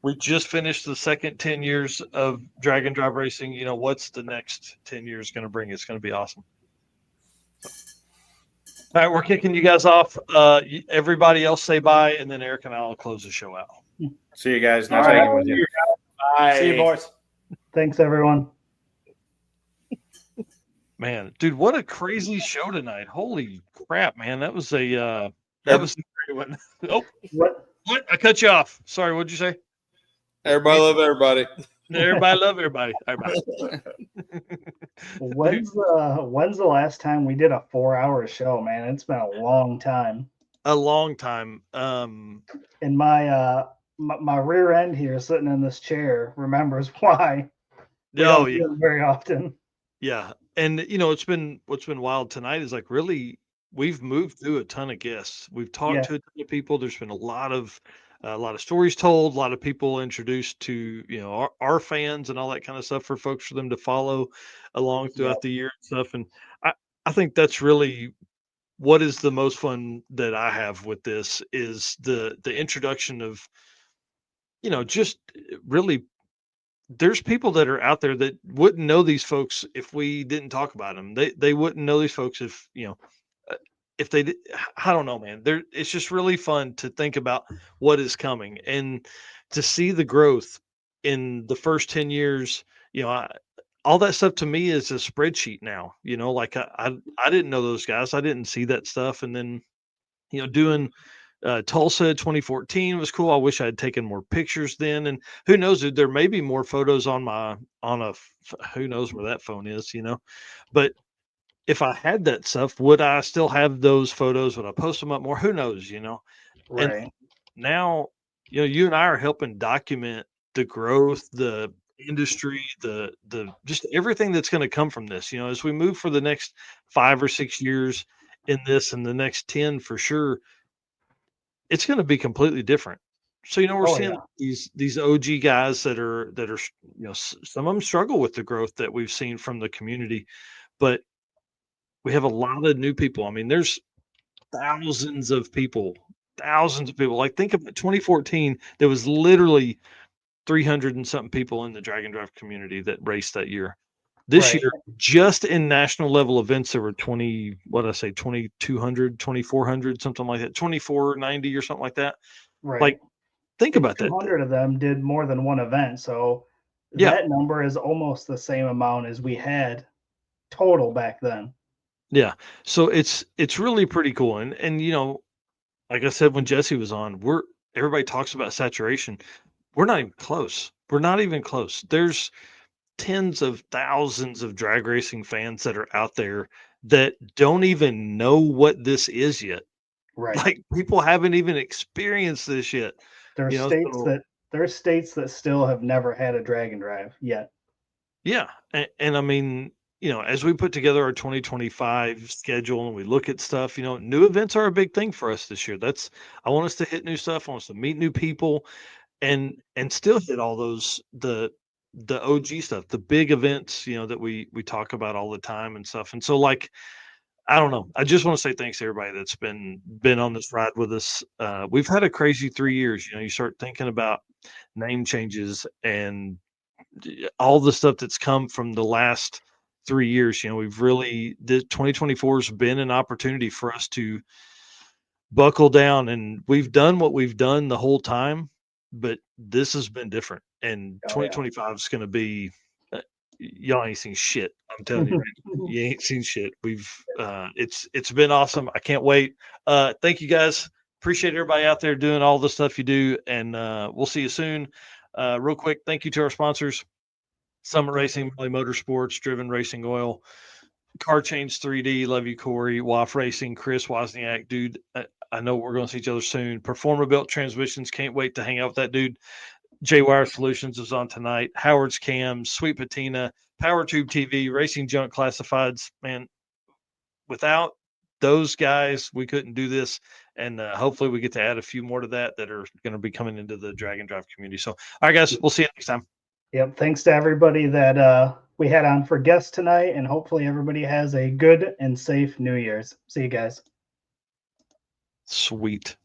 We just finished the second 10 years of Drag and Drive racing. What's the next 10 years going to bring? It's going to be awesome. All right, we're kicking you guys off. Everybody else say bye, and then Eric and I will close the show out. See you guys. Nice hanging with you. Bye. See you, boys. Thanks, everyone. Man, dude, what a crazy show tonight! Holy crap, man! That was a great one. Oh, what? I cut you off. Sorry, what'd you say? Everybody love everybody. Everybody love everybody. Everybody. When's the last time we did a 4-hour show, man? It's been a long time. A long time. And my rear end here, sitting in this chair, remembers why. We don't do it very often. Yeah, and what's been wild tonight is like really we've moved through a ton of guests. We've talked to a ton of people. There's been a lot of stories told, a lot of people introduced to our fans and all that kind of stuff for folks for them to follow along throughout the year and stuff. And I think that's really what is the most fun that I have with this is the introduction of just really. There's people that are out there that wouldn't know these folks if we didn't talk about them. They wouldn't know these folks if they did. I don't know, man. It's just really fun to think about what is coming and to see the growth in the first 10 years. All that stuff to me is a spreadsheet now. Like I didn't know those guys. I didn't see that stuff, and then doing Tulsa 2014 was cool. I wish I had taken more pictures then, and who knows, there may be more photos on who knows where that phone is, but if I had that stuff, would I still have those photos? Would I post them up more? Who knows, Right. And now, you and I are helping document the growth, the industry, the just everything that's going to come from this, as we move for the next 5 or 6 years in this and the next 10 for sure. It's going to be completely different. So, we're seeing these OG guys that are, some of them struggle with the growth that we've seen from the community, but we have a lot of new people. I mean, there's thousands of people. Like think of 2014, there was literally 300 and something people in the Drag and Drive community that raced that year. This year, just in national level events, there were 2,200, 2,400, something like that, 2,490 or something like that. Right. Like, think about that. 200 of them did more than one event. So that number is almost the same amount as we had total back then. Yeah. So it's really pretty cool. And like I said, when Jesse was on, everybody talks about saturation. We're not even close. There's tens of thousands of drag racing fans that are out there that don't even know what this is yet. Right. Like people haven't even experienced this yet. There's states that still have never had a Drag and Drive yet. Yeah. And I mean, as we put together our 2025 schedule and we look at stuff, new events are a big thing for us this year. I want us to hit new stuff. I want us to meet new people and still hit all those, the OG stuff, the big events, that we talk about all the time and stuff. And so like, I don't know. I just want to say thanks to everybody that's been on this ride with us. We've had a crazy 3 years. You start thinking about name changes and all the stuff that's come from the last 3 years. We've really, 2024 has been an opportunity for us to buckle down, and we've done what we've done the whole time, but this has been different. And 2025 is going to be y'all ain't seen shit. I'm telling you, man, you ain't seen shit. We've it's been awesome. I can't wait. Thank you guys. Appreciate everybody out there doing all the stuff you do, and we'll see you soon. Real quick, thank you to our sponsors: Summit Racing, Valley Motorsports, Driven Racing Oil, Car Change 3D. Love you, Corey. WAF Racing, Chris Wozniak, dude. I know we're going to see each other soon. Performer Built Transmissions. Can't wait to hang out with that dude. J Wire Solutions is on tonight. Howard's Cams, Sweet Patina, Power Tube TV, Racing Junk Classifieds. Man, without those guys, we couldn't do this. And hopefully we get to add a few more to that are going to be coming into the Drag and Drive community. So, all right, guys, we'll see you next time. Yep. Thanks to everybody that we had on for guests tonight. And hopefully everybody has a good and safe New Year's. See you guys. Sweet.